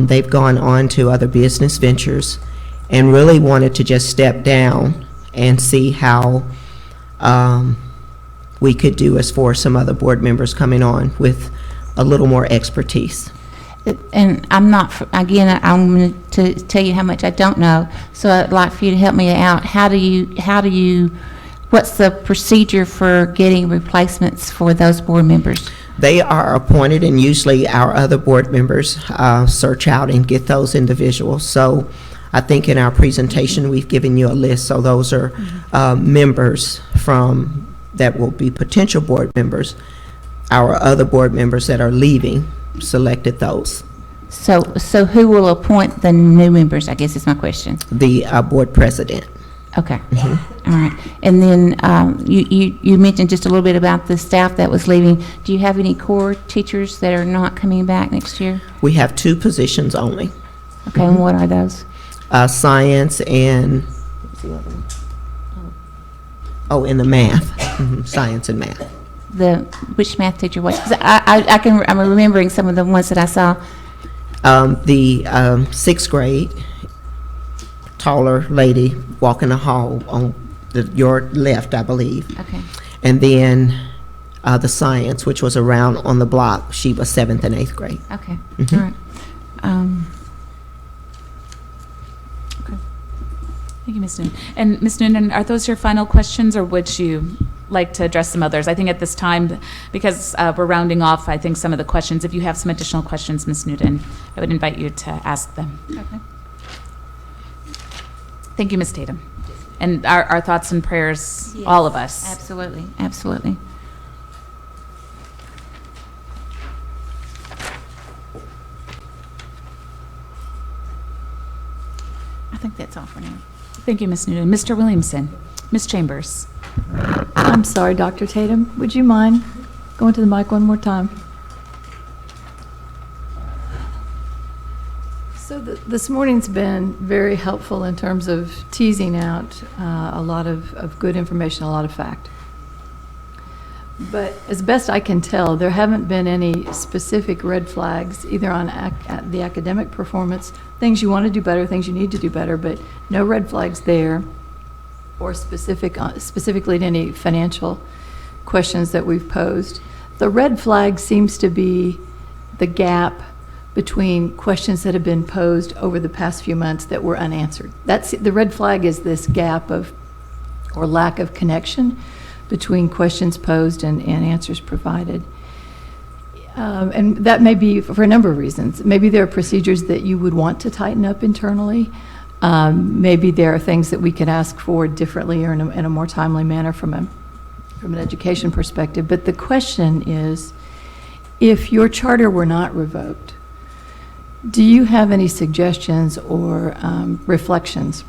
They've gone on to other business ventures and really wanted to just step down and see how we could do as for some other board members coming on with a little more expertise. And I'm not, again, I'm going to tell you how much I don't know, so I'd like for you to help me out. How do you, what's the procedure for getting replacements for those board members? They are appointed, and usually our other board members search out and get those individuals. So I think in our presentation, we've given you a list. So those are members from that will be potential board members. Our other board members that are leaving selected those. So who will appoint the new members, I guess is my question. The board president. Okay. All right. And then you mentioned just a little bit about the staff that was leaving. Do you have any core teachers that are not coming back next year? We have 2 positions only, Okay, and what are those? science and, in the math, science and math. Which math teacher was? 'Cause I'm remembering some of the ones that I saw. The 6th grade, taller lady walking the hall on your left, I believe. Okay. And then the science, which was around on the block, she was 7th and 8th grade. Okay. Mhm. All right. Okay. Thank you, Ms. Noonan. And Ms. Noonan, are those your final questions, or would you like to address some others? I think at this time, because we're rounding off, I think some of the questions, if you have some additional questions, Ms. Noonan, I would invite you to ask them. Okay. Thank you, Ms. Tatum. And our thoughts and prayers, all of us. Absolutely, absolutely. I think that's all for now. Thank you, Ms. Newton. Mr. Williamson, Ms. Chambers. I'm sorry, Dr. Tatum. Would you mind going to the mic one more time? So this morning's been very helpful in terms of teasing out a lot of good information, a lot of fact. But as best I can tell, there haven't been any specific red flags either on the academic performance, things you want to do better, things you need to do better, but no red flags there, or specifically to any financial questions that we've posed. The red flag seems to be the gap between questions that have been posed over the past few months that were unanswered. The red flag is this gap of, or lack of connection between questions posed and answers provided. And that may be for a number of reasons. Maybe there are procedures that you would want to tighten up internally. Maybe there are things that we could ask for differently or in a more timely manner from an education perspective. But the question is, if your charter were not revoked, do you have any suggestions or reflections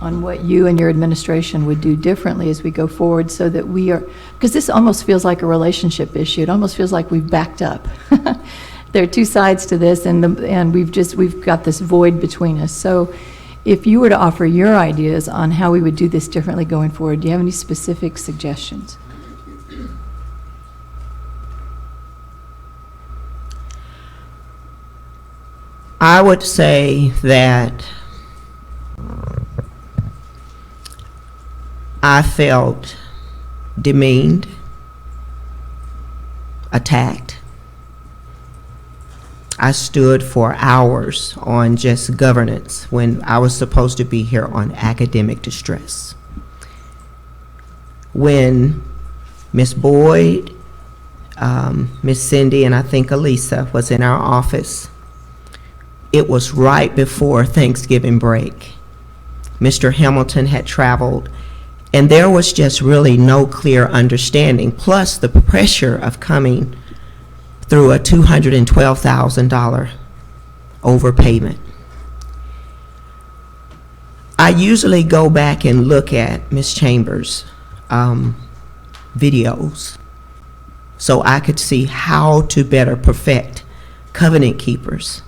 on what you and your administration would do differently as we go forward, so that we are, because this almost feels like a relationship issue. It almost feels like we've backed up. There are two sides to this, and we've got this void between us. So if you were to offer your ideas on how we would do this differently going forward, do you have any specific suggestions? I would say that I felt demeaned, attacked. I stood for hours on just governance when I was supposed to be here on academic distress. When Ms. Boyd, Ms. Cindy, and I think Elisa was in our office, it was right before Thanksgiving break. Mr. Hamilton had traveled, and there was just really no clear understanding, plus the pressure of coming through a $212,000 overpayment. I usually go back and look at Ms. Chambers' videos so I could see how to better perfect covenant keepers.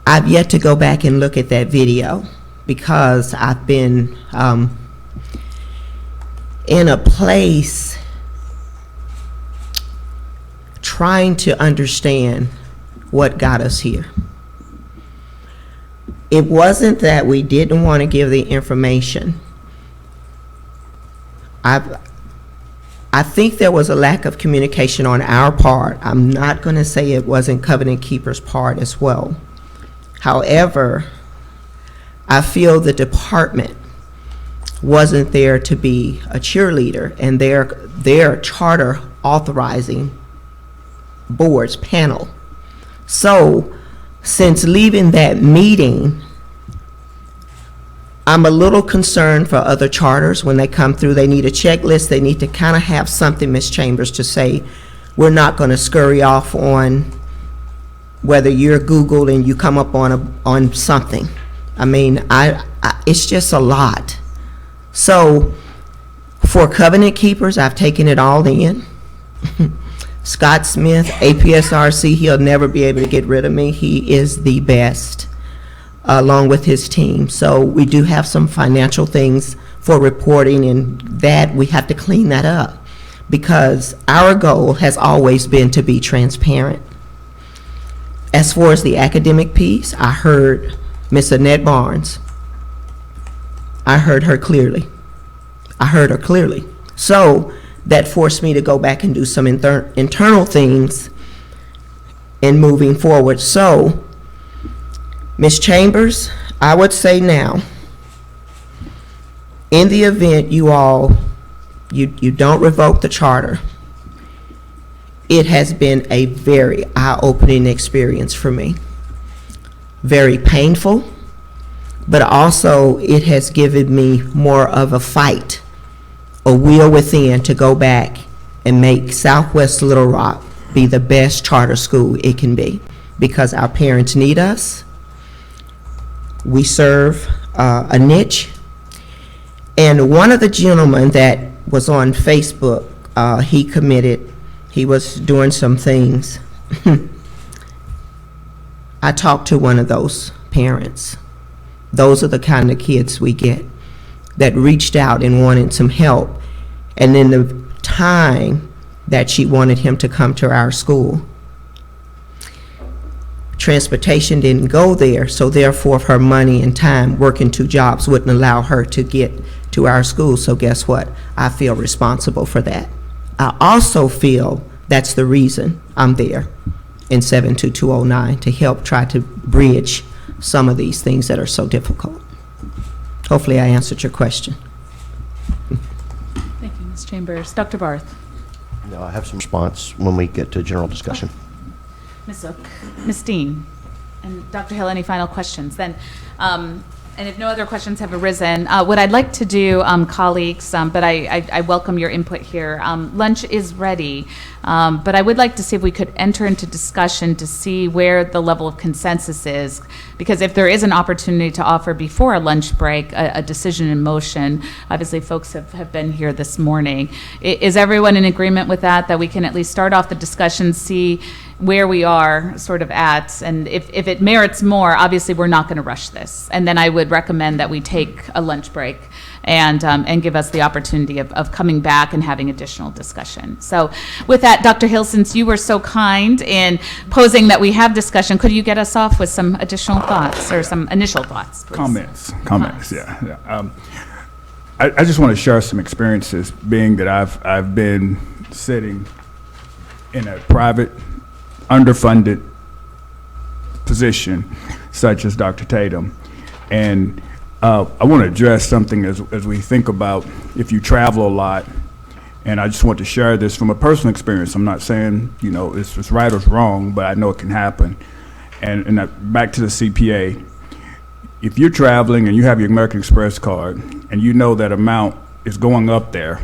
I've yet to go back and look at that video because I've been in a place trying to understand what got us here. It wasn't that we didn't want to give the information. I think there was a lack of communication on our part. I'm not going to say it wasn't Covenant Keeper's part as well. However, I feel the department wasn't there to be a cheerleader, and their charter authorizing board's panel. So since leaving that meeting, I'm a little concerned for other charters. When they come through, they need a checklist. They need to kind of have something, Ms. Chambers, to say, we're not going to scurry off on whether you're Googled and you come up on something. I mean, it's just a lot. So for Covenant Keepers, I've taken it all in. Scott Smith, APSRC, he'll never be able to get rid of me. He is the best, along with his team. So we do have some financial things for reporting, and that we have to clean that up, because our goal has always been to be transparent. As far as the academic piece, I heard Miss Annette Barnes. I heard her clearly. So that forced me to go back and do some internal things in moving forward. So, Ms. Chambers, I would say now, in the event you don't revoke the charter, it has been a very eye-opening experience for me. Very painful, but also it has given me more of a fight, a will within to go back and make Southwest Little Rock be the best charter school it can be, because our parents need us. We serve a niche. And one of the gentlemen that was on Facebook, he was doing some things. I talked to one of those parents. Those are the kind of kids we get that reached out and wanted some help. And in the time that she wanted him to come to our school, transportation didn't go there, so therefore her money and time working 2 jobs wouldn't allow her to get to our school. So guess what? I feel responsible for that. I also feel that's the reason I'm there in 72209, to help try to bridge some of these things that are so difficult. Hopefully I answered your question. Thank you, Ms. Chambers. Dr. Barth. No, I have some response when we get to general discussion. Ms. Zook. Ms. Dean. And Dr. Hill, any final questions? Then, and if no other questions have arisen, what I'd like to do, colleagues, but I welcome your input here. Lunch is ready, but I would like to see if we could enter into discussion to see where the level of consensus is, because if there is an opportunity to offer before a lunch break a decision in motion, obviously folks have been here this morning. Is everyone in agreement with that we can at least start off the discussion, see where we are sort of at, and if it merits more, obviously we're not going to rush this. And then I would recommend that we take a lunch break and give us the opportunity of coming back and having additional discussion. So with that, Dr. Hill, since you were so kind in posing that we have discussion, could you get us off with some additional thoughts or some initial thoughts, please? Comments, yeah. I just want to share some experiences, being that I've been sitting in a private, underfunded position, such as Dr. Tatum. And I want to address something as we think about if you travel a lot, and I just want to share this from a personal experience. I'm not saying, it's right or wrong, but I know it can happen. And back to the CPA, if you're traveling and you have your American Express card, and you know that amount is going up there,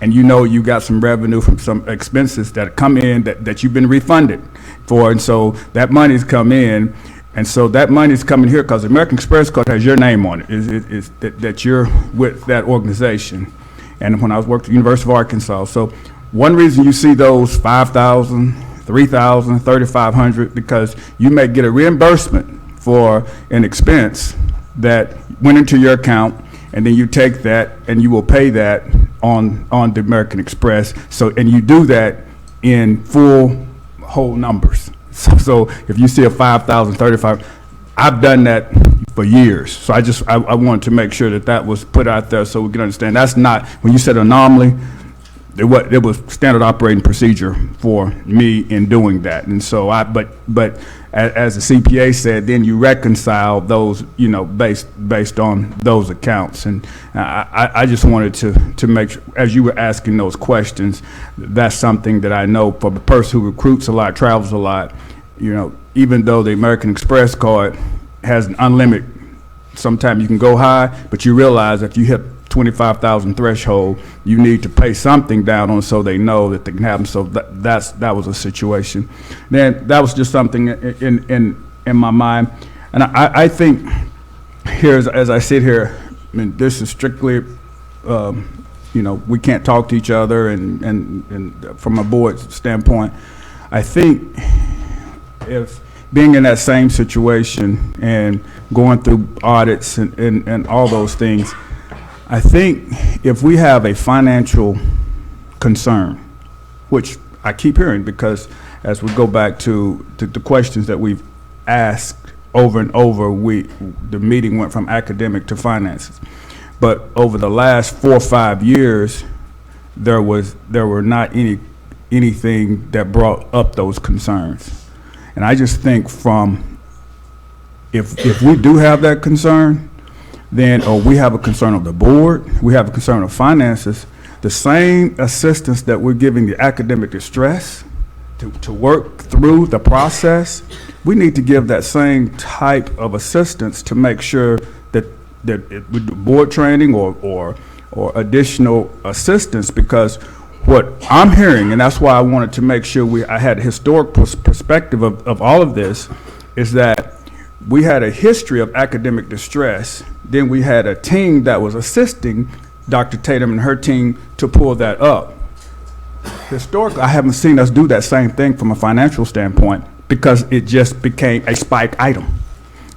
and you got some revenue from some expenses that come in that you've been refunded for, and so that money's come in, and so that money's coming here because the American Express card has your name on it, is that you're with that organization. And when I was working at the University of Arkansas, so one reason you see those 5,000, 3,000, 3,500, because you may get a reimbursement for an expense that went into your account, and then you take that and you will pay that on the American Express. So, and you do that in full whole numbers. So if you see a 5,000, 35, I've done that for years. So I wanted to make sure that was put out there so we can understand. That's not, when you said anomaly, it was standard operating procedure for me in doing that. And so but as the CPA said, then you reconcile those, based on those accounts. And I just wanted to make sure, as you were asking those questions, that's something that I know for the person who recruits a lot, travels a lot, even though the American Express card has an unlimited, sometimes you can go high, but you realize if you hit 25,000 threshold, you need to pay something down on so they know that they can have them. So that was a situation. Then that was just something in my mind. And I think as I sit here, I mean, this is strictly, we can't talk to each other, and from a board standpoint, I think if being in that same situation and going through audits and all those things, I think if we have a financial concern, which I keep hearing, because as we go back to the questions that we've asked over and over, the meeting went from academic to finances. But over the last 4 or 5 years, there were not anything that brought up those concerns. And I just think if we do have that concern, then, or we have a concern of the board, we have a concern of finances, the same assistance that we're giving the academic distress to work through the process, we need to give that same type of assistance to make sure that with the board training or additional assistance, because what I'm hearing, and that's why I wanted to make sure I had a historic perspective of all of this, is that we had a history of academic distress. Then we had a team that was assisting Dr. Tatum and her team to pull that up. Historically, I haven't seen us do that same thing from a financial standpoint, because it just became a spike item.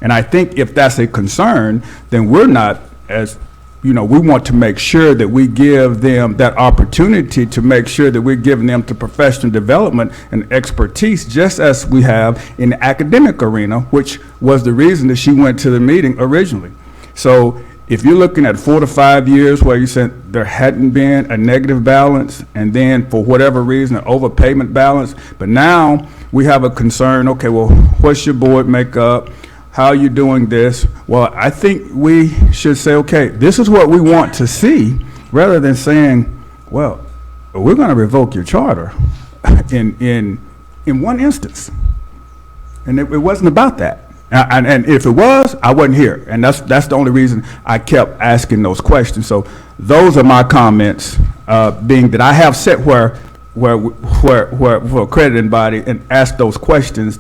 And I think if that's a concern, then we're not, as we want to make sure that we give them that opportunity to make sure that we're giving them the professional development and expertise, just as we have in the academic arena, which was the reason that she went to the meeting originally. So if you're looking at 4 to 5 years where you said there hadn't been a negative balance, and then for whatever reason, an overpayment balance, but now we have a concern, okay, well, what's your board makeup? How are you doing this? Well, I think we should say, okay, this is what we want to see, rather than saying, well, we're going to revoke your charter in one instance. And it wasn't about that. And if it was, I wasn't here. And that's the only reason I kept asking those questions. So those are my comments, being that I have sat where a accrediting body and asked those questions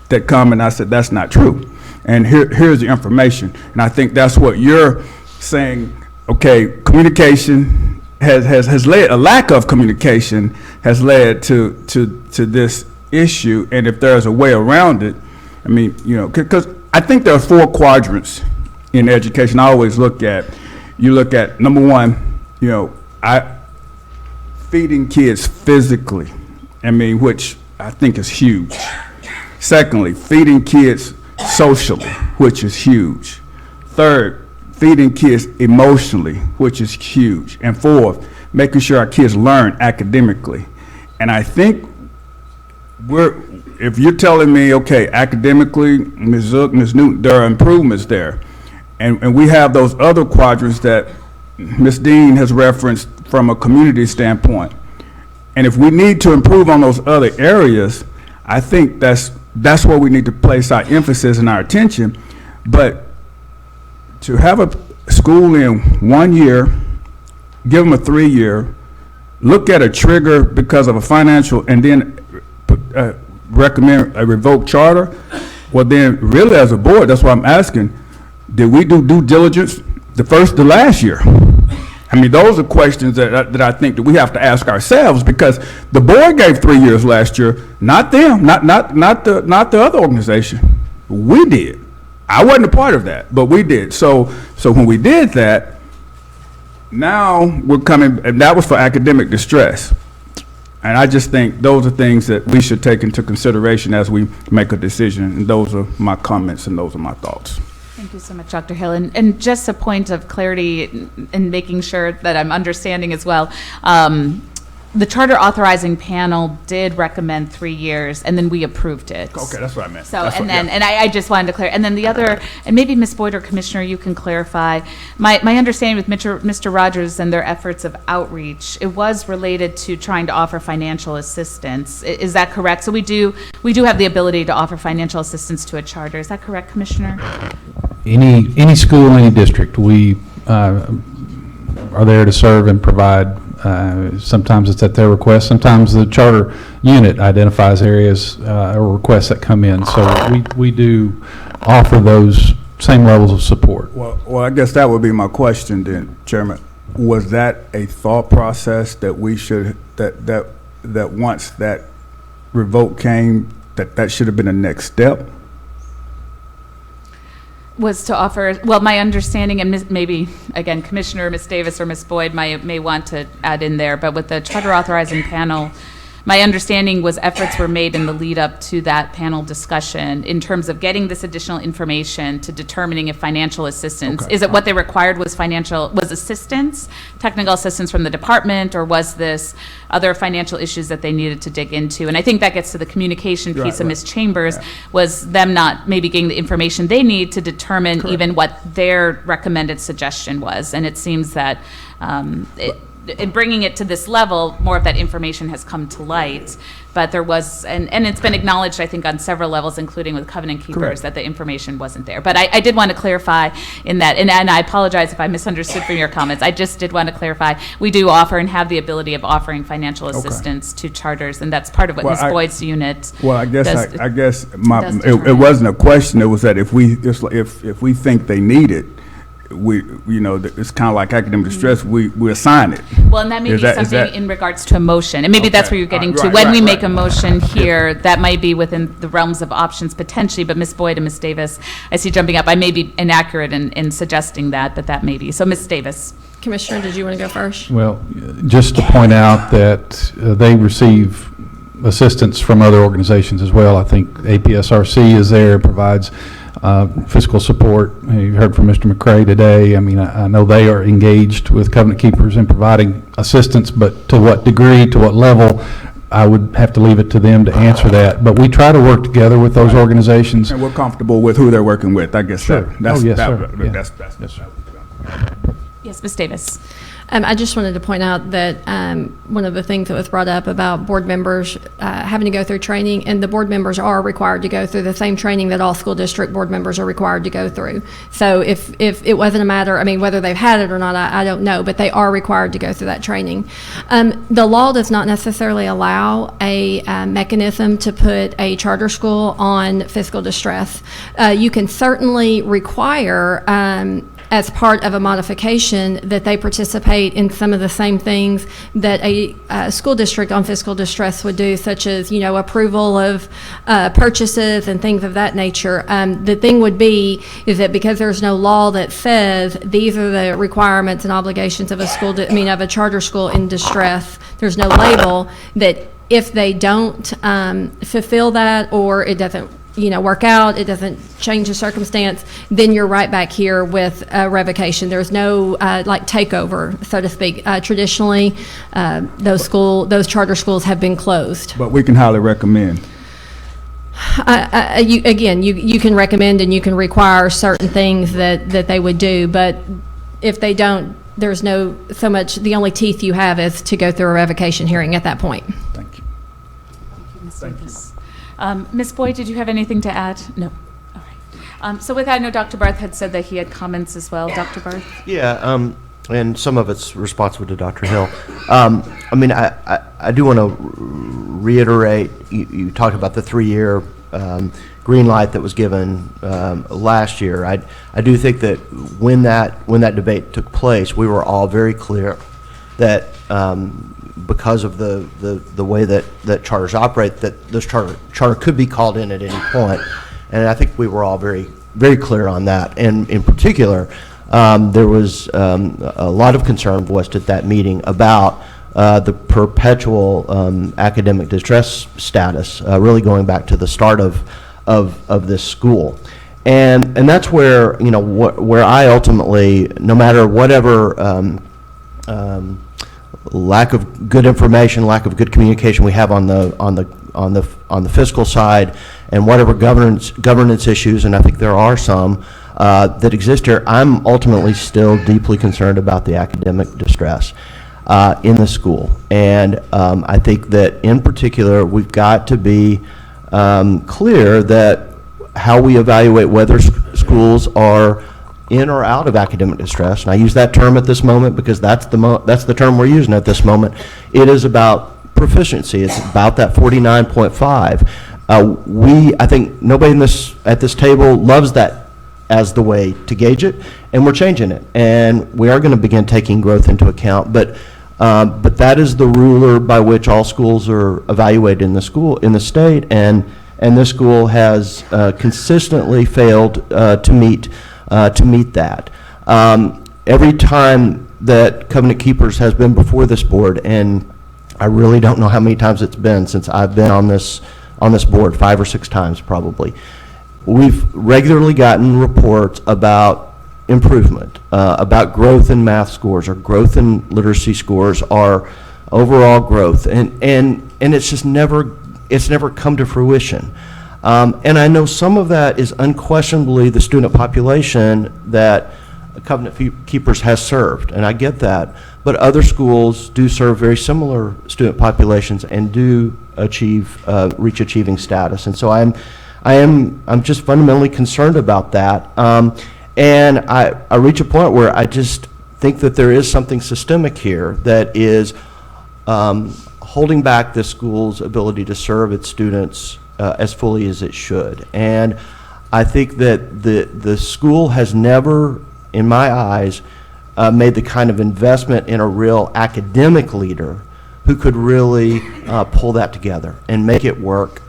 that come, and I said, that's not true. And here's the information. And I think that's what you're saying. Okay, communication has led, a lack of communication has led to this issue. And if there's a way around it, I mean, because I think there are 4 quadrants in education. I always look at number 1, feeding kids physically, which I think is huge. Secondly, feeding kids socially, which is huge. Third, feeding kids emotionally, which is huge. And fourth, making sure our kids learn academically. And I think if you're telling me, okay, academically, Ms. Zook, Ms. Newton, there are improvements there. And we have those other quadrants that Ms. Dean has referenced from a community standpoint. And if we need to improve on those other areas, I think that's where we need to place our emphasis and our attention. But to have a school in 1 year, give them a 3-year, look at a trigger because of a financial, and then recommend a revoked charter, well then really as a board, that's why I'm asking, did we do due diligence the last year? I mean, those are questions that I think that we have to ask ourselves, because the board gave 3 years last year, not them, not the other organization. We did. I wasn't a part of that, but we did. So when we did that, now we're coming, and that was for academic distress. And I just think those are things that we should take into consideration as we make a decision. And those are my comments and those are my thoughts. Thank you so much, Dr. Hill. And just a point of clarity in making sure that I'm understanding as well. The charter authorizing panel did recommend 3 years, and then we approved it. Okay, that's what I meant. So, I just wanted to clear. And then the other, and maybe Ms. Boyd or Commissioner, you can clarify. My understanding with Mr. Rogers and their efforts of outreach, it was related to trying to offer financial assistance. Is that correct? So we do have the ability to offer financial assistance to a charter. Is that correct, Commissioner? Any school, any district, we are there to serve and provide. Sometimes it's at their request. Sometimes the charter unit identifies areas or requests that come in. So we do offer those same levels of support. Well, I guess that would be my question then, Chairman. Was that a thought process that we should, that once that revoke came, that should have been a next step? Was to offer, well, my understanding, and maybe, again, Commissioner Ms. Davis or Ms. Boyd may want to add in there, but with the charter authorizing panel, my understanding was efforts were made in the lead up to that panel discussion in terms of getting this additional information to determining if financial assistance, Okay. is it what they required was assistance, technical assistance from the department, or was this other financial issues that they needed to dig into? And I think that gets to the communication piece Right, of Ms. Chambers, was them not maybe getting the information they need to determine even what their recommended suggestion was. And it seems that in bringing it to this level, more of that information has come to light. But there was, and it's been acknowledged, I think, on several levels, including with Covenant Keepers, that the information wasn't there. But I did want to clarify in that, and I apologize if I misunderstood from your comments. I just did want to clarify, we do offer and have the ability of offering financial assistance to charters, and that's part of what Ms. Boyd's unit Well, I guess does. it determine. wasn't a question. It was that if we think they need it, it's kind of like academic distress. We assign it. Well, and that may be something in regards to a motion, and maybe that's Okay. where you're getting Right, to. right, When we right, make a right. motion here, that might be within the realms of options potentially, but Ms. Boyd and Ms. Davis, I see jumping up. I may be inaccurate in suggesting that, but that may be. So Ms. Davis. Commissioner, did you want to go first? Well, just to point out that they receive assistance from other organizations as well. I think APSRC is there, provides fiscal support. You heard from Mr. McCray today. I mean, I know they are engaged with Covenant Keepers in providing assistance, but to what degree, to what level, I would have to leave it to them to answer that. But we try to work together with those organizations. And we're comfortable with who they're working with. I guess Sure. that's Oh, yes, that, sir. Yeah. that's Yes, sir. Yes, Ms. Davis. I just wanted to point out that one of the things that was brought up about board members having to go through training, and the board members are required to go through the same training that all school district board members are required to go through. So if it wasn't a matter, I mean, whether they've had it or not, I don't know, but they are required to go through that training. The law does not necessarily allow a mechanism to put a charter school on fiscal distress. You can certainly require as part of a modification that they participate in some of the same things that a school district on fiscal distress would do, such as, approval of purchases and things of that nature. The thing would be is that because there's no law that says these are the requirements and obligations of of a charter school in distress, there's no label that if they don't fulfill that, or it doesn't work out, it doesn't change the circumstance, then you're right back here with revocation. There's no takeover, so to speak. Traditionally, those charter schools have been closed. But we can highly recommend. You can recommend and you can require certain things that they would do, but if they don't, there's no so much. The only teeth you have is to go through a revocation hearing at that point. Thank you. Thank you. Ms. Boyd, did you have anything to add? No. All right. So with that, I know Dr. Barth had said that he had comments as well. Dr. Barth? Yeah, and some of it's responsive to Dr. Hill. I do want to reiterate, you talked about the 3-year green light that was given last year. I do think that when that debate took place, we were all very clear that because of the way that charters operate, that this charter could be called in at any point. And I think we were all very, very clear on that. And in particular, there was a lot of concern voiced at that meeting about the perpetual academic distress status, really going back to the start of this school. And that's where, where I ultimately, no matter whatever lack of good information, lack of good communication we have on the fiscal side, and whatever governance issues, and I think there are some that exist here, I'm ultimately still deeply concerned about the academic distress in the school. And I think that in particular we've got to be clear that how we evaluate whether schools are in or out of academic distress, and I use that term at this moment because that's the term we're using at this moment. It is about proficiency. It's about that 49.5. I think nobody at this table loves that as the way to gauge it, and we're changing it. And we are going to begin taking growth into account, but that is the ruler by which all schools are evaluated in the state, and this school has consistently failed to meet that. Every time that Covenant Keepers has been before this board, and I really don't know how many times it's been since I've been on this board, 5 or 6 times probably, we've regularly gotten reports about improvement, about growth in math scores or growth in literacy scores or overall growth, and it's just never come to fruition. And I know some of that is unquestionably the student population that Covenant Keepers has served, and I get that, but other schools do serve very similar student populations and do reach achieving status, and so I'm just fundamentally concerned about that. And I reach a point where I just think that there is something systemic here that is holding back the school's ability to serve its students as fully as it should. And I think that the school has never, in my eyes, made the kind of investment in a real academic leader who could really pull that together and make it work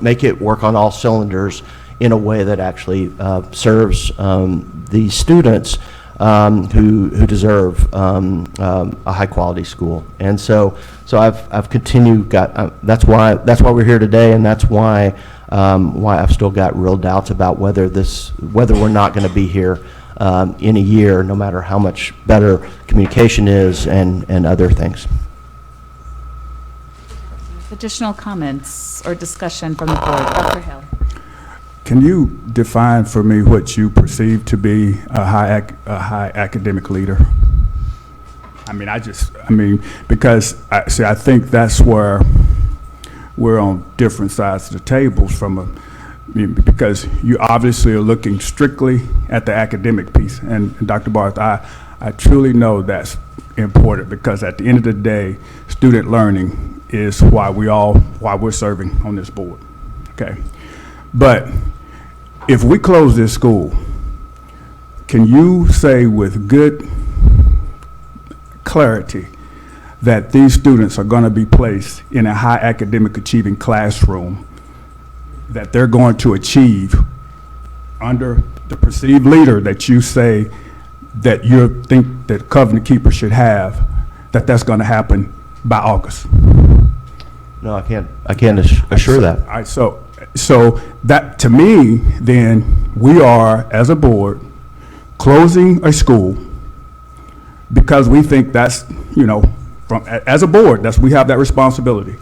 make it work on all cylinders in a way that actually serves the students who deserve a high quality school. And so I've continued that's why we're here today, and that's why I've still got real doubts about whether we're not going to be here in a year, no matter how much better communication is and other things. Additional comments or discussion from the board? Dr. Hill. Can you define for me what you perceive to be a high academic leader? Because I think that's where we're on different sides of the tables because you obviously are looking strictly at the academic piece. And Dr. Barth, I truly know that's important, because at the end of the day, student learning is why we're serving on this board. Okay. But if we close this school, can you say with good clarity that these students are going to be placed in a high academic achieving classroom, that they're going to achieve under the perceived leader that you say that you think that Covenant Keeper should have, that's going to happen by August? No, I can't assure that. All right, so that, to me, then, we are, as a board, closing a school because we think that's, as a board, we have that responsibility.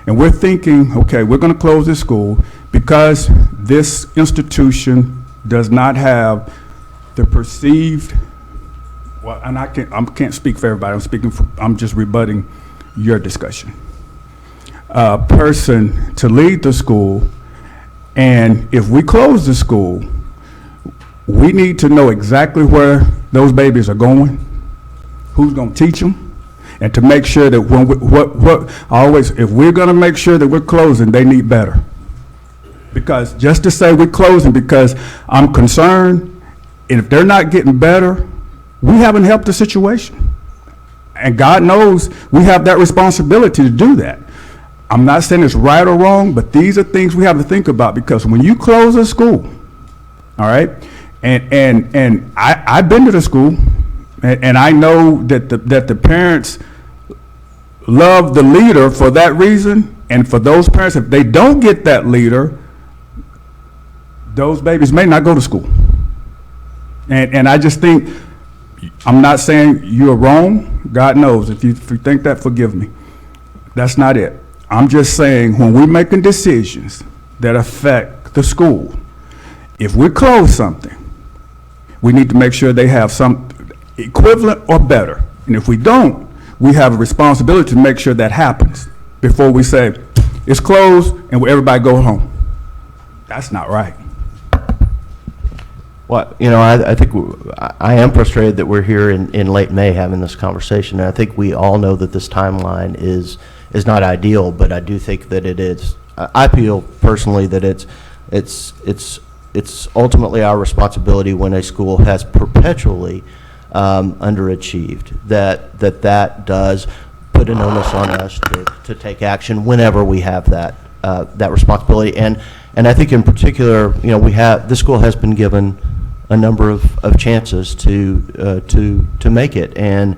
And we're thinking, okay, we're going to close this school because this institution does not have the perceived, and I can't speak for everybody, I'm just rebutting your discussion. Person to lead the school, and if we close the school, we need to know exactly where those babies are going, who's going to teach them, and to make sure that if we're going to make sure that we're closing, they need better. Because just to say we're closing because I'm concerned, and if they're not getting better, we haven't helped the situation. And God knows we have that responsibility to do that. I'm not saying it's right or wrong, but these are things we have to think about, because when you close a school, all right, and I've been to the school, and I know that the parents love the leader for that reason, and for those parents, if they don't get that leader, those babies may not go to school. And I just think, I'm not saying you're wrong. God knows. If you think that, forgive me. That's not it. I'm just saying, when we're making decisions that affect the school, if we close something, we need to make sure they have some equivalent or better. And if we don't, we have a responsibility to make sure that happens before we say it's closed and everybody go home. That's not right. Well, I think I am frustrated that we're here in late May having this conversation, and I think we all know that this timeline is not ideal, but I do think that it is. I feel personally that it's it's ultimately our responsibility when a school has perpetually underachieved, that does put an onus on us to take action whenever we have that responsibility. And I think in particular, this school has been given a number of chances to make it, and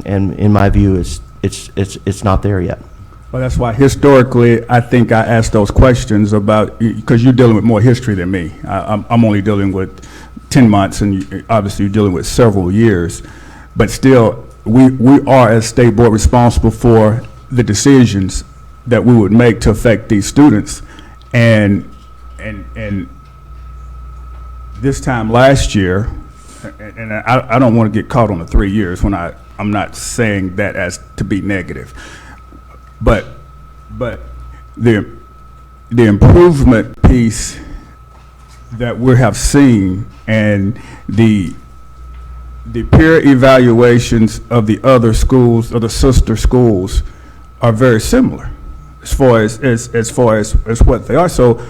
in my view, it's not there yet. Well, that's why historically, I think I asked those questions about, because you're dealing with more history than me. I'm only dealing with 10 months, and obviously you're dealing with several years. But still, we are, as state board, responsible for the decisions that we would make to affect these students. And this time last year, and I don't want to get caught on the 3 years when I'm not saying that as to be negative. But the improvement piece that we have seen, and the peer evaluations of the other schools, or the sister schools, are very similar as far as what they are. So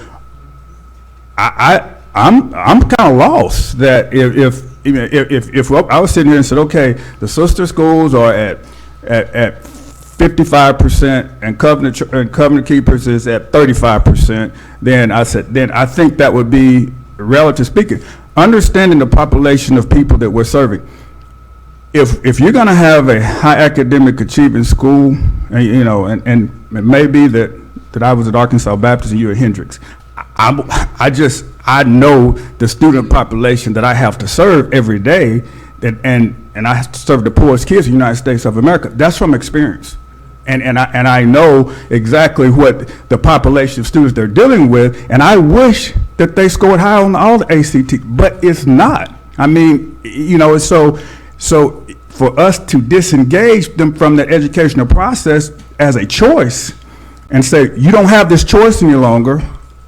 I'm kind of lost that if I was sitting here and said, okay, the sister schools are at 55%, and Covenant Keepers is at 35%, then I think that would be, relative speaking, understanding the population of people that we're serving. If you're going to have a high academic achievement school, and it may be that I was at Arkansas Baptist and you at Hendrix, I know the student population that I have to serve every day, and I have to serve the poorest kids in the United States of America. That's from experience. And I know exactly what the population of students they're dealing with, and I wish that they scored high on all the ACT, but it's not. I mean, so for us to disengage them from the educational process as a choice and say, you don't have this choice any longer,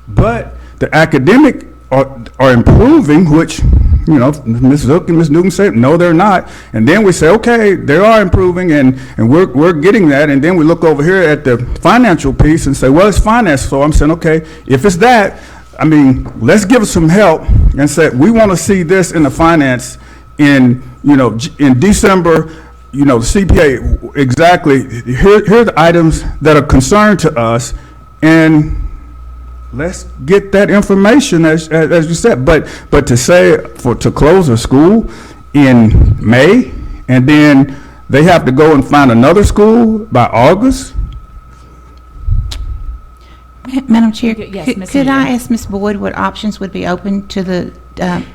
but the academic are improving, which, Ms. Zook and Ms. Newton said, no, they're not. And then we say, okay, they are improving, and we're getting that. And then we look over here at the financial piece and say, well, it's finance. So I'm saying, okay, if it's that, I mean, let's give us some help and say, we want to see this in the finance in December, the CPA, exactly, here are the items that are concerned to us, and let's get that information, as you said. But to say to close a school in May, and then they have to go and find another school by August. Madam Chair, Yes, Ms. could I Newton. ask Ms. Boyd what options would be open to the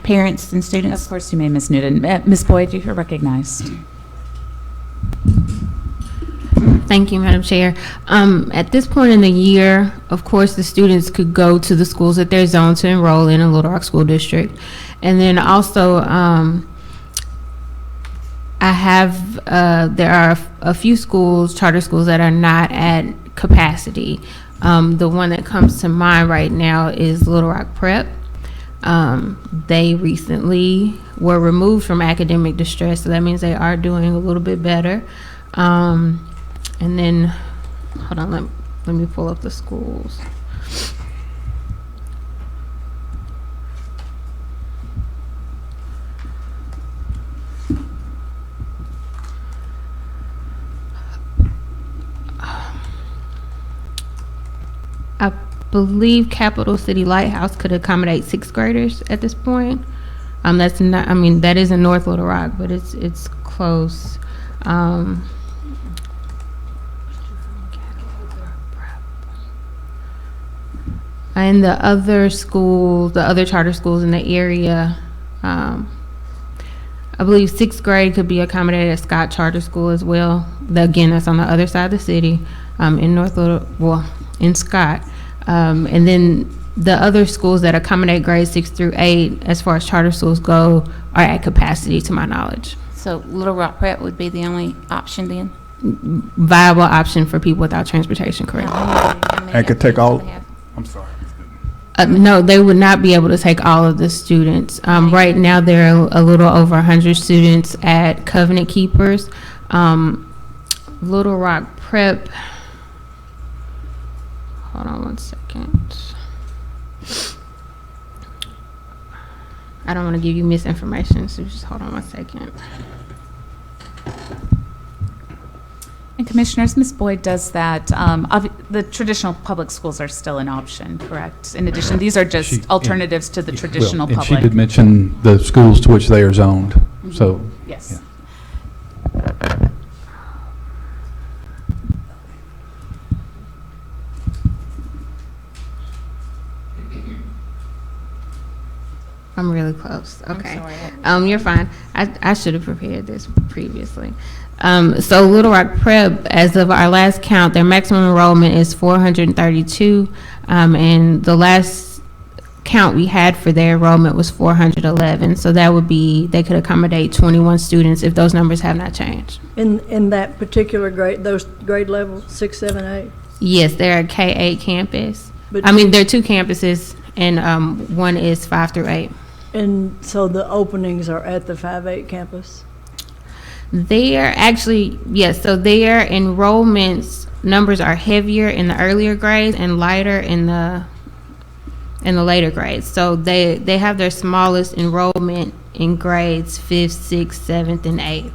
parents and students? Of course you may, Ms. Newton. Ms. Boyd, you are recognized. Thank you, Madam Chair. At this point in the year, of course, the students could go to the schools that they're zoned to enroll in Little Rock School District. And then also, there are a few schools, charter schools, that are not at capacity. The one that comes to mind right now is Little Rock Prep. They recently were removed from academic distress, so that means they are doing a little bit better. And then, hold on, let me pull up the schools. I believe Capital City Lighthouse could accommodate 6th graders at this point. That's not, I mean, that is in North Little Rock, but it's close. And the other schools, the other charter schools in the area, I believe 6th grade could be accommodated at Scott Charter School as well. Again, that's on the other side of the city, in Scott. And then the other schools that accommodate grades 6 through 8, as far as charter schools go, are at capacity, to my knowledge. So Little Rock Prep would be the only option then? Viable option for people without transportation, correct? And could take all, I'm sorry. No, they would not be able to take all of the students. Right now, there are a little over 100 students at Covenant Keepers. Little Rock Prep, hold on one second. I don't want to give you misinformation, so just hold on one second. And Commissioners, Ms. Boyd does that. The traditional public schools are still an option, correct? In addition, these are just alternatives to the traditional And public. she did mention the schools to which they are zoned, so. Yes. I'm really close. Okay. You're fine. I should have prepared this previously. So Little Rock Prep, as of our last count, their maximum enrollment is 432, and the last count we had for their enrollment was 411. So that would be, they could accommodate 21 students if those numbers have not changed. In that particular grade, those grade levels, 6, 7, 8? Yes, they're a K-8 campus. But I mean, there are 2 campuses, and one is 5 through 8. And so the openings are at the 5-8 campus? They are actually, yes, so their enrollments numbers are heavier in the earlier grades and lighter in the later grades. So they have their smallest enrollment in grades 5th, 6th, 7th, and 8th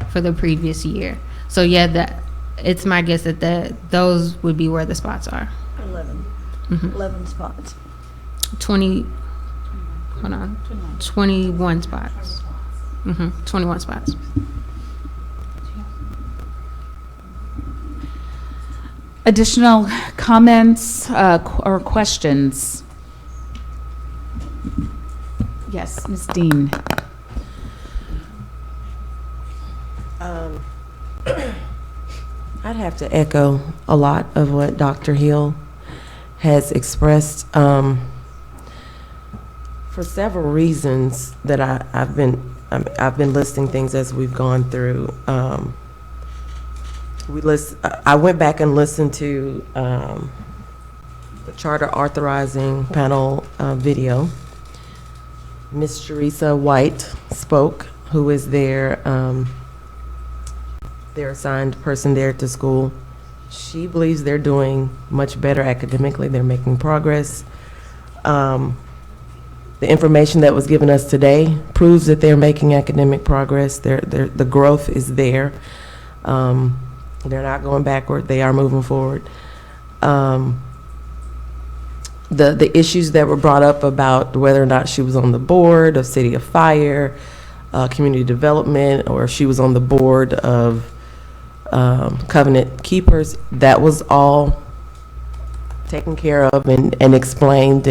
for the previous year. So yeah, it's my guess that those would be where the spots are. 11. 11 spots. 21 spots. 21 spots. Additional comments or questions? Yes, Ms. Dean. I'd have to echo a lot of what Dr. Hill has expressed for several reasons that I've been listing things as we've gone through. I went back and listened to the Charter Authorizing panel video. Ms. Teresa White spoke, who is their assigned person there at the school. She believes they're doing much better academically. They're making progress. The information that was given us today proves that they're making academic progress. The growth is there. They're not going backward. They are moving forward. The issues that were brought up about whether or not she was on the board of City of Fire, Community Development, or if she was on the board of Covenant Keepers, that was all taken care of and explained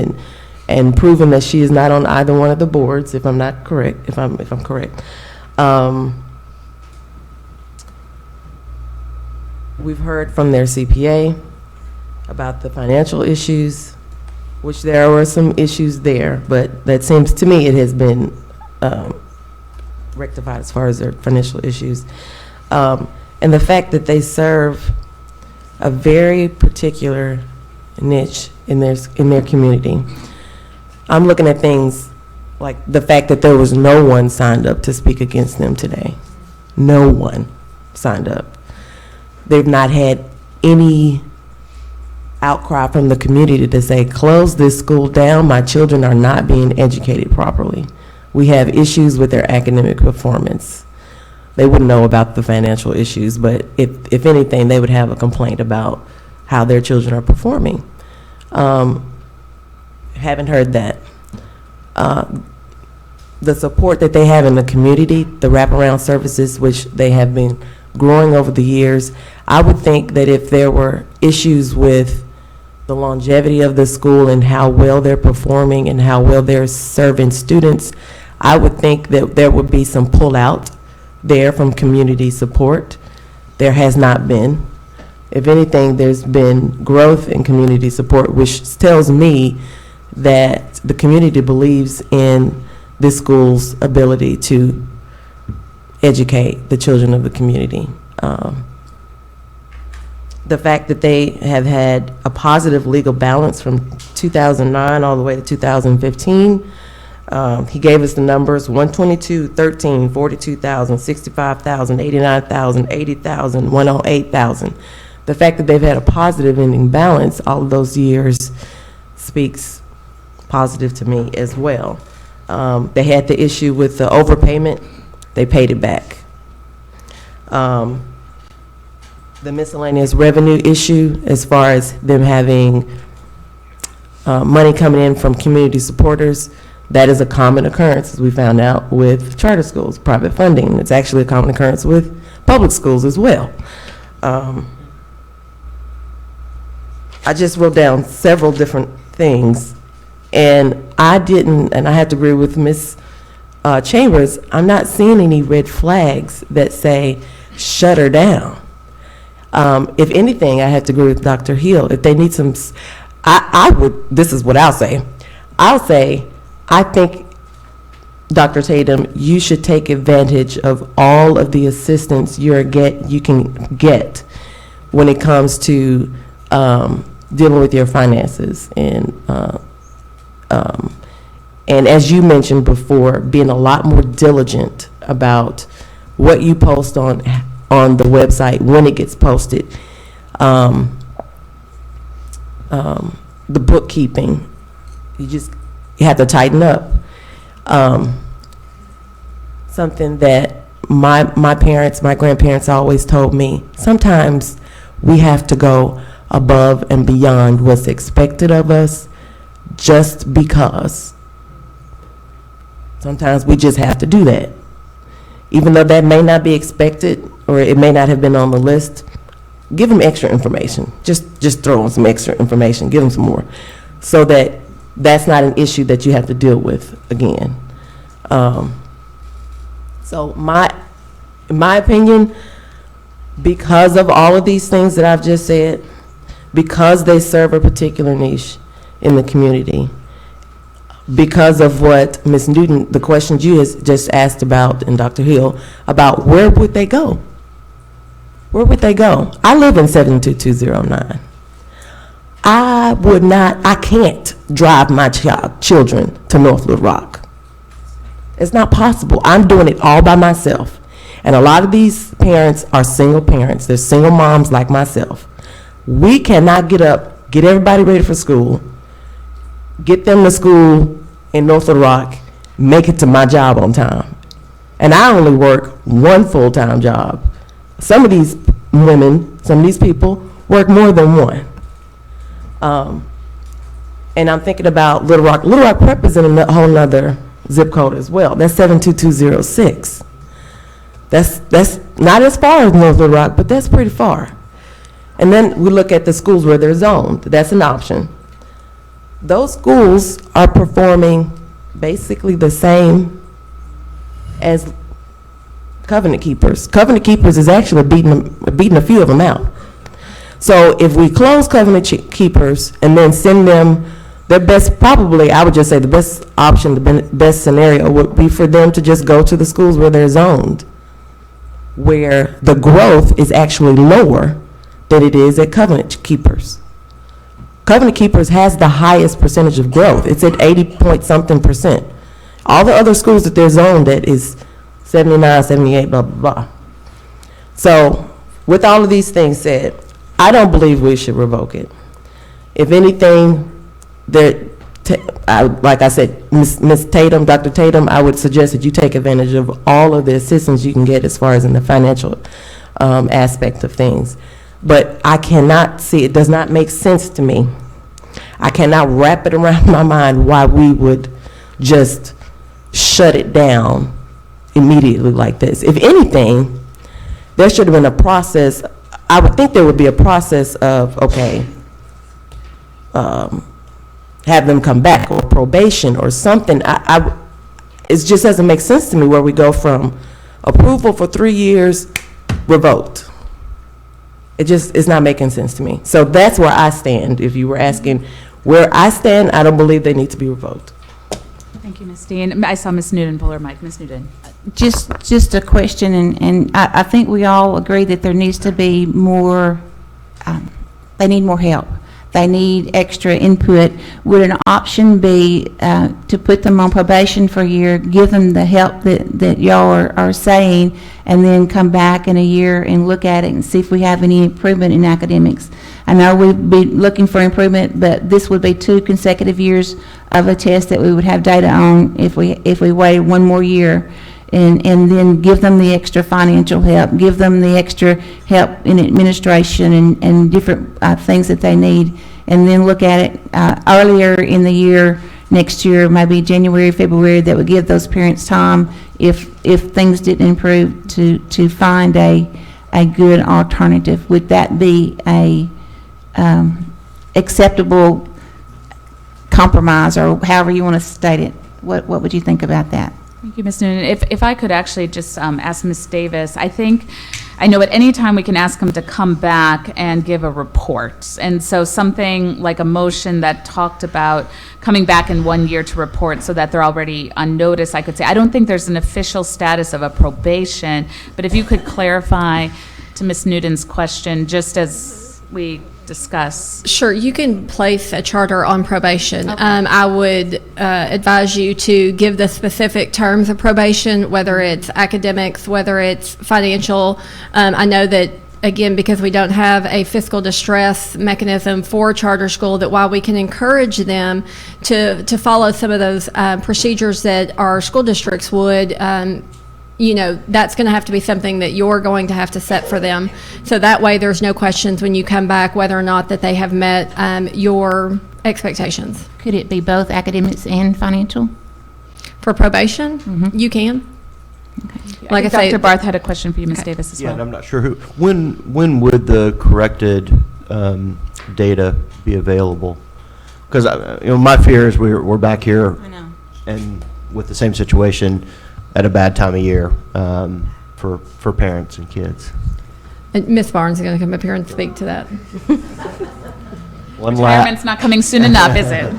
and proven that she is not on either one of the boards, if I'm correct. We've heard from their CPA about the financial issues, which there were some issues there, but that seems to me it has been rectified as far as their financial issues. And the fact that they serve a very particular niche in their community. I'm looking at things like the fact that there was no one signed up to speak against them today. No one signed up. They've not had any outcry from the community to say, close this school down, my children are not being educated properly. We have issues with their academic performance. They wouldn't know about the financial issues, but if anything, they would have a complaint about how their children are performing. Haven't heard that. The support that they have in the community, the wraparound services, which they have been growing over the years, I would think that if there were issues with the longevity of the school and how well they're performing and how well they're serving students, I would think that there would be some pull-out there from community support. There has not been. If anything, there's been growth in community support, which tells me that the community believes in this school's ability to educate the children of the community. The fact that they have had a positive legal balance from 2009 all the way to 2015. He gave us the numbers: 122, 13, 42,000, 65,000, 89,000, 80,000, 108,000. The fact that they've had a positive ending balance all of those years speaks positive to me as well. They had the issue with the overpayment. They paid it back. The miscellaneous revenue issue, as far as them having money coming in from community supporters, that is a common occurrence, as we found out, with charter schools, private funding. It's actually a common occurrence with public schools as well. I just wrote down several different things, and I didn't, and I have to agree with Ms. Chambers, I'm not seeing any red flags that say, shut her down. If anything, I have to agree with Dr. Hill. If they need some, I would, this is what I'll say. I'll say, I think, Dr. Tatum, you should take advantage of all of the assistance you can get when it comes to dealing with your finances. And as you mentioned before, being a lot more diligent about what you post on the website when it gets posted. The bookkeeping, you have to tighten up. Something that my parents, my grandparents always told me, sometimes we have to go above and beyond what's expected of us just because. Sometimes we just have to do that. Even though that may not be expected or it may not have been on the list, give them extra information. Just throw in some extra information, give them some more, so that that's not an issue that you have to deal with again. So in my opinion, because of all of these things that I've just said, because they serve a particular niche in the community, because of what Ms. Newton, the questions you just asked about, and Dr. Hill, about where would they go? Where would they go? I live in 72209. I can't drive my children to North Little Rock. It's not possible. I'm doing it all by myself. And a lot of these parents are single parents. They're single moms like myself. We cannot get up, get everybody ready for school, get them to school in North Little Rock, make it to my job on time. And I only work one full-time job. Some of these women, some of these people work more than one. And I'm thinking about Little Rock. Little Rock Prep is in a whole nother zip code as well. That's 72206. That's not as far as North Little Rock, but that's pretty far. And then we look at the schools where they're zoned. That's an option. Those schools are performing basically the same as Covenant Keepers. Covenant Keepers is actually beating a few of them out. So if we close Covenant Keepers and then send them their best, probably I would just say the best option, the best scenario would be for them to just go to the schools where they're zoned, where the growth is actually lower than it is at Covenant Keepers. Covenant Keepers has the highest percentage of growth. It's at 80-point-something%. All the other schools that they're zoned at is 79, 78, blah, blah, blah. So with all of these things said, I don't believe we should revoke it. If anything, like I said, Ms. Tatum, Dr. Tatum, I would suggest that you take advantage of all of the assistance you can get as far as in the financial aspect of things. But I cannot see, it does not make sense to me. I cannot wrap it around my mind why we would just shut it down immediately like this. If anything, there should have been a process. I would think there would be a process of, okay, have them come back, or probation or something. It just doesn't make sense to me where we go from approval for 3 years, revoked. It's not making sense to me. So that's where I stand. If you were asking where I stand, I don't believe they need to be revoked. Thank you, Ms. Dean. I saw Ms. Newton pull her mic. Ms. Newton. Just a question, and I think we all agree that there needs to be more, they need more help. they need extra input, would an option be to put them on probation for a year, give them the help that y'all are saying, and then come back in a year and look at it and see if we have any improvement in academics? I know we'd be looking for improvement, but this would be 2 consecutive years of a test that we would have data on if we waited one more year. And then give them the extra financial help, give them the extra help in administration and different things that they need, and then look at it earlier in the year, next year, maybe January, February, that would give those parents time, if things didn't improve, to find a good alternative. Would that be a acceptable compromise, or however you want to state it? What would you think about that? Thank you, Ms. Noonan. If I could actually just ask Ms. Davis, I know at any time we can ask them to come back and give a report. And so something like a motion that talked about coming back in 1 year to report so that they're already on notice, I could say. I don't think there's an official status of a probation, but if you could clarify to Ms. Newton's question, just as we discuss. Sure, you can place a charter on probation. Okay. I would advise you to give the specific terms of probation, whether it's academics, whether it's financial. I know that, again, because we don't have a fiscal distress mechanism for charter school, that while we can encourage them to follow some of those procedures that our school districts would, that's going to have to be something that you're going to have to set for them. So that way there's no questions when you come back whether or not that they have met your expectations. Could it be both academics and financial? For probation, you can. Okay. Like I say, Dr. Barth had a question for you, Ms. Davis, as Yeah, well. and I'm not sure when would the corrected data be available? Because, my fear is we're back here I know. and with the same situation at a bad time of year for parents and kids. And Ms. Barnes is going to come up here and speak to that. Retirement's not coming soon enough, is it?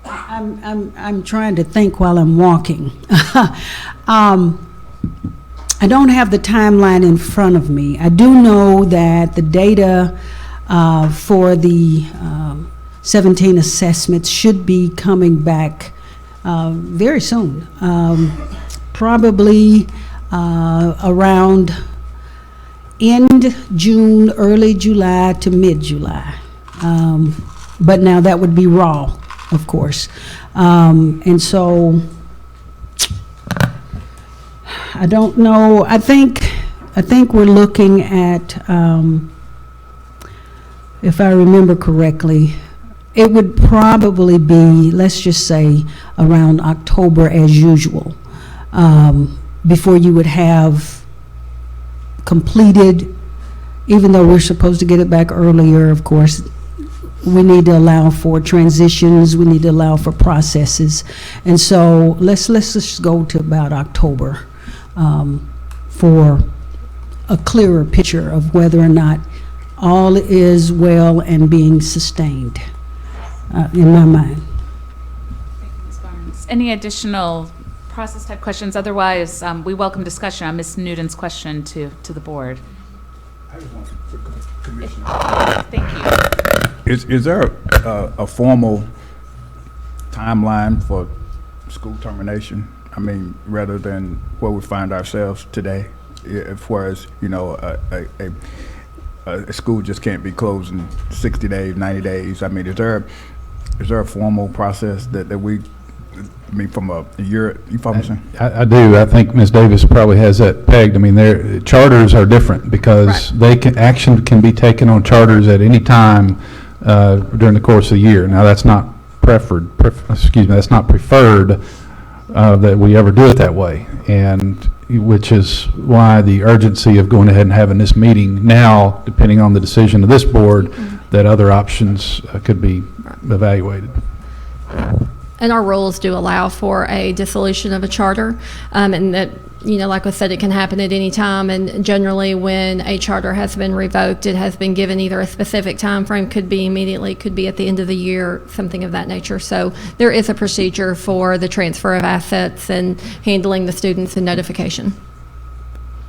I'm trying to think while I'm walking. I don't have the timeline in front of me. I do know that the data for the 17 assessments should be coming back very soon, probably around end June, early July to mid-July. But now that would be raw, of course. And so I don't know. I think we're looking at, if I remember correctly, it would probably be, let's just say, around October as usual, before you would have completed, even though we're supposed to get it back earlier, of course, we need to allow for transitions, we need to allow for processes. And so let's just go to about October for a clearer picture of whether or not all is well and being sustained. In my mind. Thank you, Ms. Barnes. Any additional process type questions? Otherwise, we welcome discussion on Ms. Newton's question to the board. I just want to, Commissioner. Thank you. Is there a formal timeline for school termination? I mean, rather than where we find ourselves today, as far as, a school just can't be closed in 60 days, 90 days. I mean, is there a formal process that we, from a year, you follow me? I do. I think Ms. Davis probably has that pegged. I mean, their charters are different because action can be taken on charters at any time during the course of the year. Now, that's not that's not preferred that we ever do it that way, and which is why the urgency of going ahead and having this meeting now, depending on the decision of this board, that other options could be evaluated. And our rules do allow for a dissolution of a charter, and that, like I said, it can happen at any time. And generally, when a charter has been revoked, it has been given either a specific time frame, could be immediately, could be at the end of the year, something of that nature. So there is a procedure for the transfer of assets and handling the students and notification.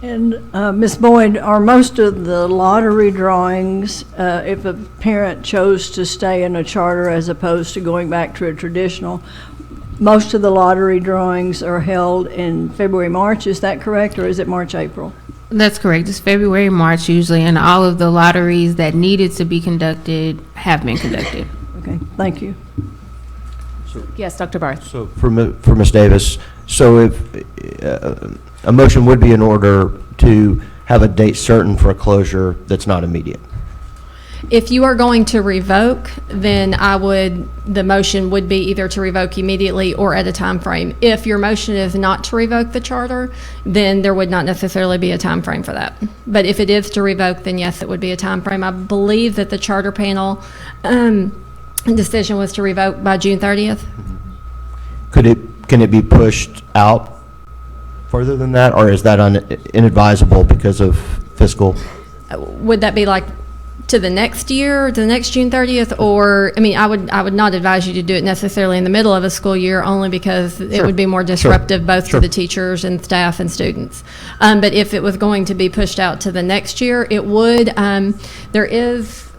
And Ms. Boyd, are most of the lottery drawings, if a parent chose to stay in a charter as opposed to going back to a traditional, most of the lottery drawings are held in February, March, is that correct, or is it March, April? That's correct. It's February, March usually, and all of the lotteries that needed to be conducted have been conducted. Okay, thank you. Yes, Dr. Barth. So for Ms. Davis, so if a motion would be in order to have a date certain for a closure that's not immediate. If you are going to revoke, then the motion would be either to revoke immediately or at a time frame. If your motion is not to revoke the charter, then there would not necessarily be a time frame for that. But if it is to revoke, then yes, it would be a time frame. I believe that the charter panel decision was to revoke by June 30th. Can it be pushed out further than that, or is that inadvisable because of fiscal? Would that be like to the next year, to the next June 30th, or, I mean, I would not advise you to do it necessarily in the middle of a school year, only because it would be more disruptive both to the teachers and staff and students. But if it was going to be pushed out to the next year, it would. There is,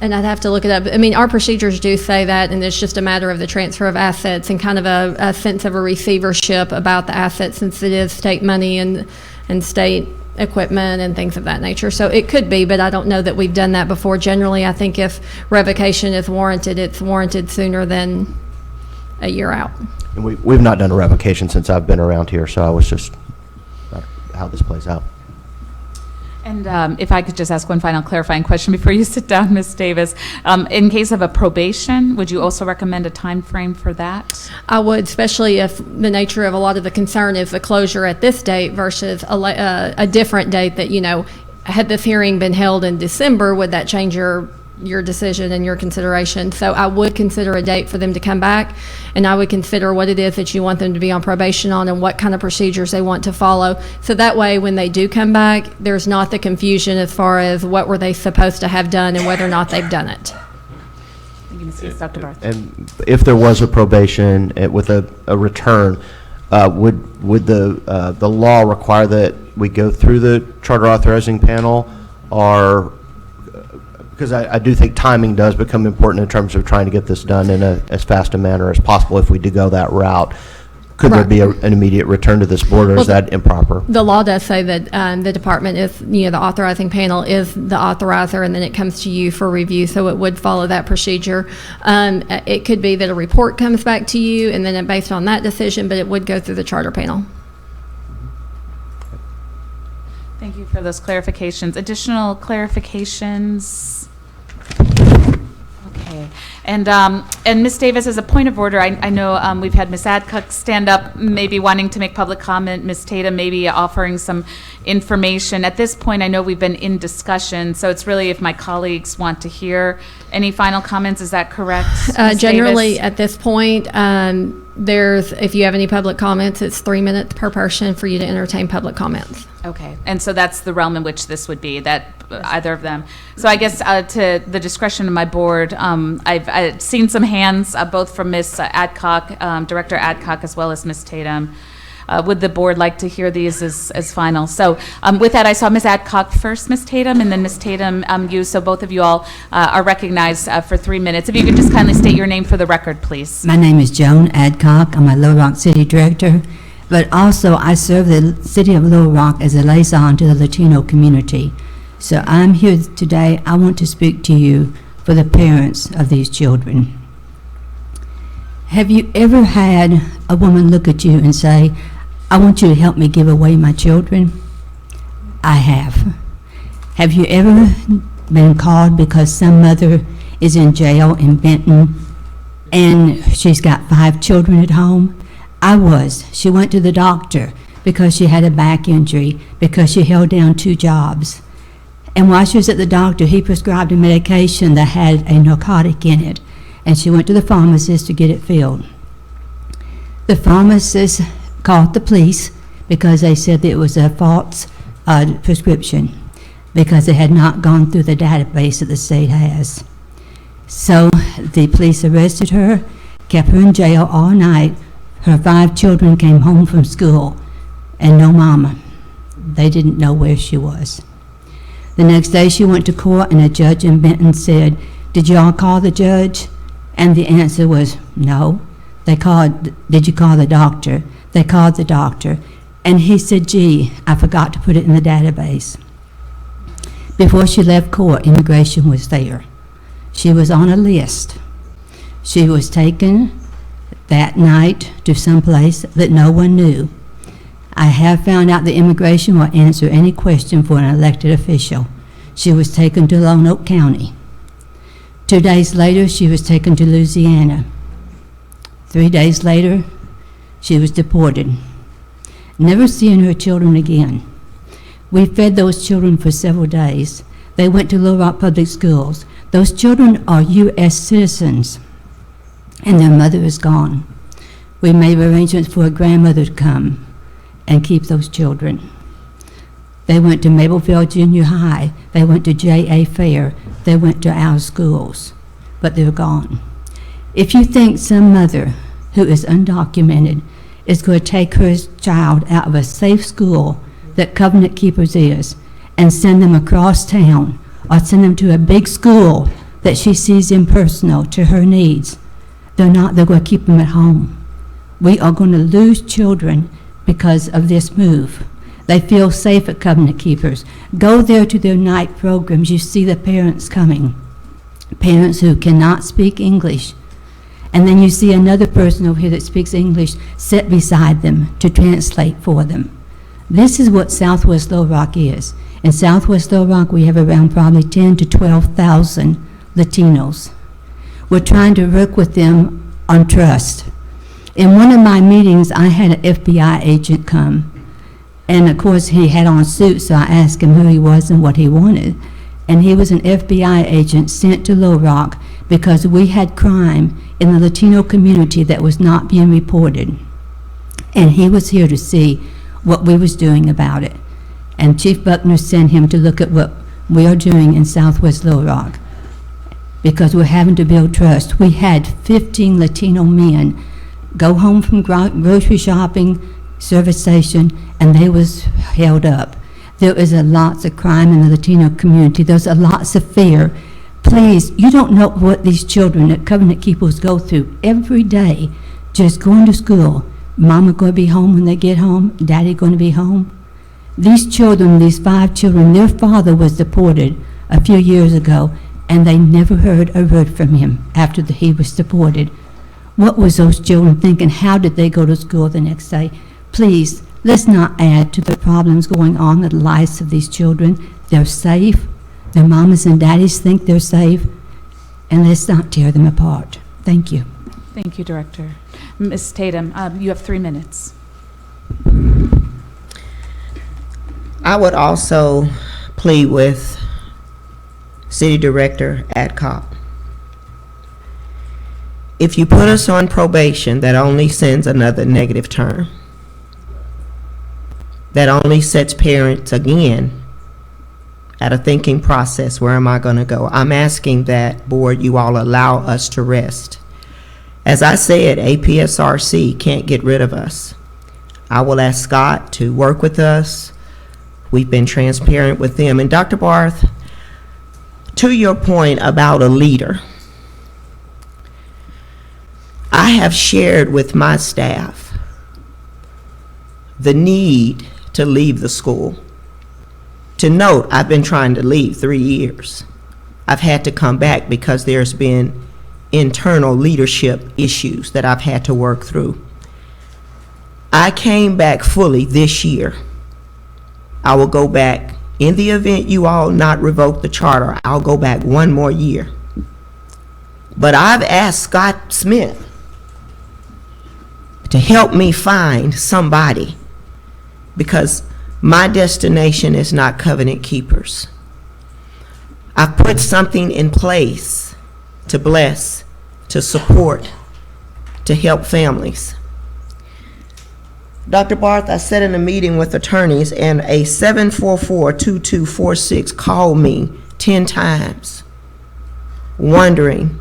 and I'd have to look it up. I mean, our procedures do say that, and it's just a matter of the transfer of assets and kind of a sense of a receivership about the assets, since it is state money and state equipment and things of that nature. So it could be, but I don't know that we've done that before. Generally, I think if revocation is warranted, it's warranted sooner than a year out. And we've not done a revocation since I've been around here, so I was just how this plays out. And if I could just ask one final clarifying question before you sit down, Ms. Davis. In case of a probation, would you also recommend a time frame for that? I would, especially if the nature of a lot of the concern is the closure at this date versus a different date that, had this hearing been held in December, would that change your decision and your consideration? So I would consider a date for them to come back, and I would consider what it is that you want them to be on probation on and what kind of procedures they want to follow. So that way, when they do come back, there's not the confusion as far as what were they supposed to have done and whether or not they've done it. Dr. Barth. And if there was a probation with a return, would the law require that we go through the charter authorizing panel, or because I do think timing does become important in terms of trying to get this done in as fast a manner as possible if we do go that route. Could there be an immediate return to this board, or is that improper? The law does say that the department is, the authorizing panel is the authorizer, and then it comes to you for review, so it would follow that procedure. It could be that a report comes back to you, and then based on that decision, but it would go through the charter panel. Thank you for those clarifications. Additional clarifications? Okay. And Ms. Davis, as a point of order, I know we've had Ms. Adcock stand up, maybe wanting to make public comment, Ms. Tatum maybe offering some information. At this point, I know we've been in discussion, so it's really if my colleagues want to hear any final comments. Is that correct, Ms. Generally, Davis? at this point, if you have any public comments, it's 3 minutes per person for you to entertain public comments. Okay, and so that's the realm in which this would be, that either of them. So I guess to the discretion of my board, I've seen some hands, both from Ms. Adcock, Director Adcock, as well as Ms. Tatum. Would the board like to hear these as final? So with that, I saw Ms. Adcock first, Ms. Tatum, and then Ms. Tatum, you. So both of you all are recognized for 3 minutes. If you could just kindly state your name for the record, please. My name is Joan Adcock. I'm a Little Rock City Director, but also I serve the City of Little Rock as a liaison to the Latino community. So I'm here today. I want to speak to you for the parents of these children. Have you ever had a woman look at you and say, I want you to help me give away my children? I have. Have you ever been called because some mother is in jail in Benton and she's got 5 children at home? I was. She went to the doctor because she had a back injury, because she held down 2 jobs. And while she was at the doctor, he prescribed a medication that had a narcotic in it, and she went to the pharmacist to get it filled. The pharmacist called the police because they said that it was a false prescription, because it had not gone through the database that the state has. So the police arrested her, kept her in jail all night. Her 5 children came home from school, and no mama. They didn't know where she was. The next day she went to court, and a judge in Benton said, "Did y'all call the judge?" And the answer was, "No." They called, "Did you call the doctor?" They called the doctor. And he said, "Gee, I forgot to put it in the database." Before she left court, immigration was there. She was on a list. She was taken that night to some place that no one knew. I have found out that immigration will answer any question for an elected official. She was taken to Lonoke County. 2 days later, she was taken to Louisiana. 3 days later, she was deported. Never seeing her children again. We fed those children for several days. They went to Little Rock Public Schools. Those children are U.S. citizens, and their mother is gone. We made arrangements for a grandmother to come and keep those children. They went to Mableville Junior High. They went to J.A. Fair. They went to our schools, but they're gone. If you think some mother who is undocumented is going to take her child out of a safe school that Covenant Keepers is and send them across town or send them to a big school that she sees impersonal to her needs, they're not. They're going to keep them at home. We are going to lose children because of this move. They feel safe at Covenant Keepers. Go there to their night programs. You see the parents coming, parents who cannot speak English. And then you see another person over here that speaks English sit beside them to translate for them. This is what Southwest Little Rock is. In Southwest Little Rock, we have around probably 10 to 12,000 Latinos. We're trying to work with them on trust. In one of my meetings, I had an FBI agent come. And of course, he had on a suit, so I asked him who he was and what he wanted. And he was an FBI agent sent to Little Rock because we had crime in the Latino community that was not being reported. And he was here to see what we was doing about it. And Chief Buckner sent him to look at what we are doing in Southwest Little Rock because we're having to build trust. We had 15 Latino men go home from grocery shopping, service station, and they was held up. There is a lots of crime in the Latino community. There's a lots of fear. Please, you don't know what these children at Covenant Keepers go through every day, just going to school. Mama going to be home when they get home, daddy going to be home. These children, these 5 children, their father was deported a few years ago, and they never heard a word from him after he was deported. What was those children thinking? How did they go to school the next day? Please, let's not add to the problems going on in the lives of these children. They're safe. Their mamas and daddies think they're safe. And let's not tear them apart. Thank you. Thank you, Director. Ms. Tatum, you have 3 minutes. I would also plead with City Director Adcock. If you put us on probation, that only sends another negative term. That only sets parents again at a thinking process, where am I going to go? I'm asking that, board, you all allow us to rest. As I said, APSRC can't get rid of us. I will ask Scott to work with us. We've been transparent with them. And Dr. Barth, to your point about a leader, I have shared with my staff the need to leave the school. To note, I've been trying to leave 3 years. I've had to come back because there's been internal leadership issues that I've had to work through. I came back fully this year. I will go back in the event you all not revoke the charter. I'll go back 1 more year. But I've asked Scott Smith to help me find somebody, because my destination is not Covenant Keepers. I've put something in place to bless, to support, to help families. Dr. Barth, I sat in a meeting with attorneys, and a 744-2246 called me 10 times, wondering,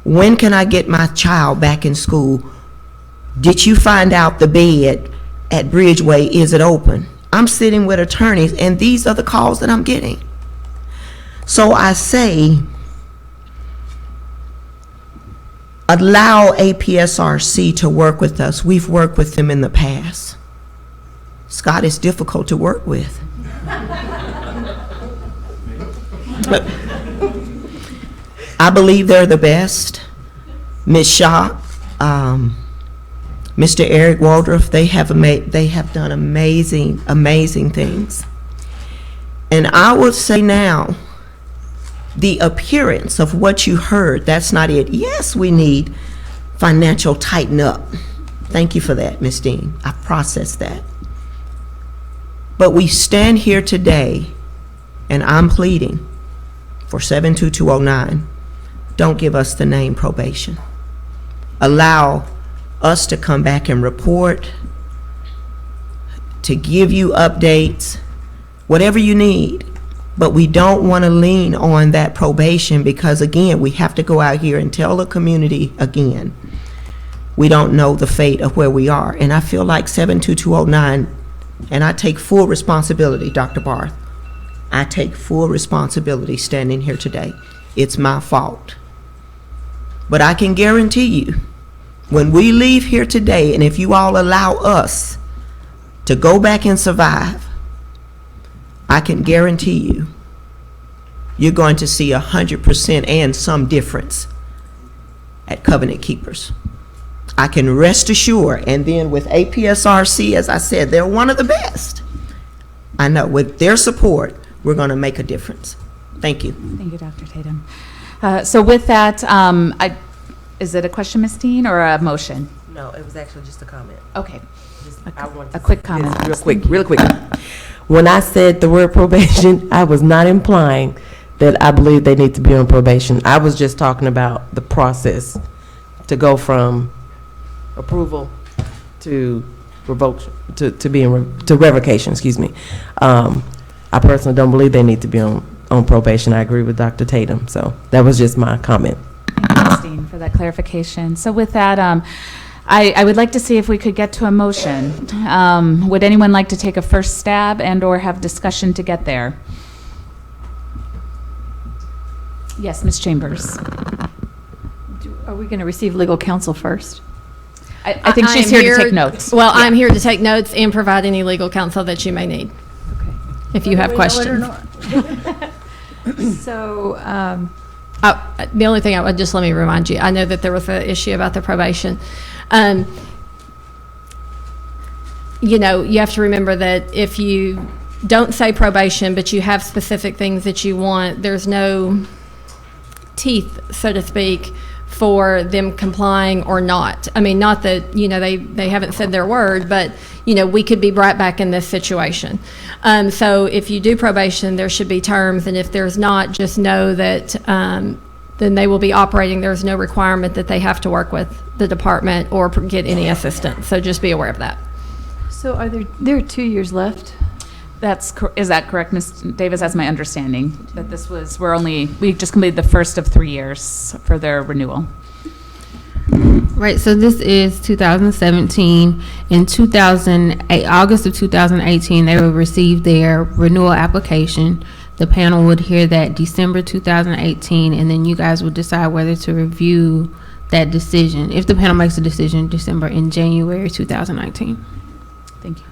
when can I get my child back in school? Did you find out the bed at Bridgeway, is it open? I'm sitting with attorneys, and these are the calls that I'm getting. So I say, allow APSRC to work with us. We've worked with them in the past. Scott is difficult to work with. But I believe they're the best. Ms. Shaw, Mr. Eric Waldrop, they have done amazing things. And I would say now, the appearance of what you heard, that's not it. Yes, we need financial tighten up. Thank you for that, Ms. Dean. I processed that. But we stand here today, and I'm pleading for 72209. Don't give us the name probation. Allow us to come back and report, to give you updates, whatever you need. But we don't want to lean on that probation because, again, we have to go out here and tell the community again, we don't know the fate of where we are. And I feel like 72209, and I take full responsibility, Dr. Barth. I take full responsibility standing here today. It's my fault. But I can guarantee you, when we leave here today, and if you all allow us to go back and survive, I can guarantee you, you're going to see 100% and some difference at Covenant Keepers. I can rest assured, and then with APSRC, as I said, they're one of the best. I know with their support, we're going to make a difference. Thank you. Thank you, Dr. Tatum. So with that, is it a question, Ms. Dean, or a motion? No, it was actually just a comment. Okay. I want A quick comment. Real quick. When I said the word probation, I was not implying that I believe they need to be on probation. I was just talking about the process to go from approval to revoke, to revocation, excuse me. I personally don't believe they need to be on probation. I agree with Dr. Tatum, so that was just my comment. Thank you, Ms. Dean, for that clarification. So with that, I would like to see if we could get to a motion. Would anyone like to take a first stab and/or have discussion to get there? Yes, Ms. Chambers. Are we going to receive legal counsel first? I think she's here to take notes. Well, I'm here to take notes and provide any legal counsel that you may need, if you have questions. So, The only thing I would, just let me remind you, I know that there was an issue about the probation. You know, you have to remember that if you don't say probation, but you have specific things that you want, there's no teeth, so to speak, for them complying or not. I mean, not that, you know, they haven't said their word, but, you know, we could be right back in this situation. So if you do probation, there should be terms, and if there's not, just know that then they will be operating. There's no requirement that they have to work with the department or get any assistance. So just be aware of that. so are there are 2 years left? Is that correct, Ms. Davis? That's my understanding, that this was, we just completed the first of 3 years for their renewal. Right, so this is 2017. In August of 2018, they will receive their renewal application. The panel would hear that December 2018, and then you guys would decide whether to review that decision. If the panel makes a decision in January 2019. Thank you.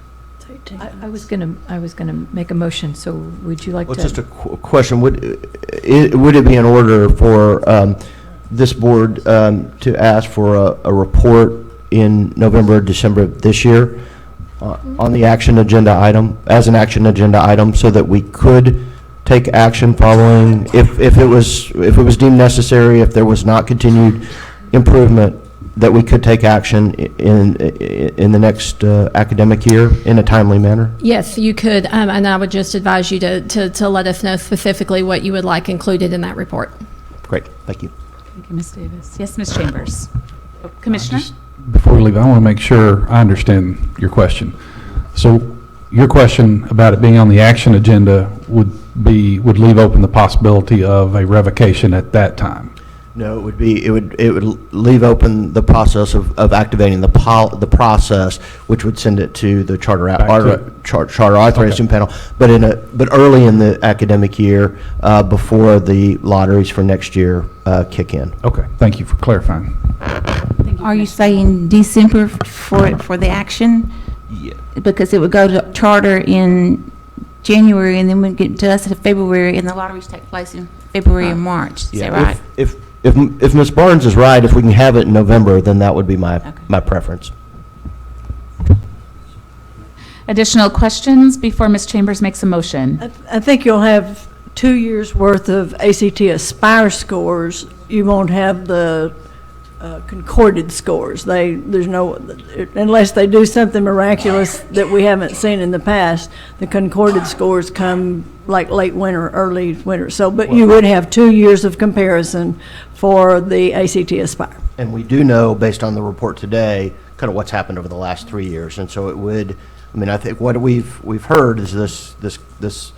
I was gonna make a motion, so would you like Well, to? just a question, would it be in order for this board to ask for a report in November or December of this year on the action agenda item, as an action agenda item, so that we could take action following, if it was deemed necessary, if there was not continued improvement, that we could take action in the next academic year in a timely manner? Yes, you could, and I would just advise you to let us know specifically what you would like included in that report. Great, thank you. Thank you, Ms. Davis. Yes, Ms. Chambers. Commissioner? Before we leave, I want to make sure I understand your question. So your question about it being on the action agenda would leave open the possibility of a revocation at that time? No, it would leave open the process of activating the process, which would send it to the charter authorizing panel, but early in the academic year, before the lotteries for next year kick in. Okay, thank you for clarifying. Are you saying December for the action? Yeah. Because it would go to charter in January, and then we'd get to us in February, and the lotteries take place in February and March. Is that right? If Ms. Barnes is right, if we can have it in November, then that would be my preference. Additional questions before Ms. Chambers makes a motion? I think you'll have 2 years' worth of ACT Aspire scores. You won't have the concorded scores. There's no, unless they do something miraculous that we haven't seen in the past, the concorded scores come like late winter, early winter. So, but you would have 2 years of comparison for the ACT Aspire. And we do know, based on the report today, kind of what's happened over the last 3 years. And so it would, I mean, I think what we've heard is this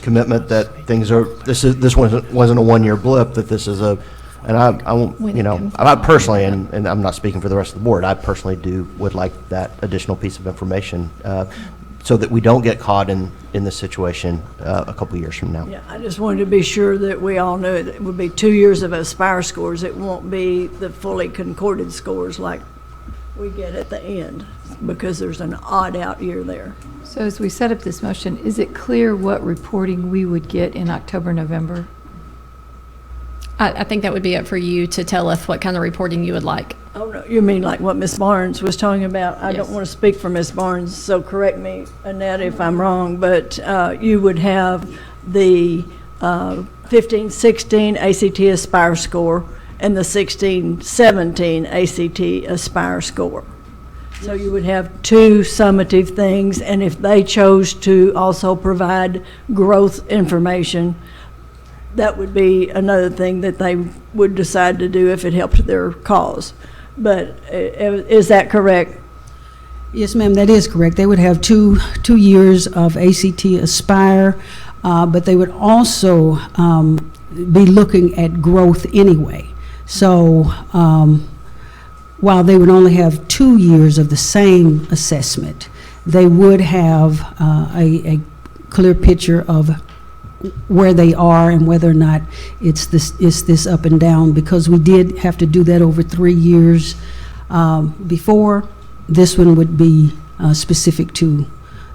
commitment that things are, this wasn't a 1 year blip, that this is a, and I won't, you know, I personally, and I'm not speaking for the rest of the board, I personally would like that additional piece of information so that we don't get caught in this situation a couple years from now. Yeah, I just wanted to be sure that we all knew that it would be 2 years of Aspire scores. It won't be the fully concorded scores like we get at the end, because there's an odd out year there. So as we set up this motion, is it clear what reporting we would get in October, November? I think that would be up for you to tell us what kind of reporting you would like. Oh, no, you mean like what Ms. Barnes was talking about? I Yes. don't want to speak for Ms. Barnes, so correct me, Annette, if I'm wrong, but you would have the 15-16 ACT Aspire score and the 16-17 ACT Aspire score. So you would have two summative things, and if they chose to also provide growth information, that would be another thing that they would decide to do if it helped their cause. But is that correct? Yes, ma'am, that is correct. They would have two years of ACT Aspire, but they would also be looking at growth anyway. So while they would only have 2 years of the same assessment, they would have a clear picture of where they are and whether or not it's this up and down, because we did have to do that over 3 years before. This one would be specific to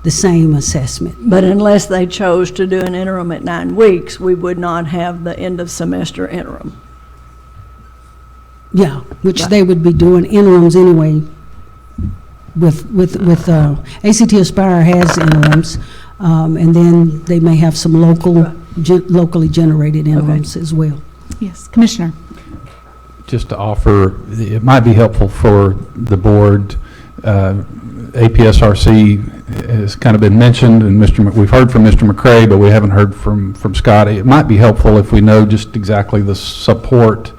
the same assessment. But unless they chose to do an interim at 9 weeks, we would not have the end of semester interim. Yeah, which they would be doing interims anyway. With ACT Aspire has interims, and then they may have some locally generated interims as well. Yes, Commissioner. Just to offer, it might be helpful for the board. APSRC has kind of been mentioned, and we've heard from Mr. McCray, but we haven't heard from Scotty. It might be helpful if we know just exactly the support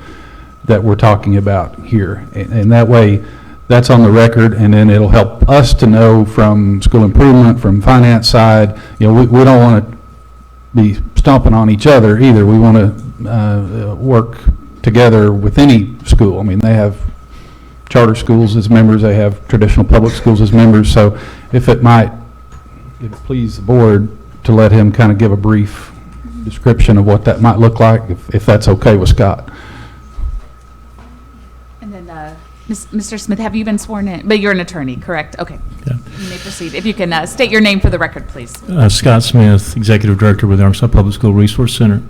that we're talking about here, and that way that's on the record, and then it'll help us to know from school improvement, from finance side. You know, we don't want to be stomping on each other either. We want to work together with any school. I mean, they have charter schools as members, they have traditional public schools as members, so if it might please the board to let him kind of give a brief description of what that might look like, if that's okay with Scott. And then, Mr. Smith, have you been sworn in? But you're an attorney, correct? Okay. Yeah. You may proceed. If you can state your name for the record, please. Scott Smith, Executive Director with the Arkansas Public School Resource Center.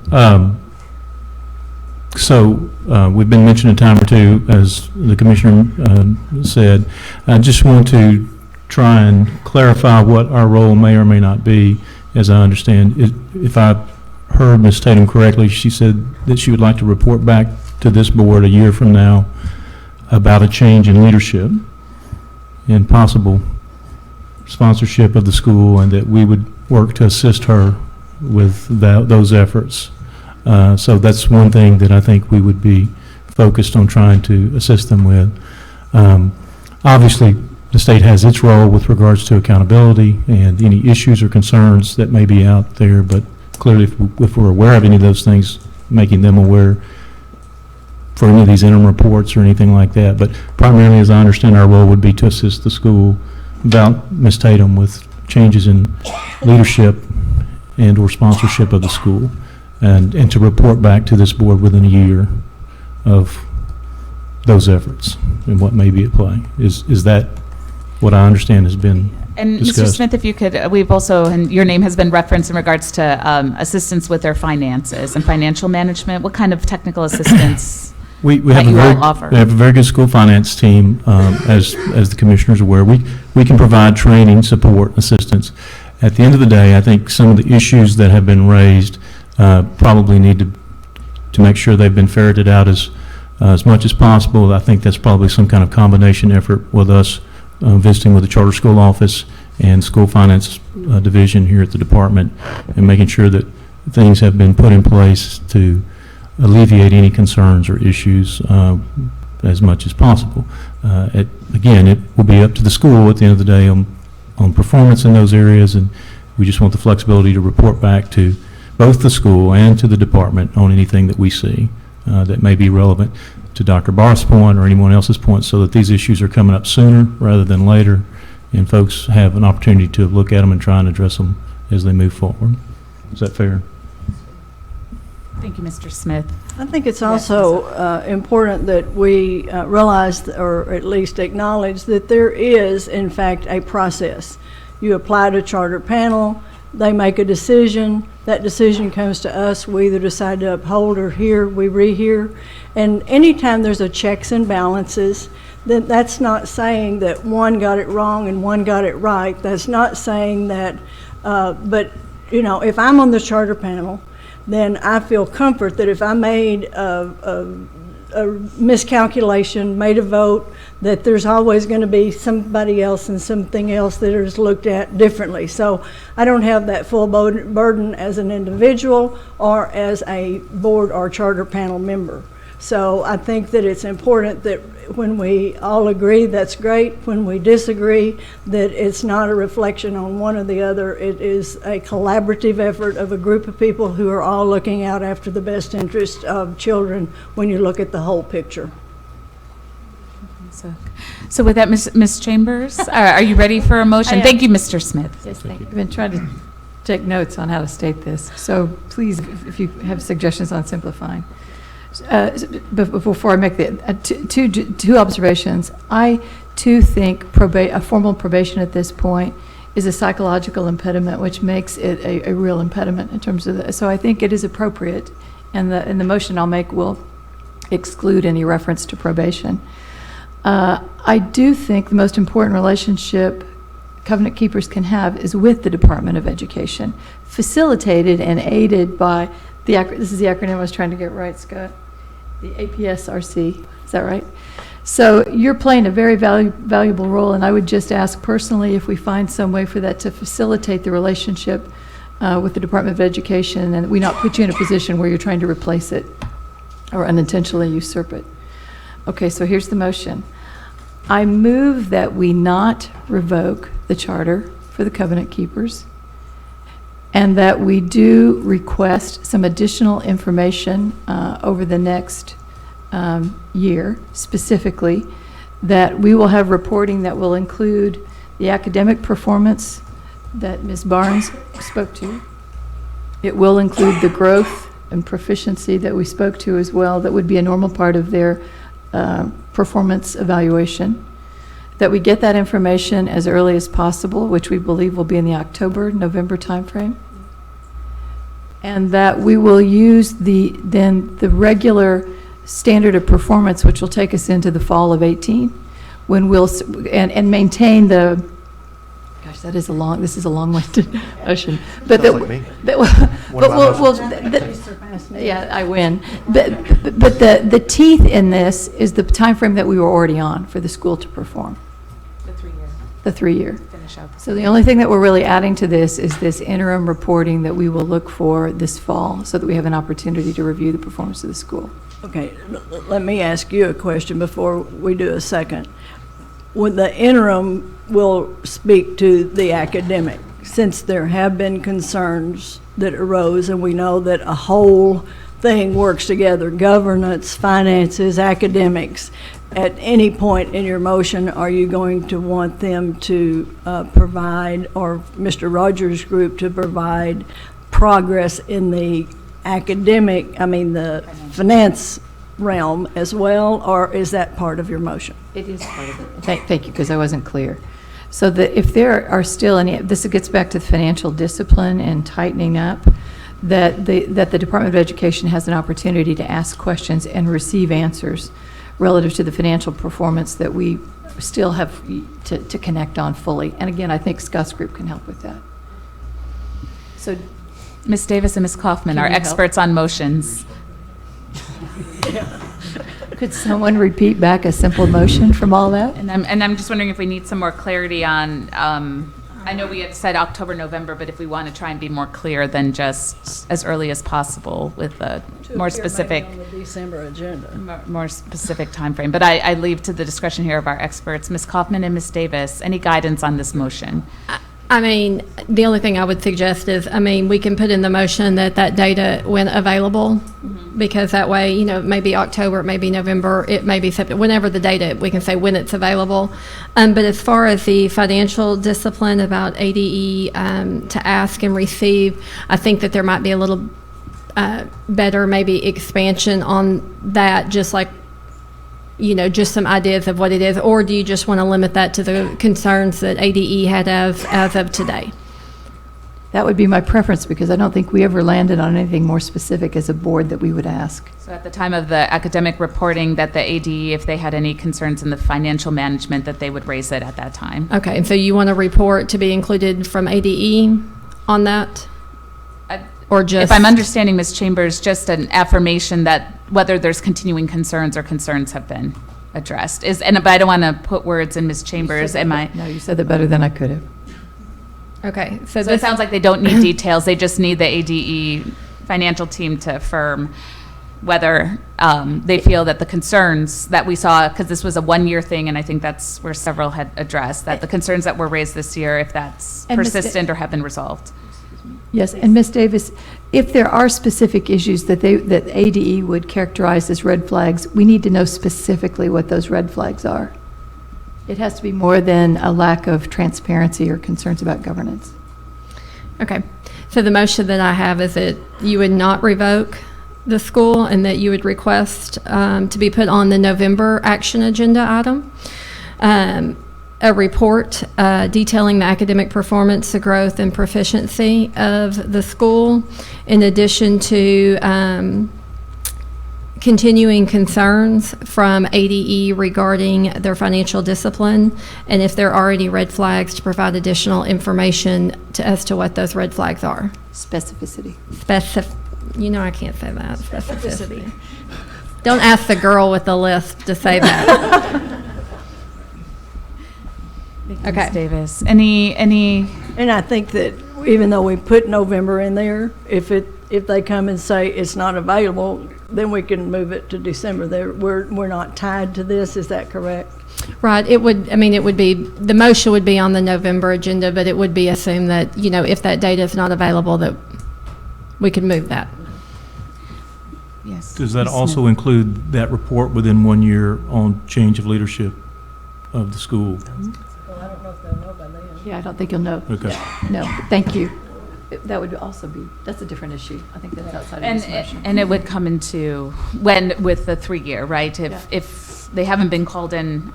We've been mentioned a time or two, as the Commissioner said. I just want to try and clarify what our role may or may not be, as I understand. If I heard Ms. Tatum correctly, she said that she would like to report back to this board a year from now about a change in leadership and possible sponsorship of the school, and that we would work to assist her with those efforts. So that's one thing that I think we would be focused on trying to assist them with. Obviously, the state has its role with regards to accountability and any issues or concerns that may be out there, but clearly if we're aware of any of those things, making them aware for any of these interim reports or anything like that. But primarily, as I understand, our role would be to assist the school about Ms. Tatum with changes in leadership and/or sponsorship of the school, and to report back to this board within a year of those efforts and what may be at play. Is that what I understand has been And Mr. discussed? Smith, if you could, we've also, and your name has been referenced in regards to assistance with their finances and financial management. What kind of technical assistance We that have a you very, all offer? we have a very good school finance team, as the commissioners are aware. We can provide training, support, assistance. At the end of the day, I think some of the issues that have been raised probably need to make sure they've been ferreted out as much as possible. I think that's probably some kind of combination effort with us visiting with the charter school office and school finance division here at the department, and making sure that things have been put in place to alleviate any concerns or issues as much as possible. Again, it will be up to the school at the end of the day on performance in those areas, and we just want the flexibility to report back to both the school and to the department on anything that we see that may be relevant to Dr. Barth's point or anyone else's point, so that these issues are coming up sooner rather than later, and folks have an opportunity to look at them and try and address them as they move forward. Is that fair? Thank you, Mr. Smith. I think it's also important that we realize, or at least acknowledge, that there is, in fact, a process. You apply to charter panel, they make a decision, that decision comes to us, we either decide to uphold or we rehear. And anytime there's a checks and balances, then that's not saying that one got it wrong and one got it right. That's not saying that, but you know, if I'm on the charter panel, then I feel comfort that if I made a miscalculation, made a vote, that there's always going to be somebody else and something else that is looked at differently. So I don't have that full burden as an individual or as a board or charter panel member. So I think that it's important that when we all agree, that's great. When we disagree, that it's not a reflection on one or the other. It is a collaborative effort of a group of people who are all looking out after the best interest of children when you look at the whole picture. So with that, Ms. Chambers, are you ready for a motion? Thank you, Mr. Smith. Yes, thank you. I've been trying to take notes on how to state this, so please, if you have suggestions on simplifying. Before I make the two observations, I too think a formal probation at this point is a psychological impediment, which makes it a real impediment in terms of the, so I think it is appropriate, and the motion I'll make will exclude any reference to probation. I do think the most important relationship covenant keepers can have is with the Department of Education, facilitated and aided by this is the acronym I was trying to get right, Scott. The APSRC, is that right? So you're playing a very valuable role, and I would just ask personally if we find some way for that to facilitate the relationship with the Department of Education, and we not put you in a position where you're trying to replace it or unintentionally usurp it. Okay, so here's the motion. I move that we not revoke the charter for the covenant keepers, and that we do request some additional information over the next year, specifically, that we will have reporting that will include the academic performance that Ms. Barnes spoke to. It will include the growth and proficiency that we spoke to as well, that would be a normal part of their performance evaluation. That we get that information as early as possible, which we believe will be in the October-November timeframe. And that we will use the regular standard of performance, which will take us into the fall of 18, when we'll and maintain the. Gosh, this is a long-winded motion. But yeah, I win. But the teeth in this is the time frame that we were already on for the school to perform. The 3-year. Finish up. So the only thing that we're really adding to this is this interim reporting that we will look for this fall, so that we have an opportunity to review the performance of the school. Okay, let me ask you a question before we do a second. When the interim will speak to the academic, since there have been concerns that arose, and we know that a whole thing works together, governance, finances, academics. At any point in your motion, are you going to want them to provide, or Mr. Rogers' group to provide progress in the the finance realm as well, or is that part of your motion? It is part of it. Thank you, because I wasn't clear. So that if there are still any, this gets back to financial discipline and tightening up, that the Department of Education has an opportunity to ask questions and receive answers relative to the financial performance that we still have to connect on fully. And again, I think Scott's group can help with that. So, Ms. Davis and Ms. Kaufman are Can you help? experts on motions. could someone repeat back a simple motion from all that? And I'm just wondering if we need some more clarity on, I know we had said October, November, but if we want to try and be more clear than just as early as possible with a more specific. On the December agenda. More specific timeframe. But I leave to the discretion here of our experts. Ms. Kaufman and Ms. Davis, any guidance on this motion? I mean, the only thing I would suggest is, we can put in the motion that data when available, because that way, it may be October, it may be November, it may be September, whenever the data, we can say when it's available. But as far as the financial discipline about ADE to ask and receive, I think that there might be a little better maybe expansion on that, just like, just some ideas of what it is, or do you just want to limit that to the concerns that ADE had as of today? That would be my preference, because I don't think we ever landed on anything more specific as a board that we would ask. So at the time of the academic reporting, that the ADE, if they had any concerns in the financial management, that they would raise it at that time. Okay, and so you want a report to be included from ADE on that? Or just, if I'm understanding Ms. Chambers, just an affirmation that whether there's continuing concerns or concerns have been addressed. But I don't want to put words in Ms. Chambers. No, you said that better than I could have. Okay, So it sounds like they don't need details. They just need the ADE financial team to affirm whether they feel that the concerns that we saw, because this was a one-year thing, and I think that's where several had addressed, that the concerns that were raised this year, if that's And Ms. persistent or have been resolved. Yes, and Ms. Davis, if there are specific issues that ADE would characterize as red flags, we need to know specifically what those red flags are. It has to be more than a lack of transparency or concerns about governance. okay. So the motion that I have is that you would not revoke the school, and that you would request to be put on the November action agenda item. A report detailing the academic performance, the growth, and proficiency of the school, in addition to continuing concerns from ADE regarding their financial discipline, and if there are any red flags, to provide additional information as to what those red flags are. Specificity. I can't say that. Specificity. Don't ask the girl with the list to say that. Okay. Ms. Davis, any? And I think that even though we put November in there, if they come and say it's not available, then we can move it to December. We're not tied to this, is that correct? Right, it would be, the motion would be on the November agenda, but it would be assumed that, if that data is not available, that we could move that. Yes. Does that Ms. also Smith. include that report within 1 year on change of leadership of the school? Well, I don't know if they'll know by then. Yeah, I don't think you'll know. Okay. No, thank you. That would also be, that's a different issue. I think that's outside of this motion. And it would come into, with the 3-year, right? If they haven't been called in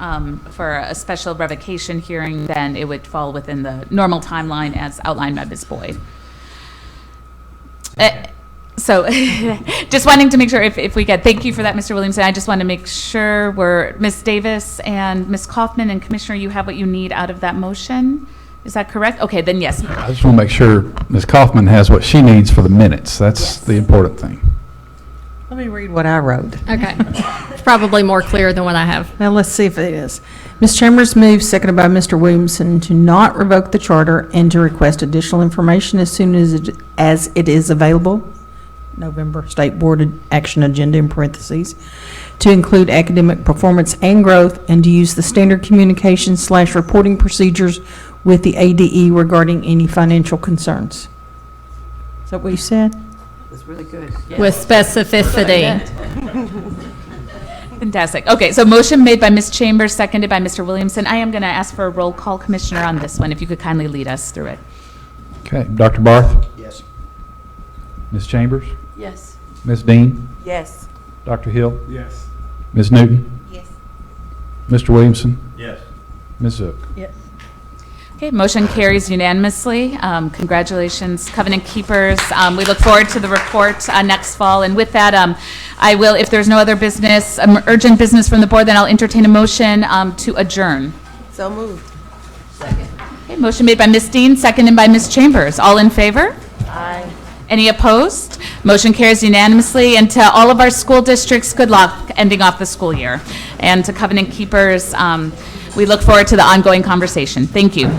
for a special revocation hearing, then it would fall within the normal timeline as outlined by Ms. Boyd. So just wanting to make sure if we get, thank you for that, Mr. Williamson. I just want to make sure Ms. Davis and Ms. Kaufman and Commissioner, you have what you need out of that motion. Is that correct? Okay, then yes. I just want to make sure Ms. Kaufman has what she needs for the minutes. That's the important thing. Let me read what I wrote. Okay. It's probably more clear than what I have. Now, let's see if it is. Ms. Chambers moves, seconded by Mr. Williamson, to not revoke the charter and to request additional information as soon as it is available. November State Board Action Agenda in parentheses, to include academic performance and growth, and to use the standard communication/reporting procedures with the ADE regarding any financial concerns. Is that what you said? with specificity. Fantastic. Okay, so motion made by Ms. Chambers, seconded by Mr. Williamson. I am going to ask for a roll call, Commissioner, on this one, if you could kindly lead us through it. Okay, Dr. Barth? Yes. Ms. Chambers? Yes. Ms. Dean? Yes. Dr. Hill? Yes. Ms. Newton? Yes. Mr. Williamson? Yes. Ms. Zook? Okay, motion carries unanimously. Congratulations, Covenant Keepers. We look forward to the report next fall. And with that, I will, if there's no other business, urgent business from the board, then I'll entertain a motion to adjourn. So moved. Okay, motion made by Ms. Dean, seconded by Ms. Chambers. All in favor? Aye. Any opposed? Motion carries unanimously. And to all of our school districts, good luck ending off the school year. And to Covenant Keepers, we look forward to the ongoing conversation. Thank you.